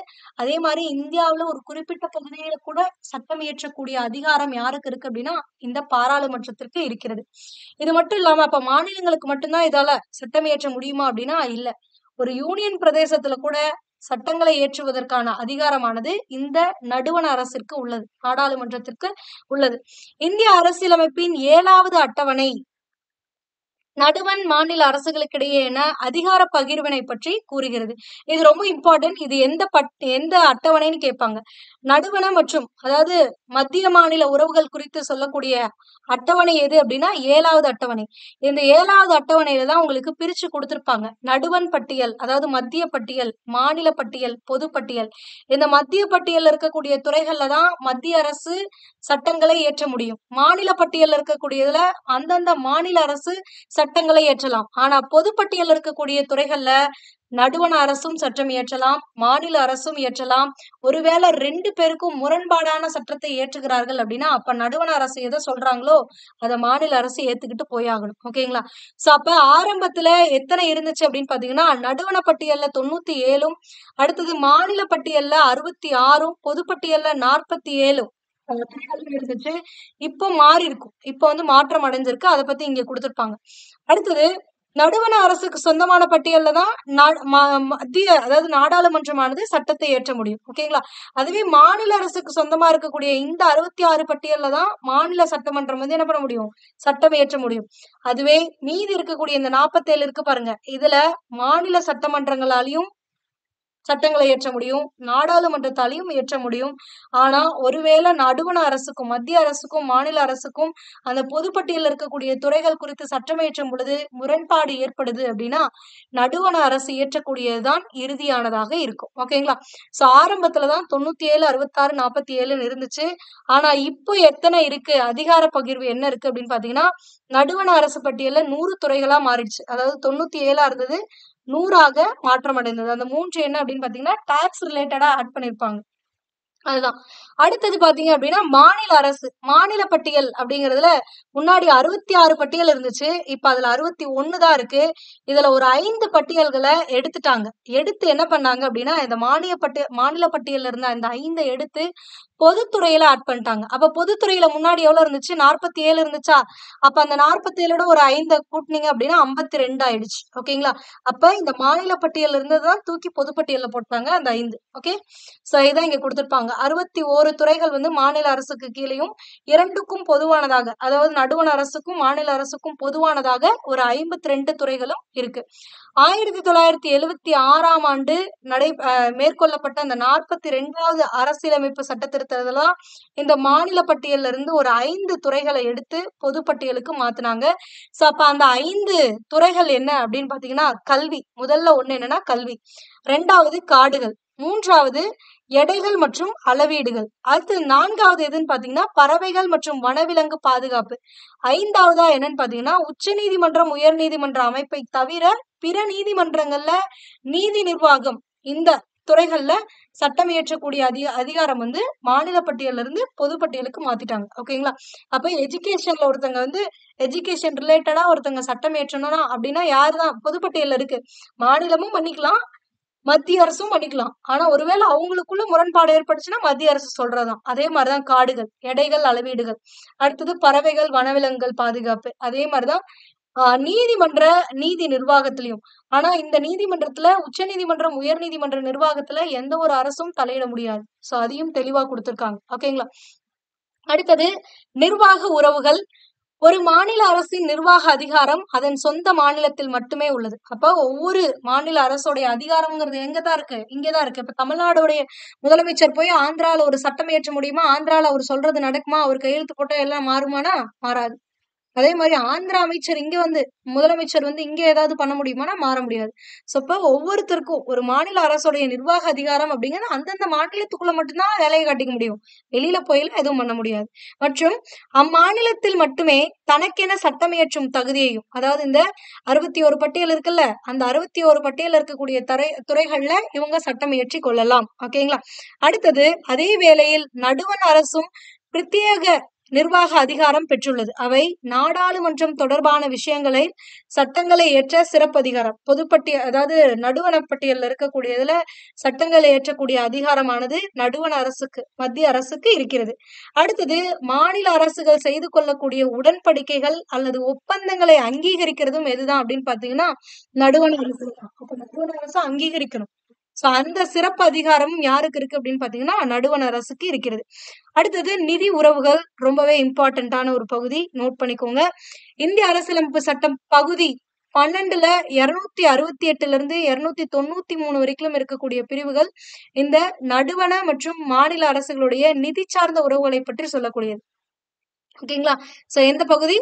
அதே மாதிரி இந்தியாவுல ஒரு குறிப்பிட்ட பகுதியில கூட சட்டம் இயற்றக்கூடிய அதிகாரம் யாருக்கு இருக்கு அப்படின்னா இந்த பாராளுமன்றத்திற்கு இருக்கிறது. இது மட்டும் இல்லாம அப்ப மாநிலங்களுக்கு மட்டும்தான் இதால சட்டம் இயற்ற முடியுமா அப்படின்னா இல்ல. ஒரு யூனியன் பிரதேசத்துல கூட சட்டங்களை இயற்றுவதற்கான அதிகாரமானது இந்த நடுவண அரசிற்கு உள்ளது, நாடாளுமன்றத்திற்கு உள்ளது. இந்திய அரசியலமைப்பின் 7வது அட்டவணை நடுவண் மாநில அரசுகளுக்கிடையேயான அதிகார பகிர்வினை பற்றி கூறுகிறது. இது ரொம்ப இம்பார்ட்டன்ட். இது எந்த அட்டவணைன்னு கேட்பாங்க. நடுவண மற்றும் அதாவது மத்திய மாநில உறவுகள் குறித்து சொல்லக்கூடிய அட்டவணை எது அப்படின்னா 7வது அட்டவணை. இந்த 7வது அட்டவணையில தான் உங்களுக்கு பிரிச்சு கொடுத்திருப்பாங்க. நடுவண் பட்டியல், அதாவது மத்திய பட்டியல், மாநில பட்டியல், பொது பட்டியல். இந்த மத்திய பட்டியல்ல இருக்கக்கூடிய துறைகள்ல தான் மத்திய அரசு சட்டங்களை இயற்ற முடியும். மாநில பட்டியல்ல இருக்கக்கூடியதுல அந்தந்த மாநில அரசு சட்டங்களை இயற்றலாம். ஆனா பொதுப்பட்டியல் இருக்கக்கூடிய துறைகள்ல நடுவண அரசும் சட்டம் இயற்றலாம், மாநில அரசும் இயற்றலாம். ஒருவேளை 2 பேருக்கும் முரண்பாடான சட்டத்தை இயற்றுகிறார்கள் அப்படின்னா அப்ப நடுவண அரசு எதை சொல்றாங்களோ அதை மாநில அரசு ஏத்துக்கிட்டு போயாகணும். ஓகேங்களா? சோ அப்ப ஆரம்பத்துல எத்தனை இருந்துச்சு அப்படின்னு பாத்தீங்கன்னா நடுவண பட்டியல்ல 97, அடுத்தது மாநில பட்டியல்ல 66, பொதுப்பட்டியல்ல 47 இருந்துச்சு. இப்போ மாறி இருக்கும். இப்போ வந்து மாற்றம் அடைஞ்சிருக்கு. அதை பத்தி இங்க கொடுத்திருப்பாங்க. அடுத்தது நடுவண அரசுக்கு சொந்தமான பட்டியல்ல தான் மத்திய அதாவது நாடாளுமன்றமானது சட்டத்தை இயற்ற முடியும். ஓகேங்களா? அதுவே மாநில அரசுக்கு சொந்தமா இருக்கக்கூடிய இந்த 66 பட்டியல்ல தான் மாநில சட்டமன்றம் வந்து என்ன பண்ண முடியும், சட்டம் இயற்ற முடியும். அதுவே மீதி இருக்கக்கூடிய இந்த 47 இருக்கு பாருங்க, இதுல மாநில சட்டமன்றங்களாலையும் சட்டங்களை இயற்ற முடியும், நாடாளுமன்றத்தாலையும் இயற்ற முடியும். ஆனா ஒருவேளை நடுவண அரசுக்கும் மத்திய அரசுக்கும் மாநில அரசுக்கும் அந்த பொதுப்பட்டியல்ல இருக்கக்கூடிய துறைகள் குறித்து சட்டம் இயற்றும் பொழுது முரண்பாடு ஏற்படுது அப்படின்னா நடுவண அரசு இயற்றக்கூடியதுதான் இறுதியானதாக இருக்கும். ஓகேங்களா? சோ ஆரம்பத்துலதான் 97, 66, 47 இருந்துச்சு. ஆனா இப்போ எத்தனை இருக்கு, அதிகார பகிர்வு என்ன இருக்கு அப்படின்னு பாத்தீங்கன்னா நடுவண அரசு பட்டியல்ல 100 துறைகளா மாறிடுச்சு. அதாவது 97 இருந்தது 100ஆக மாற்றம் அடைந்தது. அந்த 3 என்ன அப்படின்னு பாத்தீங்கன்னா டாக்ஸ் ரிலேட்டடா ஆட் பண்ணிருப்பாங்க. அதுதான். அடுத்தது பாத்தீங்க அப்படின்னா மாநில அரசு மாநில பட்டியல் அப்படிங்கறதுல முன்னாடி 66 பட்டியல் இருந்துச்சு. இப்ப அதுல 61 தான் இருக்கு. இதுல ஒரு 5 பட்டியல்களை எடுத்துட்டாங்க. எடுத்து என்ன பண்ணாங்க அப்படின்னா இந்த மாநில பட்டியல்ல இருந்த அந்த 5 எடுத்து பொதுத்துறையில ஆட் பண்ணிட்டாங்க. அப்ப பொதுத்துறையில முன்னாடி எவ்வளவு இருந்துச்சு, 47 இருந்துச்சா? அப்ப அந்த 47ஓட ஒரு 5 கூட்டினீங்க அப்படின்னா 52 ஆயிடுச்சு. ஓகேங்களா? அப்ப இந்த மாநில பட்டியல்ல இருந்ததுதான் தூக்கி பொதுப்பட்டியல்ல போட்டாங்க அந்த 5. ஓகே. சோ இதான் இங்க கொடுத்திருப்பாங்க. 61 துறைகள் வந்து மாநில அரசுக்கு கீழேயும் 2க்கும் பொதுவானதாக, அதாவது நடுவண் அரசுக்கும் மாநில அரசுக்கும் பொதுவானதாக ஒரு 52 துறைகளும் இருக்கு. 1976ஆம் ஆண்டு மேற்கொள்ளப்பட்ட அந்த 42வது அரசியலமைப்பு சட்ட திருத்தத்துல இந்த மாநில பட்டியல்ல இருந்து ஒரு 5 துறைகளை எடுத்து பொதுப்பட்டியலுக்கு மாத்துனாங்க. சோ அப்ப அந்த 5 துறைகள் என்ன அப்படின்னு பாத்தீங்கன்னா கல்வி. முதல்ல ஒண்ணு என்னன்னா கல்வி, 2வது காடுகள், 3வது எடைகள் மற்றும் அளவீடுகள், அடுத்து 4வது எதுன்னு பாத்தீங்கன்னா பறவைகள் மற்றும் வனவிலங்கு பாதுகாப்பு, 5வதா என்னன்னு பாத்தீங்கன்னா உச்ச நீதிமன்றம் உயர் நீதிமன்ற அமைப்பை தவிர பிற நீதிமன்றங்கள்ல நீதி நிர்வாகம், இந்த துறைகள்ல சட்டம் இயற்றக்கூடிய அதிகாரம் வந்து மாநில பட்டியல்ல இருந்து பொதுப்பட்டியலுக்கு மாத்திட்டாங்க. ஓகேங்களா? அப்ப எஜுகேஷன்ல ஒருத்தங்க வந்து எஜுகேஷன் ரிலேட்டடா ஒருத்தங்க சட்டம் இயற்றணும் அப்படின்னா யாருதான் பொதுப்பட்டியல்ல இருக்கு, மாநிலமும் பண்ணிக்கலாம், மத்திய அரசும் பண்ணிக்கலாம். ஆனா ஒருவேளை அவங்களுக்குள்ள முரண்பாடு ஏற்பட்டுச்சுன்னா மத்திய அரசு சொல்றதுதான். அதே மாதிரிதான் காடுகள், எடைகள், அளவீடுகள், அடுத்தது பறவைகள் வனவிலங்குகள் பாதுகாப்பு, அதே மாதிரிதான் நீதி நிர்வாகத்திலையும். ஆனா இந்த நீதிமன்றத்துல உச்ச நீதிமன்றம் உயர் நீதிமன்ற நிர்வாகத்துல எந்த ஒரு அரசும் தலையிட முடியாது. சோ அதையும் தெளிவா கொடுத்திருக்காங்க. ஓகேங்களா? அடுத்தது நிர்வாக உறவுகள். ஒரு மாநில அரசின் நிர்வாக அதிகாரம் அதன் சொந்த மாநிலத்தில் மட்டுமே உள்ளது. அப்ப ஒவ்வொரு மாநில அரசோடைய அதிகாரம்ங்கிறது எங்கதான் இருக்கு, இங்கதான் இருக்கு. இப்ப தமிழ்நாடுடைய முதலமைச்சர் போய் ஆந்திரால ஒரு சட்டம் இயற்ற முடியுமா, ஆந்திரால அவர் சொல்றது நடக்குமா, அவர் கையெழுத்து போட்டா எல்லாம் மாறுமானா மாறாது. அதே மாதிரி ஆந்திரா அமைச்சர் இங்க வந்து முதலமைச்சர் வந்து இங்க ஏதாவது பண்ண முடியுமானா மாற முடியாது. சோ இப்ப ஒவ்வொருத்தருக்கும் ஒரு மாநில அரசுடைய நிர்வாக அதிகாரம் அப்படிங்கிறது அந்தந்த மாநிலத்துக்குள்ள மட்டும்தான் வேலையை காட்டிக்க முடியும். வெளியில போயெல்லாம் எதுவும் பண்ண முடியாது. மற்றும் அம்மாநிலத்தில் மட்டுமே தனக்கென சட்டமியற்றும் தகுதியையும், அதாவது இந்த 61 பட்டியல் இருக்குல்ல, அந்த 61 பட்டியல் இருக்கக்கூடிய துறைகள்ல இவங்க சட்டம் இயற்றி கொள்ளலாம். ஓகேங்களா? அடுத்தது அதே வேளையில் நடுவண் அரசும் பிரத்யேக நிர்வாக அதிகாரம் பெற்றுள்ளது. அவை நாடாளுமன்றம் தொடர்பான விஷயங்களை சட்டங்களை இயற்ற சிறப்பு அதிகாரம். பொதுப்பட்டியல், அதாவது நடுவண பட்டியல்ல இருக்கக்கூடியதுல சட்டங்களை இயற்றக்கூடிய அதிகாரமானது நடுவண அரசுக்கு, மத்திய அரசுக்கு இருக்கிறது. அடுத்தது மாநில அரசுகள் செய்து கொள்ளக்கூடிய உடன்படிக்கைகள் அல்லது ஒப்பந்தங்களை அங்கீகரிக்கிறதும் எதுதான் அப்படின்னு பாத்தீங்கன்னா நடுவண அரசு தான். அப்ப நடுவண அரசு அங்கீகரிக்கணும். சோ அந்த சிறப்பு அதிகாரமும் யாருக்கு இருக்கு அப்படின்னு பாத்தீங்கன்னா நடுவண் அரசுக்கு இருக்கிறது. அடுத்தது நிதி உறவுகள், ரொம்பவே இம்பார்ட்டன்டான ஒரு பகுதி, நோட் பண்ணிக்கோங்க. இந்திய அரசியலமைப்பு சட்டம் பகுதி 12ல 268ல இருந்து 293 வரைக்கும் இருக்கக்கூடிய பிரிவுகள் இந்த நடுவண மற்றும் மாநில அரசுகளுடைய நிதி சார்ந்த உறவுகளை பற்றி சொல்லக்கூடியது. ஓகேங்களா? சோ எந்த பகுதி?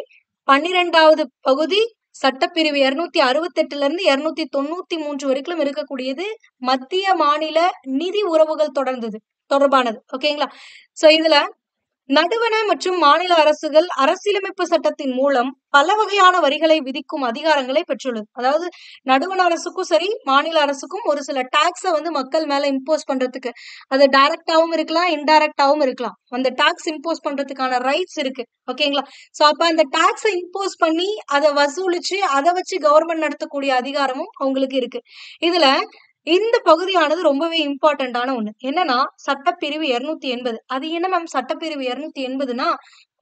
12வது பகுதி சட்டப்பிரிவு 268ல இருந்து 293 வரைக்கும் இருக்கக்கூடியது மத்திய மாநில நிதி உறவுகள் தொடர்பானது. ஓகேங்களா? சோ இதுல நடுவண மற்றும் மாநில அரசுகள் அரசியலமைப்பு சட்டத்தின் மூலம் பல வகையான வரிகளை விதிக்கும் அதிகாரங்களை பெற்றுள்ளது. அதாவது நடுவண அரசுக்கும் சரி, மாநில அரசுக்கும் ஒரு சில டாக்ஸை வந்து மக்கள் மேல இம்போஸ் பண்றதுக்கு, அது டைரக்டாவும் இருக்கலாம், இன்டைரக்டாவும் இருக்கலாம். அந்த டாக்ஸ் இம்போஸ் பண்றதுக்கான ரைட்ஸ் இருக்கு. ஓகேங்களா? சோ அப்ப அந்த டாக்ஸை இம்போஸ் பண்ணி அதை வசூலிச்சு அதை வச்சு கவர்மெண்ட் நடத்தக்கூடிய அதிகாரமும் அவங்களுக்கு இருக்கு. இதுல இந்த பகுதியானது ரொம்பவே இம்பார்ட்டன்டான ஒண்ணு. என்னன்னா சட்டப்பிரிவு 280. அது என்ன மேம் சட்டப்பிரிவு 280னா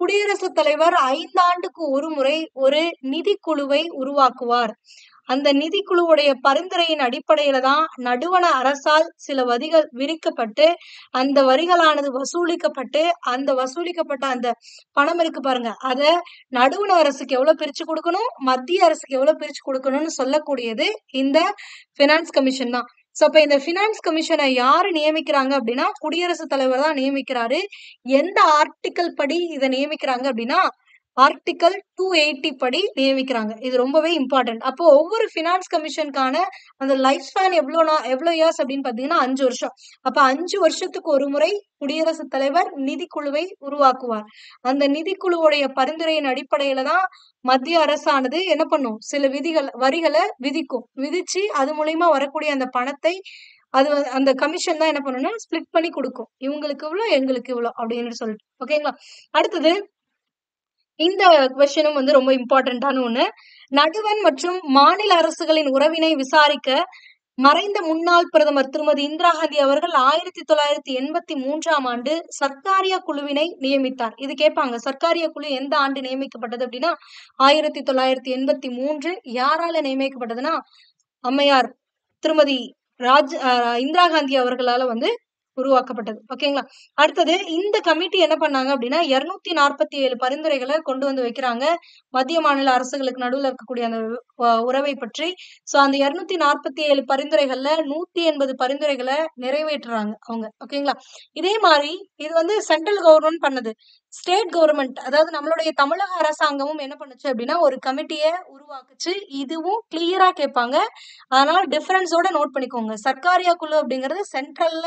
குடியரசுத் தலைவர் 5 ஆண்டுக்கு ஒரு முறை ஒரு நிதிக்குழுவை உருவாக்குவார். அந்த நிதிக்குழுவுடைய பரிந்துரையின் அடிப்படையில தான் நடுவண அரசால் சில வரிகள் விதிக்கப்பட்டு அந்த வரிகளானது வசூலிக்கப்பட்டு அந்த வசூலிக்கப்பட்ட அந்த பணம் இருக்கு பாருங்க, அத நடுவண அரசுக்கு எவ்வளவு பிரிச்சு கொடுக்கணும், மத்திய அரசுக்கு எவ்வளவு பிரிச்சு கொடுக்கணும்னு சொல்லக்கூடியது இந்த பினான்ஸ் கமிஷன் தான். சோ அப்ப இந்த பினான்ஸ் கமிஷனை யாரு நியமிக்கிறாங்க அப்படின்னா குடியரசுத் தலைவர் தான் நியமிக்கிறாரு. எந்த ஆர்டிக்கல் படி இதை நியமிக்கிறாங்க அப்படின்னா ஆர்டிக்கல் 280 படி நியமிக்கிறாங்க. இது ரொம்பவே இம்பார்ட்டன்ட். அப்போ ஒவ்வொரு பினான்ஸ் கமிஷனுக்கான அந்த லைஃப் ஸ்பேன் எவ்வளவு இயர்ஸ் அப்படின்னு பாத்தீங்கன்னா 5 வருஷம். அப்ப 5 வருஷத்துக்கு ஒரு முறை குடியரசுத் தலைவர் நிதிக்குழுவை உருவாக்குவார். அந்த நிதிக்குழுவுடைய பரிந்துரையின் அடிப்படையில தான் மத்திய அரசானது என்ன பண்ணும், சில வரிகளை விதிக்கும். விதிச்சு அது மூலியமா வரக்கூடிய அந்த பணத்தை அது அந்த கமிஷன் தான் என்ன பண்ணணும்னா ஸ்பிளிட் பண்ணி கொடுக்கும். இவங்களுக்கு இவ்வளவு, எங்களுக்கு இவ்வளவு அப்படின்னு சொல்லிட்டு. ஓகேங்களா? அடுத்தது இந்த கொஸ்டினும் வந்து ரொம்ப இம்பார்ட்டன்டான ஒண்ணு. நடுவண் மற்றும் மாநில அரசுகளின் உறவினை விசாரிக்க மறைந்த முன்னாள் பிரதமர் திருமதி இந்திரா காந்தி அவர்கள் 1983ஆம் ஆண்டு சர்க்காரியா குழுவினை நியமித்தார். இது கேட்பாங்க, சர்க்காரியா குழு எந்த ஆண்டு நியமிக்கப்பட்டது அப்படின்னா 1983. யாரால நியமிக்கப்பட்டதுன்னா அம்மையார் திருமதி இந்திரா காந்தி அவர்களால வந்து உருவாக்கப்பட்டது. ஓகேங்களா? அடுத்தது இந்த கமிட்டி என்ன பண்ணாங்க அப்படின்னா 247 பரிந்துரைகளை கொண்டு வந்து வைக்கிறாங்க மத்திய மாநில அரசுகளுக்கு நடுவுல இருக்கக்கூடிய அந்த உறவை பற்றி. சோ அந்த 247 பரிந்துரைகள்ல 180 பரிந்துரைகளை நிறைவேற்றுறாங்க அவங்க. ஓகேங்களா? இதே மாதிரி இது வந்து சென்ட்ரல் கவர்மெண்ட் பண்ணது. ஸ்டேட் கவர்மெண்ட், அதாவது நம்மளுடைய தமிழக அரசாங்கமும் என்ன பண்ணுச்சு அப்படின்னா ஒரு கமிட்டியை உருவாக்குச்சு. இதுவும் கிளியரா கேட்பாங்க, அதனால டிஃபரன்ஸோட நோட் பண்ணிக்கோங்க. சர்க்காரியா குழு அப்படிங்கிறது சென்ட்ரல்ல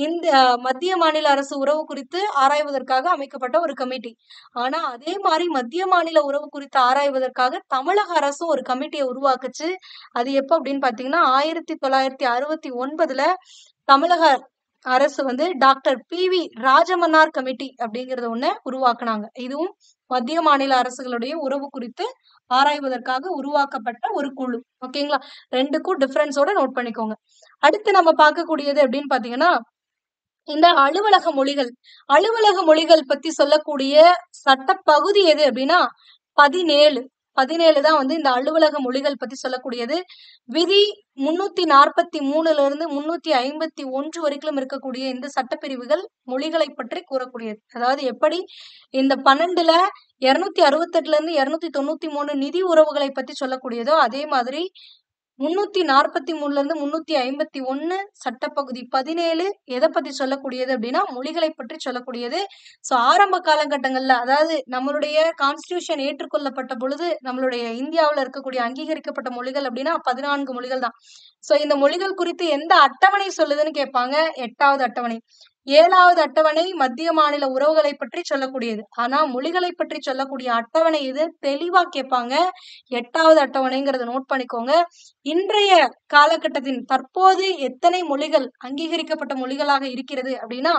இந்த மத்திய மாநில அரசு உறவு குறித்து ஆராய்வதற்காக அமைக்கப்பட்ட ஒரு கமிட்டி. ஆனா அதே மாதிரி மத்திய மாநில உறவு குறித்து ஆராய்வதற்காக தமிழக அரசும் ஒரு கமிட்டியை உருவாக்குச்சு. அது எப்ப அப்படின்னு பாத்தீங்கன்னா 1969ல தமிழக அரசு வந்து டாக்டர் PV ராஜமன்னார் கமிட்டி அப்படிங்கறத ஒண்ணு உருவாக்குனாங்க. இதுவும் மத்திய மாநில அரசுகளுடைய உறவு குறித்து ஆராய்வதற்காக உருவாக்கப்பட்ட ஒரு குழு. ஓகேங்களா? ரெண்டுக்கும் டிஃபரன்ஸோட நோட் பண்ணிக்கோங்க. அடுத்து நம்ம பார்க்கக்கூடியது அப்படின்னு பாத்தீங்கன்னா இந்த அலுவலக மொழிகள் பத்தி சொல்லக்கூடிய சட்ட பகுதி எது அப்படின்னா 17 தான் வந்து இந்த அலுவலக மொழிகள் பத்தி சொல்லக்கூடியது. விதி 343ல இருந்து 351 வரைக்கும் இருக்கக்கூடிய இந்த சட்டப்பிரிவுகள் மொழிகளை பற்றி கூறக்கூடியது. அதாவது எப்படி இந்த 12ல 268ல இருந்து 293 நிதி உறவுகளை பத்தி சொல்லக்கூடியதோ அதே மாதிரி 343ல இருந்து 351 சட்டப்பகுதி 17 எதை பத்தி சொல்லக்கூடியது அப்படின்னா மொழிகளை பற்றி சொல்லக்கூடியது. சோ ஆரம்ப காலகட்டங்கள்ல அதாவது நம்மளுடைய கான்ஸ்டிடியூஷன் ஏற்றுக்கொள்ளப்பட்ட பொழுது நம்மளுடைய இந்தியாவுல இருக்கக்கூடிய அங்கீகரிக்கப்பட்ட மொழிகள் அப்படின்னா 14 மொழிகள் தான். சோ இந்த மொழிகள் குறித்து எந்த அட்டவணை சொல்லுதுன்னு கேட்பாங்க. 8வது அட்டவணை. 7வது அட்டவணை மத்திய மாநில உறவுகளை பற்றி சொல்லக்கூடியது. ஆனா மொழிகளை பற்றி சொல்லக்கூடிய அட்டவணை இது தெளிவா கேட்பாங்க. 8வது அட்டவணைங்கிறத நோட் பண்ணிக்கோங்க. இன்றைய காலகட்டத்தின் தற்போது எத்தனை மொழிகள் அங்கீகரிக்கப்பட்ட மொழிகளாக இருக்கிறது அப்படின்னா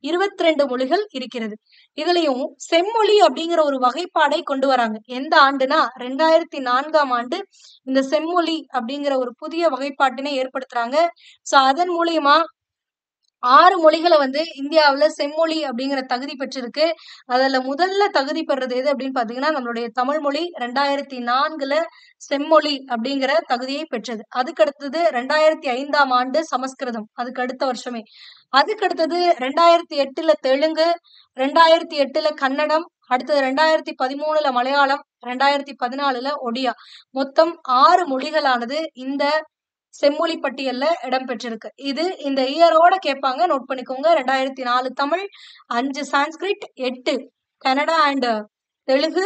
22 மொழிகள் இருக்கிறது. இதுலயும் செம்மொழி அப்படிங்கிற ஒரு வகைப்பாடை கொண்டு வராங்க. எந்த ஆண்டுனா 2004ஆம் ஆண்டு இந்த செம்மொழி அப்படிங்கிற ஒரு புதிய வகைப்பாட்டினை ஏற்படுத்துறாங்க. சோ அதன் மூலியமா 6 மொழிகளை வந்து இந்தியாவுல செம்மொழி அப்படிங்கிற தகுதி பெற்றிருக்கு. அதுல முதல்ல தகுதி பெறது எது அப்படின்னு பாத்தீங்கன்னா நம்மளுடைய தமிழ் மொழி 2004ல செம்மொழி அப்படிங்கிற தகுதியை பெற்றது. அதுக்கு அடுத்தது 2005ஆம் ஆண்டு சமஸ்கிருதம், அதுக்கு அடுத்த வருஷமே. அதுக்கு அடுத்தது 2008ல தெலுங்கு, 2008ல கன்னடம், அடுத்தது 2013ல மலையாளம், 2014ல ஒடியா. மொத்தம் 6 மொழிகளானது இந்த செம்மொழி பட்டியல்ல இடம் பெற்றிருக்கு. இது இந்த இயரோட கேட்பாங்க, நோட் பண்ணிக்கோங்க. 2004 தமிழ், 5 சான்ஸ்கிரிட், 8 கன்னடா அண்ட் தெலுங்கு,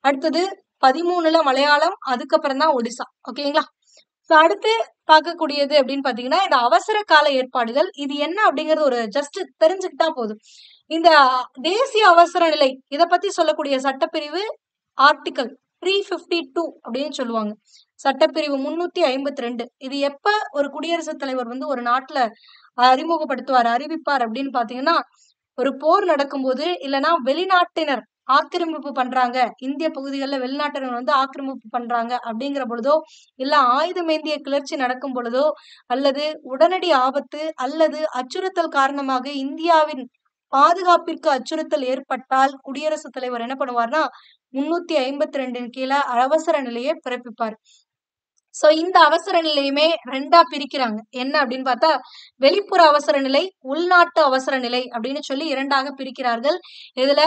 அடுத்தது 13ல மலையாளம், அதுக்கப்புறம் தான் ஒடிசா. ஓகேங்களா? அடுத்து பார்க்கக்கூடியது அப்படின்னு பாத்தீங்கன்னா இந்த அவசர கால ஏற்பாடுகள். இது என்ன அப்படிங்கறது ஒரு ஜஸ்ட் தெரிஞ்சுக்கிட்டா போதும். இந்த தேசிய அவசர நிலை இத பத்தி சொல்லக்கூடிய சட்டப்பிரிவு ஆர்டிகல் 352 அப்படின்னு சொல்லுவாங்க. சட்டப்பிரிவு 352. இது எப்ப ஒரு குடியரசுத் தலைவர் வந்து ஒரு நாட்டுல அறிமுகப்படுத்துவார், அறிவிப்பார் அப்படின்னு பாத்தீங்கன்னா ஒரு போர் நடக்கும்போது இல்லைன்னா வெளிநாட்டினர் ஆக்கிரமிப்பு பண்றாங்க, இந்திய பகுதிகளில் வெளிநாட்டினர் வந்து ஆக்கிரமிப்பு பண்றாங்க அப்படிங்கிற பொழுதோ, இல்ல ஆயுதமேந்திய கிளர்ச்சி நடக்கும் பொழுதோ, அல்லது உடனடி ஆபத்து அல்லது அச்சுறுத்தல் காரணமாக இந்தியாவின் பாதுகாப்பிற்கு அச்சுறுத்தல் ஏற்பட்டால் குடியரசுத் தலைவர் என்ன பண்ணுவார்னா 352 கீழே அவசர நிலையை பிறப்பிப்பார். சோ இந்த அவசர நிலையுமே 2ஆ பிரிக்கிறாங்க. என்ன அப்படின்னு பார்த்தா வெளிப்புற அவசர நிலை, உள்நாட்டு அவசர நிலை அப்படின்னு சொல்லி 2ஆக பிரிக்கிறார்கள். இதுல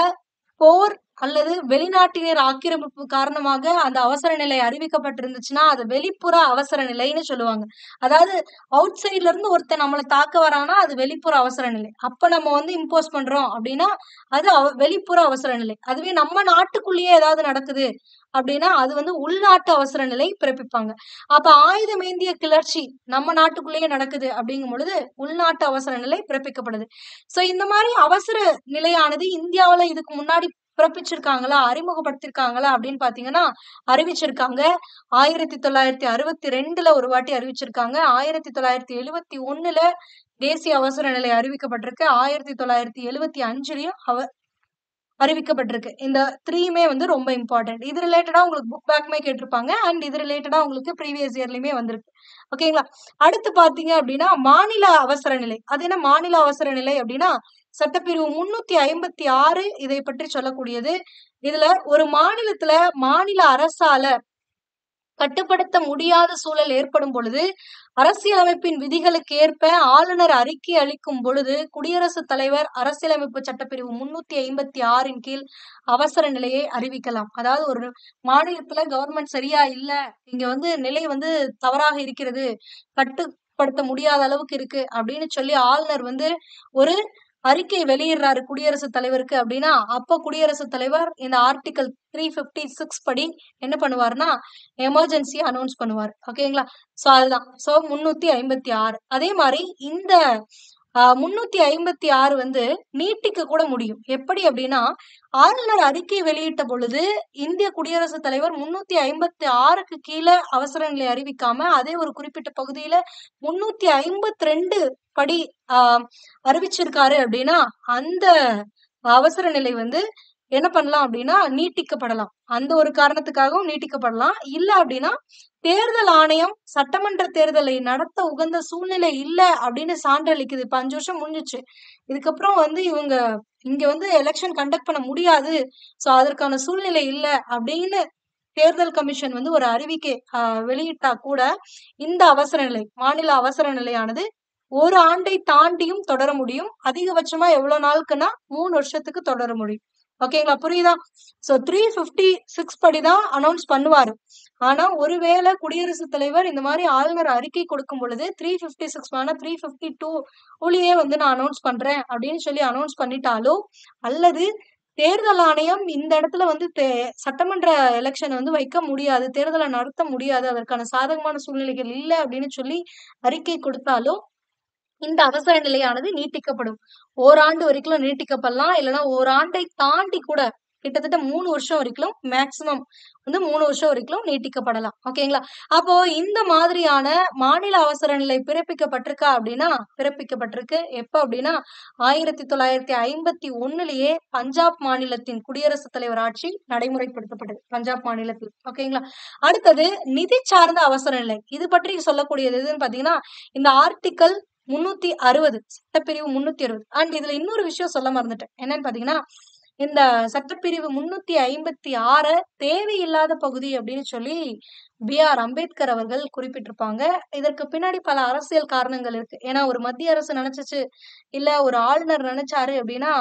போர் அல்லது வெளிநாட்டினர் ஆக்கிரமிப்பு காரணமாக அந்த அவசர நிலை அறிவிக்கப்பட்டிருந்துச்சுன்னா அது வெளிப்புற அவசர நிலைன்னு சொல்லுவாங்க. அதாவது அவுட் சைட்ல இருந்து ஒருத்தர் நம்மளை தாக்க வரானா அது வெளிப்புற அவசர நிலை. அப்ப நம்ம வந்து இம்போஸ் பண்றோம் அப்படின்னா அது வெளிப்புற அவசர நிலை. அதுவே நம்ம நாட்டுக்குள்ளேயே ஏதாவது நடக்குது அப்படின்னா அது வந்து உள்நாட்டு அவசர நிலை பிறப்பிப்பாங்க. அப்ப ஆயுதமேந்திய கிளர்ச்சி நம்ம நாட்டுக்குள்ளேயே நடக்குது அப்படிங்கும் பொழுது உள்நாட்டு அவசர நிலை பிறப்பிக்கப்படுது. சோ இந்த மாதிரி அவசர நிலையானது இந்தியாவுல இதுக்கு முன்னாடி பிறப்பிச்சிருக்காங்களா, அறிமுகப்படுத்திருக்காங்களா அப்படின்னு பாத்தீங்கன்னா அறிவிச்சிருக்காங்க. 1962ல ஒரு வாட்டி அறிவிச்சிருக்காங்க. 1971ல தேசிய அவசர நிலை அறிவிக்கப்பட்டிருக்கு. 1975லயும் அறிவிக்கப்பட்டிருக்கு. இந்த 3மே வந்து ரொம்ப இம்பார்ட்டன்ட். இது ரிலேட்டடா உங்களுக்கு புக் பேக்குமே கேட்டிருப்பாங்க அண்ட் இது ரிலேட்டடா உங்களுக்கு ப்ரீவியஸ் இயர்லயுமே வந்திருக்கு. ஓகேங்களா? அடுத்து பாத்தீங்க அப்படின்னா மாநில அவசர நிலை. அது என்ன மாநில அவசர நிலை அப்படின்னா சட்டப்பிரிவு 356 இதை பற்றி சொல்லக்கூடியது. இதுல ஒரு மாநிலத்துல மாநில அரசால கட்டுப்படுத்த முடியாத சூழல் ஏற்படும் பொழுது அரசியலமைப்பின் விதிகளுக்கு ஏற்ப ஆளுநர் அறிக்கை அளிக்கும் பொழுது குடியரசுத் தலைவர் அரசியலமைப்பு சட்டப்பிரிவு 356 கீழ் அவசர நிலையை அறிவிக்கலாம். அதாவது ஒரு மாநிலத்துல கவர்மெண்ட் சரியா இல்ல, இங்க வந்து நிலை வந்து தவறாக இருக்கிறது, கட்டுப்படுத்த முடியாத அளவுக்கு இருக்கு அப்படின்னு சொல்லி ஆளுநர் வந்து ஒரு அறிக்கை வெளியிடுறாரு குடியரசுத் தலைவருக்கு அப்படின்னா அப்ப குடியரசுத் தலைவர் இந்த ஆர்டிகல் 356 படி என்ன பண்ணுவாருன்னா எமர்ஜென்சி அனௌன்ஸ் பண்ணுவார். ஓகேங்களா? சோ அதுதான். சோ 356. அதே மாதிரி இந்த 356 வந்து நீட்டிக்க கூட முடியும். எப்படி அப்படின்னா ஆளுநர் அறிக்கை வெளியிட்ட பொழுது இந்திய குடியரசுத் தலைவர் 356க்கு கீழே அவசர நிலை அறிவிக்காம அதே ஒரு குறிப்பிட்ட பகுதியில 352 படி அறிவிச்சிருக்காரு அப்படின்னா அந்த அவசர நிலை வந்து என்ன பண்ணலாம் அப்படின்னா நீட்டிக்கப்படலாம். அந்த ஒரு காரணத்துக்காகவும் நீட்டிக்கப்படலாம். இல்ல அப்படின்னா தேர்தல் ஆணையம் சட்டமன்ற தேர்தலை நடத்த உகந்த சூழ்நிலை இல்ல அப்படின்னு சான்றளிக்குது. இப்ப 5 வருஷம் முடிஞ்சிச்சு. இதுக்கப்புறம் வந்து இவங்க இங்க வந்து எலெக்ஷன் கண்டக்ட் பண்ண முடியாது, சோ அதற்கான சூழ்நிலை இல்ல அப்படின்னு தேர்தல் கமிஷன் வந்து ஒரு அறிவிக்கை வெளியிட்டா கூட இந்த அவசர நிலை மாநில அவசர நிலையானது ஒரு ஆண்டை தாண்டியும் தொடர முடியும். அதிகபட்சமா எவ்வளவு நாளுக்குன்னா 3 வருஷத்துக்கு தொடர முடியும். ஓகேங்களா? புரியுதா? சோ 356 படிதான் அனௌன்ஸ் பண்ணுவாரு. ஆனா ஒருவேளை குடியரசுத் தலைவர் இந்த மாதிரி ஆளுநர் அறிக்கை கொடுக்கும் பொழுது 356 வேணா 352லயே வந்து நான் அனௌன்ஸ் பண்றேன் அப்படின்னு சொல்லி அனௌன்ஸ் பண்ணிட்டாலோ, அல்லது தேர்தல் ஆணையம் இந்த இடத்துல வந்து சட்டமன்ற எலெக்ஷன் வந்து வைக்க முடியாது, தேர்தலை நடத்த முடியாது, அதற்கான சாதகமான சூழ்நிலைகள் இல்ல அப்படின்னு சொல்லி அறிக்கை கொடுத்தாலோ இந்த அவசர நிலையானது நீட்டிக்கப்படும். ஓராண்டு வரைக்கும் நீட்டிக்கப்படலாம். இல்லைன்னா ஓராண்டை தாண்டி கூட கிட்டத்தட்ட 3 வருஷம் வரைக்கும் மேக்ஸிமம் வந்து 3 வருஷம் வரைக்கும் நீட்டிக்கப்படலாம். ஓகேங்களா? அப்போ இந்த மாதிரியான மாநில அவசர நிலை பிறப்பிக்கப்பட்டிருக்கா அப்படின்னா பிறப்பிக்கப்பட்டிருக்கு. எப்ப அப்படின்னா 1951லயே பஞ்சாப் மாநிலத்தின் குடியரசுத் தலைவர் ஆட்சி நடைமுறைப்படுத்தப்பட்டது. பஞ்சாப் மாநிலத்தில். ஓகேங்களா? அடுத்தது நிதி சார்ந்த அவசர நிலை. இது பற்றி சொல்லக்கூடியது எதுன்னு பாத்தீங்கன்னா இந்த ஆர்டிக்கல் 360 சட்டப்பிரிவு 360 அண்ட் இதுல இன்னொரு விஷயம் சொல்ல மறந்துட்டேன். என்னன்னு பாத்தீங்கன்னா இந்த சட்டப்பிரிவு 356 தேவையில்லாத பகுதி அப்படின்னு சொல்லி பி.ஆர். அம்பேத்கர் அவர்கள் குறிப்பிட்டிருப்பாங்க. இதற்கு பின்னாடி பல அரசியல் காரணங்கள் இருக்கு. ஏன்னா ஒரு மத்திய அரசு நினைச்சுச்சு, இல்ல ஒரு ஆளுநர் நினைச்சாரு அப்படின்னா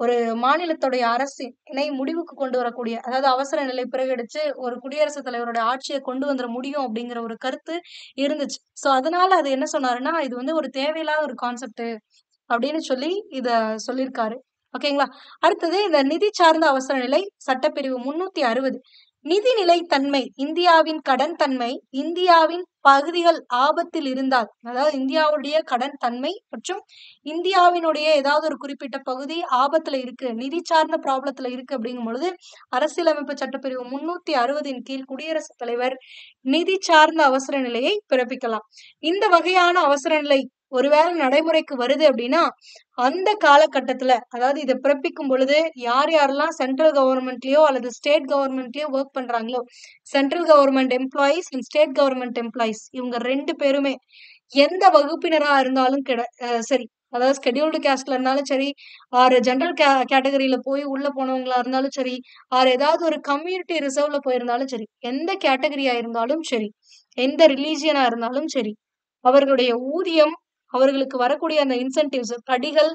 ஒரு மாநிலத்துடைய அரசினை முடிவுக்கு கொண்டு வரக்கூடிய, அதாவது அவசர நிலை பிரகடிச்சு ஒரு குடியரசுத் தலைவருடைய ஆட்சியை கொண்டு வந்துட முடியும் அப்படிங்கிற ஒரு கருத்து இருந்துச்சு. சோ அதனால அது என்ன சொன்னாருன்னா இது வந்து ஒரு தேவையில்லாத ஒரு கான்செப்ட் அப்படின்னு சொல்லி இத சொல்லியிருக்காரு. ஓகேங்களா? அடுத்தது இந்த நிதி சார்ந்த அவசர நிலை சட்டப்பிரிவு 360 நிதி நிலைத்தன்மை இந்தியாவின் கடன் தன்மை இந்தியாவின் பகுதிகள் ஆபத்தில் இருந்தால், அதாவது இந்தியாவுடைய கடன் தன்மை மற்றும் இந்தியாவினுடைய ஏதாவது ஒரு குறிப்பிட்ட பகுதி ஆபத்துல இருக்கு, நிதி சார்ந்த ப்ராப்ளத்துல இருக்கு அப்படிங்கும் பொழுது அரசியலமைப்பு சட்டப்பிரிவு 360 கீழ் குடியரசுத் தலைவர் நிதி சார்ந்த அவசர நிலையை பிறப்பிக்கலாம். இந்த வகையான அவசர நிலை ஒருவேளை நடைமுறைக்கு வருது அப்படின்னா அந்த காலகட்டத்துல, அதாவது இதை பிறப்பிக்கும் பொழுது யார் யாரெல்லாம் சென்ட்ரல் கவர்மெண்ட்லயோ அல்லது ஸ்டேட் கவர்மெண்ட்லயோ ஒர்க் பண்றாங்களோ, central government employees and state government employees இவங்க 2 பேருமே எந்த வகுப்பினரா இருந்தாலும் சரி, அதாவது ஸ்கெடியூல்டு காஸ்ட்ல இருந்தாலும் சரி, ஆர் ஜெனரல் கேட்டகரியில போய் உள்ள போனவங்களா இருந்தாலும் சரி, ஆர் ஏதாவது ஒரு கம்யூனிட்டி ரிசர்வ்ல போயிருந்தாலும் சரி, எந்த கேட்டகரியா இருந்தாலும் சரி, எந்த ரிலீஜியனா இருந்தாலும் சரி, அவர்களுடைய ஊதியம், அவர்களுக்கு வரக்கூடிய அந்த இன்சென்டிவ்ஸ், படிகள்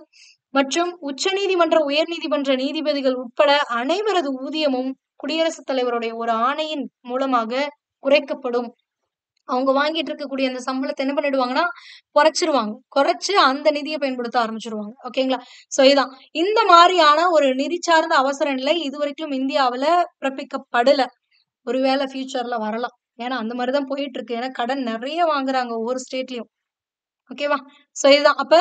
மற்றும் உச்சநீதிமன்ற, உயர்நீதிமன்ற நீதிபதிகள் உட்பட அனைவரது ஊதியமும் குடியரசுத் தலைவருடைய ஒரு ஆணையின் மூலமாக குறைக்கப்படும். அவங்க வாங்கிட்டு இருக்கக்கூடிய அந்த சம்பளத்தை என்ன பண்ணிடுவாங்கன்னா குறைச்சிருவாங்க. குறைச்சு அந்த நிதியை பயன்படுத்த ஆரம்பிச்சிருவாங்க. ஓகேங்களா? சோ இதான் இந்த மாதிரியான ஒரு நிதி சார்ந்த அவசர நிலை இதுவரைக்கும் இந்தியாவுல பிறப்பிக்கப்படல. ஒருவேளை ஃபியூச்சர்ல வரலாம். ஏன்னா அந்த மாதிரிதான் போயிட்டு இருக்கு. ஏன்னா கடன் நிறைய வாங்குறாங்க ஒவ்வொரு ஸ்டேட்லயும். ஓகேவா? சோ இதுதான். அப்ப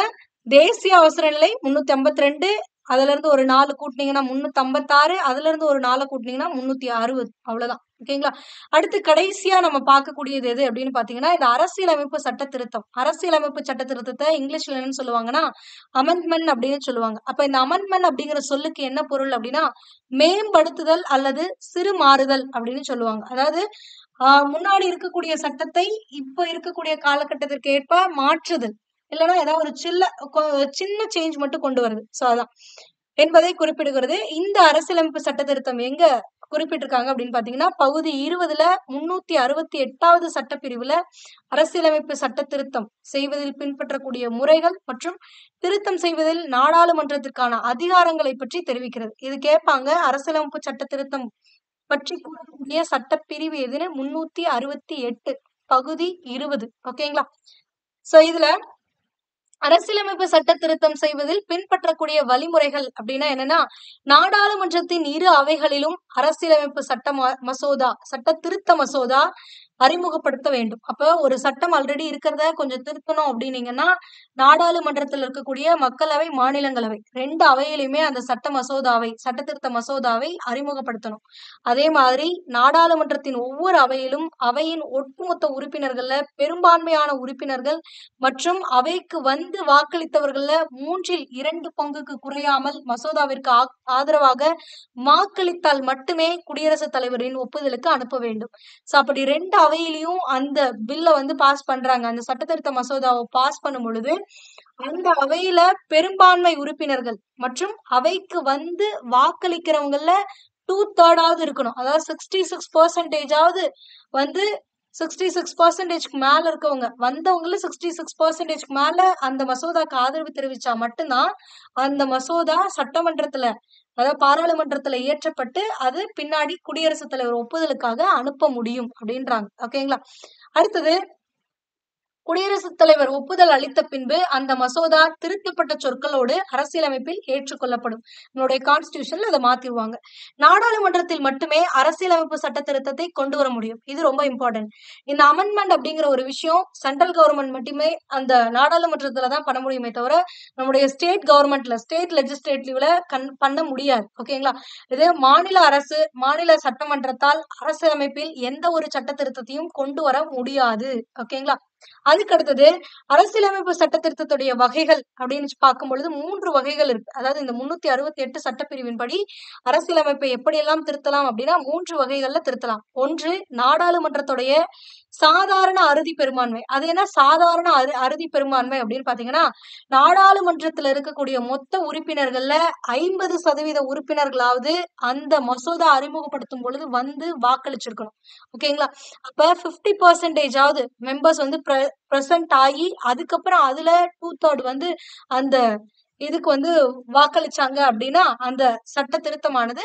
தேசிய அவசர நிலை 352 அதுல இருந்து ஒரு 4 கூட்டினீங்கன்னா 356 அதுல இருந்து ஒரு 4 கூட்டினீங்கன்னா 360 அவ்வளவுதான். ஓகேங்களா? அடுத்து கடைசியா நம்ம பார்க்கக்கூடியது எது அப்படின்னு பாத்தீங்கன்னா இந்த அரசியலமைப்பு சட்ட திருத்தம். அரசியலமைப்பு சட்ட திருத்தத்தை இங்கிலீஷ்ல என்னன்னு சொல்லுவாங்கன்னா அமெண்ட்மெண்ட் அப்படின்னு சொல்லுவாங்க. அப்ப இந்த அமெண்ட்மெண்ட் அப்படிங்கிற சொல்லுக்கு என்ன பொருள் அப்படின்னா மேம்படுத்துதல் அல்லது சிறு மாறுதல் அப்படின்னு சொல்லுவாங்க. அதாவது முன்னாடி இருக்கக்கூடிய சட்டத்தை இப்ப இருக்கக்கூடிய காலகட்டத்திற்கு ஏற்ப மாற்றுதல். இல்லைன்னா ஏதாவது ஒரு சின்ன சேஞ்ச் மட்டும் கொண்டு வருது. சோ அதான் என்பதை குறிப்பிடுகிறது. இந்த அரசியலமைப்பு சட்ட திருத்தம் எங்க குறிப்பிட்டிருக்காங்க அப்படின்னு பாத்தீங்கன்னா பகுதி 20ல 368வது சட்டப்பிரிவுல அரசியலமைப்பு சட்ட திருத்தம் செய்வதில் பின்பற்றக்கூடிய முறைகள் மற்றும் திருத்தம் செய்வதில் நாடாளுமன்றத்திற்கான அதிகாரங்களை பற்றி தெரிவிக்கிறது. இது கேட்பாங்க. அரசியலமைப்பு சட்ட திருத்தம் பற்றி கூறக்கூடிய சட்டப்பிரிவு எதுன்னு 368 பகுதி 20. ஓகேங்களா? சோ இதுல அரசியலமைப்பு சட்ட திருத்தம் செய்வதில் பின்பற்றக்கூடிய வழிமுறைகள் அப்படின்னா என்னன்னா நாடாளுமன்றத்தின் இரு அவைகளிலும் அரசியலமைப்பு சட்ட திருத்த மசோதா அறிமுகப்படுத்த வேண்டும். அப்ப ஒரு சட்டம் ஆல்ரெடி இருக்கிறத கொஞ்சம் திருத்தணும் அப்படின்னீங்கன்னா நாடாளுமன்றத்தில் இருக்கக்கூடிய மக்களவை, மாநிலங்களவை 2 அவையிலுமே அந்த சட்ட திருத்த மசோதாவை அறிமுகப்படுத்தணும். அதே மாதிரி நாடாளுமன்றத்தின் ஒவ்வொரு அவையிலும் அவையின் ஒட்டுமொத்த உறுப்பினர்கள்ல பெரும்பான்மையான உறுப்பினர்கள் மற்றும் அவைக்கு வந்து வாக்களித்தவர்கள்ல 3/2 பங்குக்கு குறையாமல் மசோதாவிற்கு ஆதரவாக வாக்களித்தால் மட்டுமே குடியரசுத் தலைவரின் ஒப்புதலுக்கு அனுப்ப வேண்டும். சோ அப்படி 2 அவையிலையும் அந்த பில்ல வந்து பாஸ் பண்றாங்க. அந்த சட்டத்திருத்த மசோதாவை பாஸ் பண்ணும் பொழுது அந்த அவையில பெரும்பான்மை உறுப்பினர்கள் மற்றும் அவைக்கு வந்து வாக்களிக்கிறவங்கல 2/3 இருக்கணும். அதாவது 66% வந்து 66% மேல இருக்கவங்க வந்தவங்கள 66% மேல அந்த மசோதாக்கு ஆதரவு தெரிவிச்சா மட்டும்தான் அந்த மசோதா சட்டமன்றத்துல அதாவது பாராளுமன்றத்துல இயற்றப்பட்டு அது பின்னாடி குடியரசுத் தலைவர் ஒப்புதலுக்காக அனுப்ப முடியும் அப்படின்றாங்க. ஓகேங்களா? அடுத்தது குடியரசுத் தலைவர் ஒப்புதல் அளித்த பின்பு அந்த மசோதா திருத்தப்பட்ட சொற்களோடு அரசியலமைப்பில் ஏற்றுக்கொள்ளப்படும். நம்மளுடைய கான்ஸ்டிடியூஷன்ல அதை மாத்திருவாங்க. நாடாளுமன்றத்தில் மட்டுமே அரசியலமைப்பு சட்ட திருத்தத்தை கொண்டு வர முடியும். இது ரொம்ப இம்பார்ட்டன்ட். இந்த அமெண்ட்மெண்ட் அப்படிங்கிற ஒரு விஷயம் சென்ட்ரல் கவர்மெண்ட் மட்டுமே அந்த நாடாளுமன்றத்துல தான் பண்ண முடியுமே தவிர நம்முடைய ஸ்டேட் கவர்மெண்ட்ல ஸ்டேட் லெஜிஸ்லேட்டிவ்ல பண்ண முடியாது. ஓகேங்களா? இது மாநில அரசு மாநில சட்டமன்றத்தால் அரசியலமைப்பில் எந்த ஒரு சட்ட திருத்தத்தையும் கொண்டு வர முடியாது. ஓகேங்களா? அதுக்கு அடுத்தது அரசியலமைப்பு சட்ட திருத்தத்துடைய வகைகள் அப்படின்னு பார்க்கும் பொழுது 3 வகைகள் இருக்கு. அதாவது இந்த 368 சட்டப்பிரிவின்படி அரசியலமைப்பை எப்படியெல்லாம் திருத்தலாம் அப்படின்னா 3 வகைகள்ல திருத்தலாம். ஒன்று நாடாளுமன்றத்துடைய சாதாரண அறுதி பெரும்பான்மை. அது என்ன சாதாரண அறுதி பெரும்பான்மை அப்படின்னு பாத்தீங்கன்னா நாடாளுமன்றத்துல இருக்கக்கூடிய மொத்த உறுப்பினர்கள்ல 50% உறுப்பினர்களாவது அந்த மசோதா அறிமுகப்படுத்தும் பொழுது வந்து வாக்களிச்சிருக்கணும். ஓகேங்களா? அப்ப 50% மெம்பர்ஸ் வந்து பிரசன்ட் ஆகி அதுக்கப்புறம் அதுல 2/3 வந்து அந்த இதுக்கு வந்து வாக்களிச்சாங்க அப்படின்னா அந்த சட்ட திருத்தமானது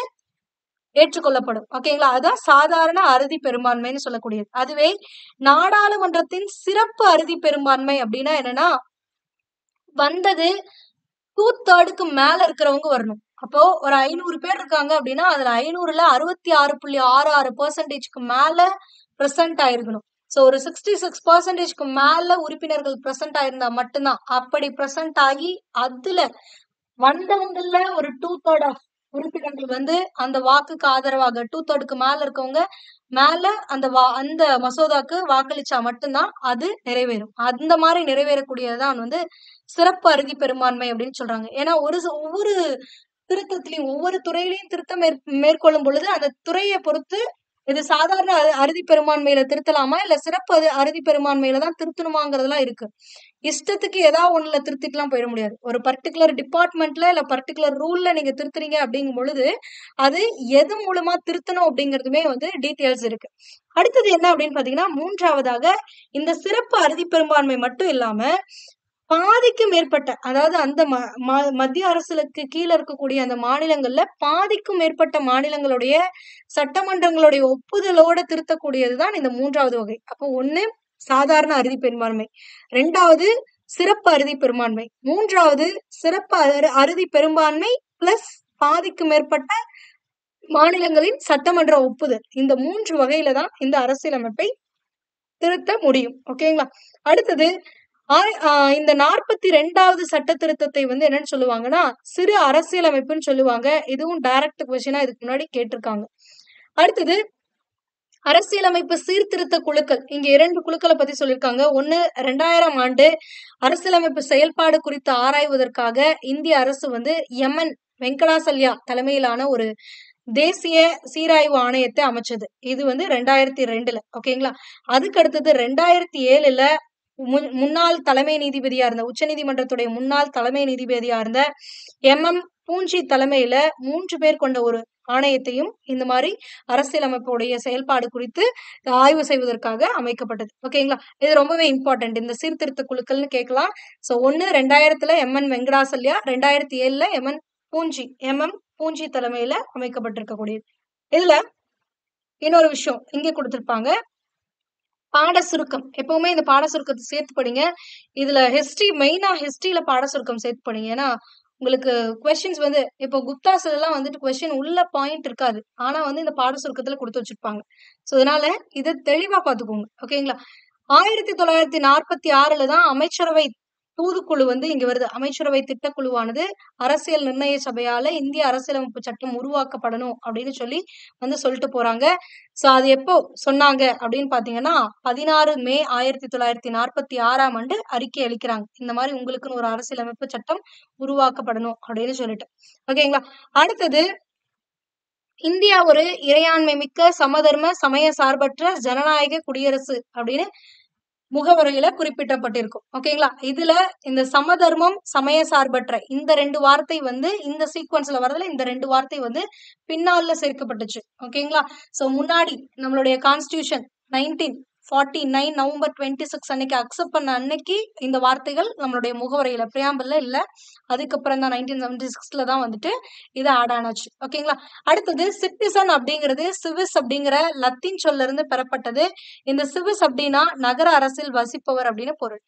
ஏற்றுக்கொள்ளப்படும். ஓகேங்களா? அதான் சாதாரண அறுதி பெரும்பான்மைன்னு சொல்லக்கூடியது. அதுவே நாடாளுமன்றத்தின் சிறப்பு அறுதி பெரும்பான்மை அப்படின்னா என்னன்னா வந்தது 2/3க்கு மேல இருக்கிறவங்க வரணும். அப்போ ஒரு 500 பேர் இருக்காங்க அப்படின்னா அதுல 500ல 66.66% மேல பிரசன்ட் ஆயிருக்கணும். சோ ஒரு 66% மேல உறுப்பினர்கள் பிரசன்ட் ஆயிருந்தா மட்டும்தான். அப்படி பிரசன்ட் ஆகி அதுல வந்தவங்கல ஒரு 2/3 ஆஃப் உறுப்பினர்கள் வந்து அந்த வாக்குக்கு ஆதரவாக 2/3க்கு மேல இருக்கவங்க மேல அந்த மசோதாக்கு வாக்களிச்சா மட்டும்தான் அது நிறைவேறும். அந்த மாதிரி நிறைவேறக்கூடியதுதான் வந்து சிறப்பு அறுதி பெரும்பான்மை அப்படின்னு சொல்றாங்க. ஏன்னா ஒவ்வொரு திருத்தத்திலையும் ஒவ்வொரு துறையிலையும் திருத்தம் மேற்கொள்ளும் பொழுது அந்த துறையை பொறுத்து இது சாதாரண அறுதி பெரும்பான்மையில திருத்தலாமா இல்ல சிறப்பு அறுதி பெரும்பான்மையில தான் திருத்தணுமாங்கிறதுலாம் இருக்கு. இஷ்டத்துக்கு ஏதாவது ஒண்ணுல திருத்திட்டுலாம் போயிட முடியாது. ஒரு பர்டிகுலர் டிபார்ட்மெண்ட்ல இல்ல பர்டிகுலர் ரூல்ல நீங்க திருத்துறீங்க அப்படிங்கும் பொழுது அது எது மூலமா திருத்தணும் அப்படிங்கிறதுமே வந்து டீட்டெயில்ஸ் இருக்கு. அடுத்தது என்ன அப்படின்னு பாத்தீங்கன்னா 3வதாக இந்த சிறப்பு அறுதி பெரும்பான்மை மட்டும் இல்லாம பாதிக்கு மேற்பட்ட அதாவது அந்த மத்திய அரசுக்கு கீழே இருக்கக்கூடிய அந்த மாநிலங்கள்ல பாதிக்கும் மேற்பட்ட மாநிலங்களுடைய சட்டமன்றங்களுடைய ஒப்புதலோட திருத்தக்கூடியதுதான் இந்த 3வது வகை. அப்போ ஒண்ணு சாதாரண அறுதி பெரும்பான்மை, 2வது சிறப்பு அறுதி பெரும்பான்மை, 3வது சிறப்பு அறுதி பெரும்பான்மை பிளஸ் பாதிக்கு மேற்பட்ட மாநிலங்களின் சட்டமன்ற ஒப்புதல். இந்த 3 வகையில தான் இந்த அரசியலமைப்பை திருத்த முடியும். ஓகேங்களா? அடுத்தது இந்த 42வது சட்ட திருத்தத்தை வந்து என்னன்னு சொல்லுவாங்கன்னா சிறு அரசியலமைப்புன்னு சொல்லுவாங்க. இதுவும் டைரக்ட் கொஸ்டினா இதுக்கு முன்னாடி கேட்டிருக்காங்க. அடுத்தது அரசியலமைப்பு சீர்திருத்த குழுக்கள். இங்க 2 குழுக்களை பத்தி சொல்லியிருக்காங்க. ஒண்ணு 2000 ஆண்டு அரசியலமைப்பு செயல்பாடு குறித்து ஆராய்வதற்காக இந்திய அரசு வந்து எம்என் வெங்கடாசல்யா தலைமையிலான ஒரு தேசிய சீராய்வு ஆணையத்தை அமைச்சது. இது வந்து 2002ல. ஓகேங்களா? அதுக்கு அடுத்தது 2007ல முன்னாள் தலைமை நீதிபதியா இருந்த உச்ச நீதிமன்றத்துடைய முன்னாள் தலைமை நீதிபதியா இருந்த எம் பூஞ்சி தலைமையில 3 பேர் கொண்ட ஒரு ஆணையத்தையும் இந்த மாதிரி அரசியலமைப்புடைய செயல்பாடு குறித்து ஆய்வு செய்வதற்காக அமைக்கப்பட்டது. ஓகேங்களா? இது ரொம்பவே இம்பார்ட்டன்ட். இந்த சீர்திருத்த குழுக்கள்னு கேட்கலாம். சோ 2000ல எம்என் வெங்கடாசல்யா, 2007ல எம் பூஞ்சி தலைமையில அமைக்கப்பட்டிருக்கக்கூடியது. இதுல இன்னொரு விஷயம் இங்க கொடுத்திருப்பாங்க. பாட சுருக்கம். எப்பவுமே இந்த பாட சுருக்கத்தை சேர்த்து படிங்க. இதுல மெயினா ஹிஸ்டரியில பாட சுருக்கம் சேர்த்து படிங்க. ஏன்னா உங்களுக்கு கொஸ்டின்ஸ் வந்து இப்போ குப்தாஸ்ல எல்லாம் வந்துட்டு கொஸ்டின் உள்ள பாயிண்ட் இருக்காது. ஆனா வந்து இந்த பாட சுருக்கத்துல கொடுத்து வச்சிருப்பாங்க. சோ அதனால இதை தெளிவா பாத்துக்கோங்க. ஓகேங்களா? 1946ல தான் அமைச்சரவை தூதுக்குழு வந்து இங்க வருது. அமைச்சரவை திட்டக்குழுவானது அரசியல் நிர்ணய சபையால இந்திய அரசியலமைப்பு சட்டம் உருவாக்கப்படணும் அப்படின்னு சொல்லி வந்து சொல்லிட்டு போறாங்க. சோ அது எப்போ சொன்னாங்க அப்படின்னு பாத்தீங்கன்னா 16 மே 1946ஆம் ஆண்டு அறிக்கை அளிக்கிறாங்க. இந்த மாதிரி உங்களுக்குன்னு ஒரு அரசியலமைப்பு சட்டம் உருவாக்கப்படணும் அப்படின்னு சொல்லிட்டு. ஓகேங்களா? அடுத்தது இந்தியா ஒரு இறையாண்மை மிக்க சமதர்ம சமய சார்பற்ற ஜனநாயக குடியரசு அப்படின்னு முகவரியில குறிப்பிடப்பட்டிருக்கும். ஓகேங்களா? இதுல இந்த சமதர்மம் சமய சார்பற்ற இந்த 2 வார்த்தை வந்து இந்த சீக்வன்ஸ்ல வரதுல இந்த 2 வார்த்தை வந்து பின்னால சேர்க்கப்பட்டுச்சு. ஓகேங்களா? சோ முன்னாடி நம்மளுடைய கான்ஸ்டிடியூஷன் 1949 நவம்பர் 26 அன்னைக்கு அக்செப்ட் பண்ண அன்னைக்கு இந்த வார்த்தைகள் நம்மளுடைய முகவரையில பிரியாம்பிள்ல இல்ல. அதுக்கப்புறம் தான் 1976ல தான் வந்துட்டு இது ஆட் ஆனாச்சு. ஓகேங்களா? அடுத்தது சிட்டிசன் அப்படிங்கிறது சிவிஸ் அப்படிங்கிற லத்தீன் சொல்ல இருந்து பெறப்பட்டது. இந்த சிவிஸ் அப்படின்னா நகர அரசில் வசிப்பவர் அப்படின்னு பொருள்.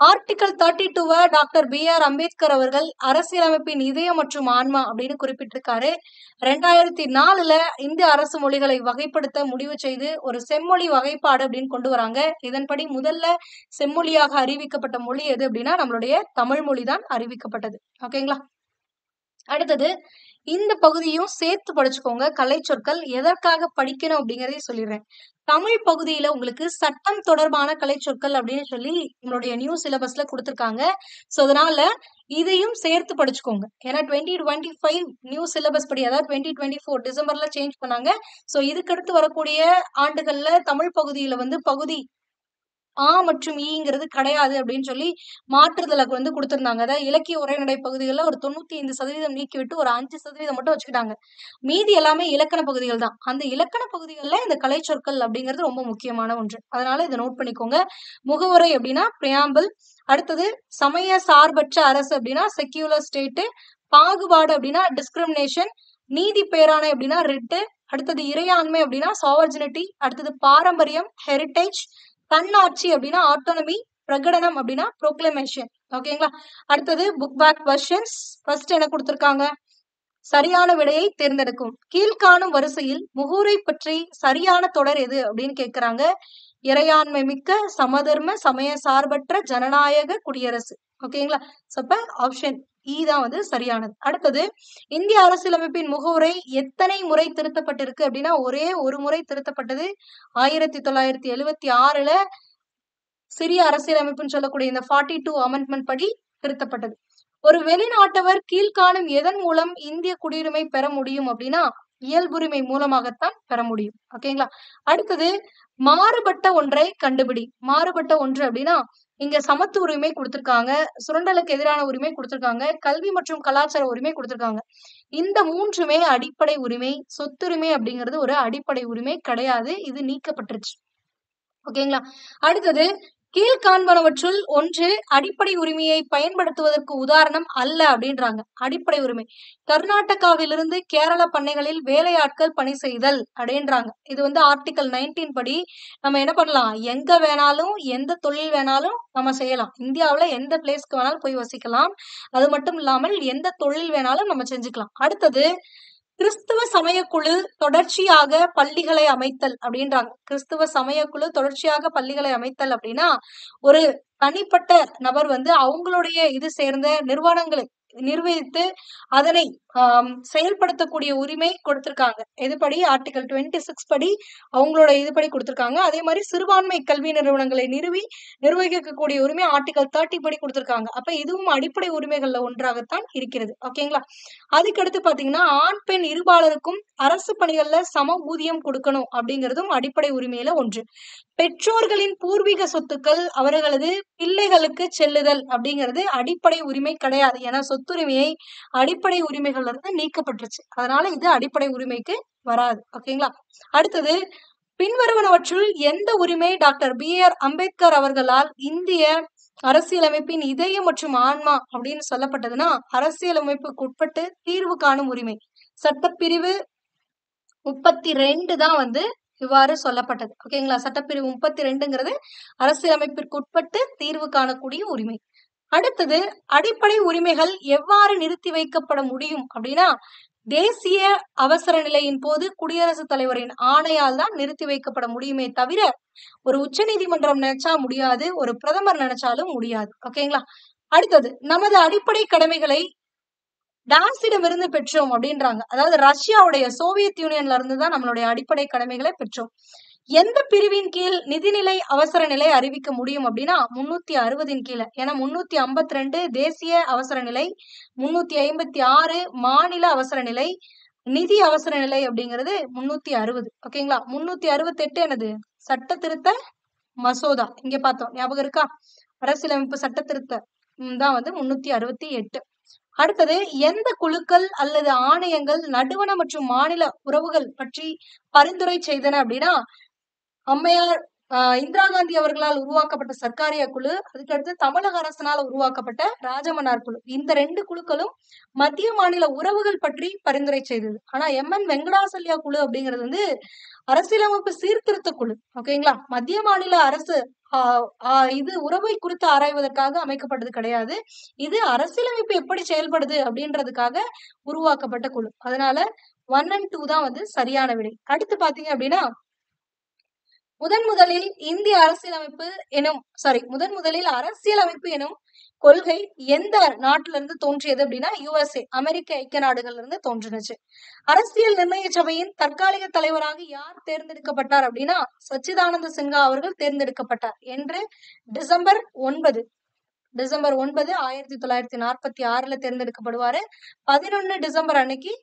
Article 32 doctor B.R. அம்பேத்கர் அவர்கள் அரசியலமைப்பின் இதயம் மற்றும் ஆன்மா அப்படின்னு குறிப்பிட்டிருக்காரு. 2004ல இந்திய அரசு மொழிகளை வகைப்படுத்த முடிவு செய்து ஒரு செம்மொழி வகைப்பாடு அப்படின்னு கொண்டு வராங்க. இதன்படி முதல்ல செம்மொழியாக அறிவிக்கப்பட்ட மொழி எது அப்படின்னா நம்மளுடைய தமிழ் மொழி தான் அறிவிக்கப்பட்டது. ஓகேங்களா? அடுத்தது இந்த பகுதியும் சேர்த்து படிச்சுக்கோங்க. கலைச்சொற்கள் எதற்காக படிக்கணும் அப்படிங்கறதையும் சொல்லிடுறேன். தமிழ் பகுதியில உங்களுக்கு சட்டம் தொடர்பான கலைச்சொற்கள் அப்படின்னு சொல்லி உங்களுடைய நியூ சிலபஸ்ல கொடுத்திருக்காங்க. சோ அதனால இதையும் சேர்த்து படிச்சுக்கோங்க. ஏன்னா 2025 நியூ சிலபஸ் படி, அதாவது 2024 டிசம்பர்ல சேஞ்ச் பண்ணாங்க. சோ இதுக்கு அடுத்து வரக்கூடிய ஆண்டுகள்ல தமிழ் பகுதியில வந்து பகுதி ஆ மற்றும் ஈங்கிறது கிடையாது அப்படின்னு சொல்லி மாற்றுதலை வந்து கொடுத்திருந்தாங்க. அதாவது இலக்கிய உரைநடை பகுதிகளில் ஒரு 95% நீக்கிவிட்டு ஒரு 5% மட்டும் வச்சுக்கிட்டாங்க. மீதி எல்லாமே இலக்கண பகுதிகள் தான். அந்த இலக்கண பகுதிகளில் இந்த கலைச்சொற்கள் அப்படிங்கிறது ரொம்ப முக்கியமான ஒன்று. அதனால இதை நோட் பண்ணிக்கோங்க. முகவுரை அப்படின்னா பிரியாம்பிள். அடுத்தது சமய சார்பற்ற அரசு அப்படின்னா செக்யூலர் ஸ்டேட். பாகுபாடு அப்படின்னா டிஸ்கிரிமினேஷன். நீதி பேராணை அப்படின்னா ரிட்டு. அடுத்தது இறையாண்மை அப்படின்னா சாவர்ஜினிட்டி. அடுத்தது பாரம்பரியம் ஹெரிட்டேஜ். தன்னாட்சி அப்படின்னா ஆட்டோனமி. பிரகடனம் அப்படின்னா ப்ரோக்ளமேஷன். ஓகேங்களா? அடுத்தது புக் பேக் கொஸ்டின்ஸ். ஃபர்ஸ்ட் என்ன கொடுத்திருக்காங்க? சரியான விடையை தேர்ந்தெடுக்கும். கீழ்காணும் வரிசையில் முகூரை பற்றி சரியான தொடர் எது அப்படின்னு கேட்கிறாங்க. இறையாண்மை மிக்க சமதர்ம சமய சார்பற்ற ஜனநாயக குடியரசு. ஓகேங்களா? அப்ப ஆப்ஷன் இ தான் வந்து சரியானது. அடுத்தது இந்திய அரசியலமைப்பின் முகவுரை எத்தனை முறை திருத்தப்பட்டிருக்கு அப்படின்னா ஒரே ஒரு முறை திருத்தப்பட்டது. 1976ல சிறிய அரசியலமைப்புன்னு சொல்லக்கூடிய இந்த 42 அமெண்ட்மெண்ட் படி திருத்தப்பட்டது. ஒரு வெளிநாட்டவர் கீழ்காணும் எதன் மூலம் இந்திய குடியுரிமை பெற முடியும் அப்படின்னா இயல்புரிமை மூலமாகத்தான் பெற முடியும். ஓகேங்களா? அடுத்தது மாறுபட்ட ஒன்றை கண்டுபிடி. மாறுபட்ட ஒன்று அப்படின்னா இங்க சமத்துவ உரிமை கொடுத்திருக்காங்க, சுரண்டலுக்கு எதிரான உரிமை கொடுத்திருக்காங்க, கல்வி மற்றும் கலாச்சார உரிமை கொடுத்திருக்காங்க. இந்த மூன்றுமே அடிப்படை உரிமை. சொத்துரிமை அப்படிங்கிறது ஒரு அடிப்படை உரிமை கிடையாது. இது நீக்கப்பட்டுருச்சு. ஓகேங்களா? அடுத்தது கீழ்காண்பனவற்றுள் ஒன்று அடிப்படை உரிமையை பயன்படுத்துவதற்கு உதாரணம் அல்ல அப்படின்றாங்க. அடிப்படை உரிமை கர்நாடகாவிலிருந்து கேரள பண்ணைகளில் வேலையாட்கள் பணி செய்தல் அப்படின்றாங்க. இது வந்து ஆர்டிகல் 19 படி நம்ம என்ன பண்ணலாம்? எங்க வேணாலும் எந்த தொழில் வேணாலும் நம்ம செய்யலாம். இந்தியாவுல எந்த பிளேஸ்க்கு வேணாலும் போய் வசிக்கலாம். அது மட்டும் இல்லாமல் எந்த தொழில் வேணாலும் நம்ம செஞ்சுக்கலாம். அடுத்தது கிறிஸ்துவ சமயக்குழு தொடர்ச்சியாக பள்ளிகளை அமைத்தல் அப்படின்றாங்க. கிறிஸ்துவ சமயக்குழு தொடர்ச்சியாக பள்ளிகளை அமைத்தல் அப்படின்னா ஒரு தனிப்பட்ட நபர் வந்து அவங்களுடைய இது சேர்ந்த நிறுவனங்களை நிர்வகித்து அதனை செயல்படுத்தக்கூடிய உரிமை கொடுத்திருக்காங்க. இதுபடி ஆர்டிகல் 26 படி அவங்களோட இதுபடி கொடுத்திருக்காங்க. அதே மாதிரி சிறுபான்மை கல்வி நிறுவனங்களை நிர்வகிக்கக்கூடிய உரிமை ஆர்டிகல் 30 படி கொடுத்திருக்காங்க. அப்ப இதுவும் அடிப்படை உரிமைகள்ல ஒன்றாகத்தான் இருக்கிறது. ஓகேங்களா? அதுக்கடுத்து பாத்தீங்கன்னா ஆண் பெண் இருபாலருக்கும் அரசு பணிகள்ல சம ஊதியம் கொடுக்கணும் அப்படிங்கிறதும் அடிப்படை உரிமையில ஒன்று. பெற்றோர்களின் பூர்வீக சொத்துக்கள் அவர்களது பிள்ளைகளுக்கு செல்லுதல் அப்படிங்கிறது அடிப்படை உரிமை கிடையாது. ஏன்னா சொத்துரிமையை அடிப்படை உரிமைகள்ல இருந்து நீக்கப்பட்டுருச்சு. அதனால இது அடிப்படை உரிமைக்கு வராது. ஓகேங்களா? அடுத்தது பின்வருவனவற்றுள் எந்த உரிமை டாக்டர் B.R. அம்பேத்கர் அவர்களால் இந்திய அரசியலமைப்பின் இதயம் மற்றும் ஆன்மா அப்படின்னு சொல்லப்பட்டதுன்னா அரசியலமைப்புக்கு உட்பட்டு தீர்வு காணும் உரிமை. சட்டப்பிரிவு 32 தான் வந்து இவ்வாறு சொல்லப்பட்டது. ஓகேங்களா? சட்டப்பிரிவு 32ங்கிறது அரசியலமைப்பிற்கு உட்பட்டு தீர்வு காணக்கூடிய உரிமை. அடுத்தது அடிப்படை உரிமைகள் எவ்வாறு நிறுத்தி வைக்கப்பட முடியும் அப்படின்னா தேசிய அவசர நிலையின் போது குடியரசுத் தலைவரின் ஆணையால் தான் நிறுத்தி வைக்கப்பட முடியுமே தவிர ஒரு உச்ச நீதிமன்றம் நினைச்சா முடியாது, ஒரு பிரதமர் நினைச்சாலும் முடியாது. ஓகேங்களா? அடுத்தது நமது அடிப்படை கடமைகளை டான்ஸிடமிருந்து பெற்றோம் அப்படின்றாங்க. அதாவது ரஷ்யாவுடைய சோவியத் யூனியன்ல இருந்து தான் நம்மளுடைய அடிப்படை கடமைகளை பெற்றோம். எந்த பிரிவின் கீழ் நிதிநிலை அவசர நிலை அறிவிக்க முடியும் அப்படின்னா 360 கீழே. ஏன்னா 352 தேசிய அவசர நிலை, 356 மாநில அவசர நிலை, நிதி அவசர நிலை அப்படிங்கிறது 360. ஓகேங்களா? 368 என்னது? சட்ட திருத்த மசோதா. இங்க பார்த்தோம், ஞாபகம் இருக்கா? அரசியலமைப்பு சட்ட திருத்த தான் வந்து 368. அடுத்தது எந்த குழுக்கள் அல்லது ஆணையங்கள் நடுவண மற்றும் மாநில உறவுகள் பற்றி பரிந்துரை செய்தன அப்படின்னா அம்மையார் இந்திரா காந்தி அவர்களால் உருவாக்கப்பட்ட சர்க்காரியா குழு, அதுக்கடுத்து தமிழக அரசனால உருவாக்கப்பட்ட ராஜமன்னார் குழு. இந்த 2 குழுக்களும் மத்திய மாநில உறவுகள் பற்றி பரிந்துரை செய்தது. ஆனா எம்.என். வெங்கடாசல்யா குழு அப்படிங்கிறது வந்து அரசியலமைப்பு சீர்திருத்த குழு. ஓகேங்களா? மத்திய மாநில அரசு இது உறவை குறித்து ஆராய்வதற்காக அமைக்கப்பட்டது கிடையாது. இது அரசியலமைப்பு எப்படி செயல்படுது அப்படின்றதுக்காக உருவாக்கப்பட்ட குழு. அதனால 1 and 2 தான் வந்து சரியான விடை. அடுத்து பாத்தீங்க அப்படின்னா முதலில் இந்திய அரசியலமைப்பு முதலில் அரசியலமைப்பு எனும் கொள்கை எந்த நாட்டுல இருந்து தோன்றியது அப்படின்னா USA, அமெரிக்க ஐக்கிய நாடுகள்ல இருந்து தோன்றுனுச்சு. அரசியல் நிர்ணய சபையின் தற்காலிக தலைவராக யார் தேர்ந்தெடுக்கப்பட்டார் அப்படின்னா சச்சிதானந்த சின்ஹா அவர்கள் தேர்ந்தெடுக்கப்பட்டார் என்று டிசம்பர் 9 1946ல தேர்ந்தெடுக்கப்படுவாரு. 11 டிசம்பர் அன்னைக்கு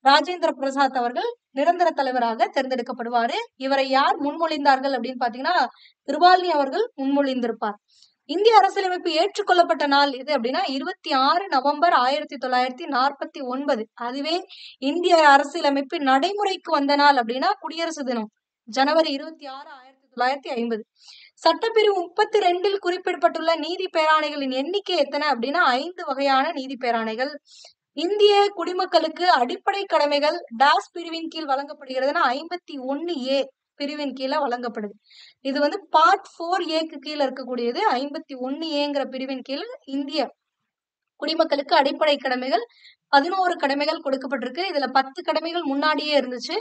ராஜேந்திர பிரசாத் அவர்கள் நிரந்தர தலைவராக தேர்ந்தெடுக்கப்படுவாரு. இவரை யார் முன்மொழிந்தார்கள் அப்படின்னு பாத்தீங்கன்னா கிருபாலினி அவர்கள் முன்மொழிந்திருப்பார். இந்திய அரசியலமைப்பு ஏற்றுக்கொள்ளப்பட்ட நாள் எது அப்படின்னா 26 நவம்பர் 1949. அதுவே இந்திய அரசியலமைப்பு நடைமுறைக்கு வந்த நாள் அப்படின்னா குடியரசு தினம் ஜனவரி 26, 1950. சட்டப்பிரிவு 32 குறிப்பிடப்பட்டுள்ள நீதி பேராணைகளின் எண்ணிக்கை எத்தனை அப்படின்னா 5 வகையான நீதி பேராணைகள். இந்திய குடிமக்களுக்கு அடிப்படை கடமைகள் டாஸ் பிரிவின் கீழ் வழங்கப்படுகிறதுனா 51A பிரிவின் கீழே வழங்கப்படுது. இது வந்து பார்ட் 4Aக்கு கீழே இருக்கக்கூடியது. 51Aங்கிற பிரிவின் கீழ் இந்திய குடிமக்களுக்கு அடிப்படை கடமைகள் 11 கடமைகள் கொடுக்கப்பட்டிருக்கு. இதுல 10 கடமைகள் முன்னாடியே இருந்துச்சு.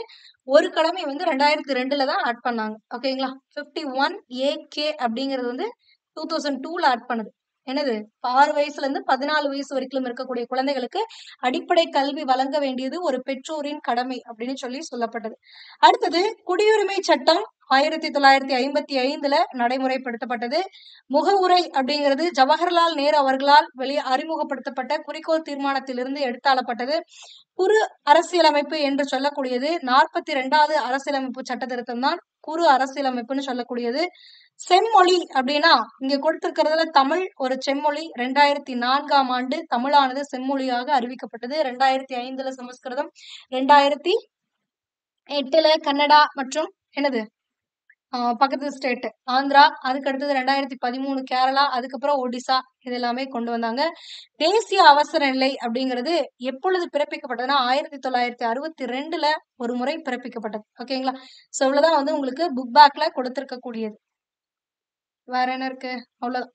ஒரு கடமை வந்து 2002ல தான் ஆட் பண்ணாங்க. ஓகேங்களா? 51AK அப்படிங்கிறது வந்து 2002ல ஆட் பண்ணது. என்னது 6 வயசுல இருந்து 14 வயசு வரைக்கும் இருக்கக்கூடிய குழந்தைகளுக்கு அடிப்படை கல்வி வழங்க வேண்டியது ஒரு பெற்றோரின் கடமை அப்படின்னு சொல்லப்பட்டது. அடுத்தது குடியுரிமை சட்டம் 1955ல நடைமுறைப்படுத்தப்பட்டது. முகவுரை அப்படிங்கிறது ஜவஹர்லால் நேரு அவர்களால் அறிமுகப்படுத்தப்பட்ட குறிக்கோள் தீர்மானத்திலிருந்து எடுத்தாளப்பட்டது. குறு அரசியலமைப்பு என்று சொல்லக்கூடியது 42வது அரசியலமைப்பு சட்ட திருத்தம் தான் குறு அரசியலமைப்புன்னு சொல்லக்கூடியது. செம்மொழி அப்படின்னா இங்க கொடுத்திருக்கிறதுல தமிழ் ஒரு செம்மொழி. 2004ஆம் ஆண்டு தமிழானது செம்மொழியாக அறிவிக்கப்பட்டது. 2005ல சமஸ்கிருதம், 2008ல கன்னடா மற்றும் என்னது பக்கத்து ஸ்டேட் ஆந்திரா, அதுக்கு அடுத்தது 2013 கேரளா, அதுக்கப்புறம் ஒடிசா, இது எல்லாமே கொண்டு வந்தாங்க. தேசிய அவசர நிலை அப்படிங்கிறது எப்பொழுது பிறப்பிக்கப்பட்டதுன்னா 1962ல ஒரு முறை பிறப்பிக்கப்பட்டது. ஓகேங்களா? சோ இவ்வளவுதான் வந்து உங்களுக்கு புக் பேக்ல கொடுத்திருக்கக்கூடியது. வேற என்ன இருக்கு? அவ்வளவுதான்.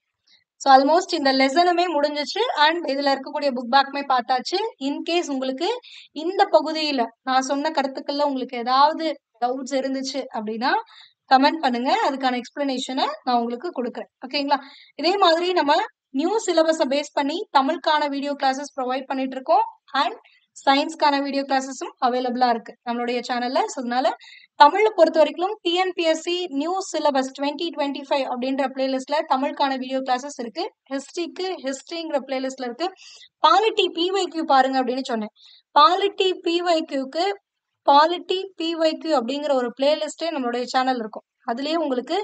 ஸோ ஆல்மோஸ்ட் இந்த லெசனுமே முடிஞ்சிச்சு அண்ட் இதுல இருக்கக்கூடிய புக் பேக்குமே பார்த்தாச்சு. இன்கேஸ் உங்களுக்கு இந்த பகுதியில நான் சொன்ன கருத்துக்கள்ல உங்களுக்கு ஏதாவது டவுட்ஸ் இருந்துச்சு அப்படின்னா கமெண்ட் பண்ணுங்க. அதுக்கான எக்ஸ்பிளனேஷனை நான் உங்களுக்கு கொடுக்குறேன். ஓகேங்களா? இதே மாதிரி நம்ம நியூ சிலபஸை பேஸ் பண்ணி தமிழுக்கான வீடியோ கிளாஸஸ் ப்ரொவைட் பண்ணிட்டு இருக்கோம் அண்ட் சயின்ஸ்க்கான வீடியோ கிளாஸஸும் அவைலபிளா இருக்கு நம்மளுடைய சேனல்ல. ஸோ அதனால தமிழை பொறுத்த வரைக்கும் டிஎன்பிஎஸ்சி நியூ சிலபஸ் 2025 அப்படின்ற பிளேலிஸ்ட்ல தமிழுக்கான வீடியோ கிளாஸஸ் இருக்கு. ஹிஸ்டரிங்கிற பிளேலிஸ்ட்ல இருக்கு. பாலிட்டி பிஒய்க்யூ பாருங்க அப்படின்னு சொன்னேன். பாலிட்டி பிஒய்க்யூ அப்படிங்கிற ஒரு பிளேலிஸ்டே நம்மளுடைய சேனல் இருக்கும். அதுலயே உங்களுக்கு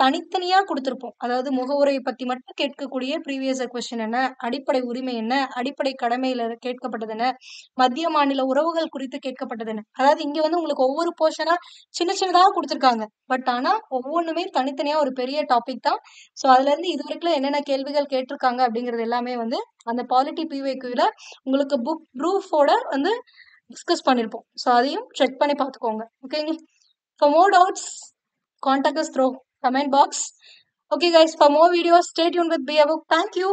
தனித்தனியா கொடுத்திருப்போம். அதாவது முகவுரையை பத்தி மட்டும் கேட்கக்கூடிய ப்ரீவியஸ் கொஸ்டின் என்ன, அடிப்படை உரிமை என்ன, அடிப்படை கடமையில கேட்கப்பட்டது என்ன, மத்திய மாநில உறவுகள் குறித்து கேட்கப்பட்டது என்ன. அதாவது இங்க வந்து உங்களுக்கு ஒவ்வொரு போர்ஷனா சின்னதா கொடுத்திருக்காங்க. பட் ஆனா ஒவ்வொன்றுமே தனித்தனியா ஒரு பெரிய டாபிக் தான். ஸோ அதுல இருந்து இது வரைக்கும் என்னென்ன கேள்விகள் கேட்டிருக்காங்க அப்படிங்கிறது எல்லாமே வந்து அந்த பாலிட்டி பிஒய்க்யூல உங்களுக்கு புக் ப்ரூஃபோட வந்து டிஸ்கஸ் பண்ணிருப்போம். ஸோ அதையும் செக் பண்ணி பார்த்துக்கோங்க. ஓகேங்க? For more doubts, contact us through comment box. Okay guys, for more videos, stay tuned with BA Book. Thank you.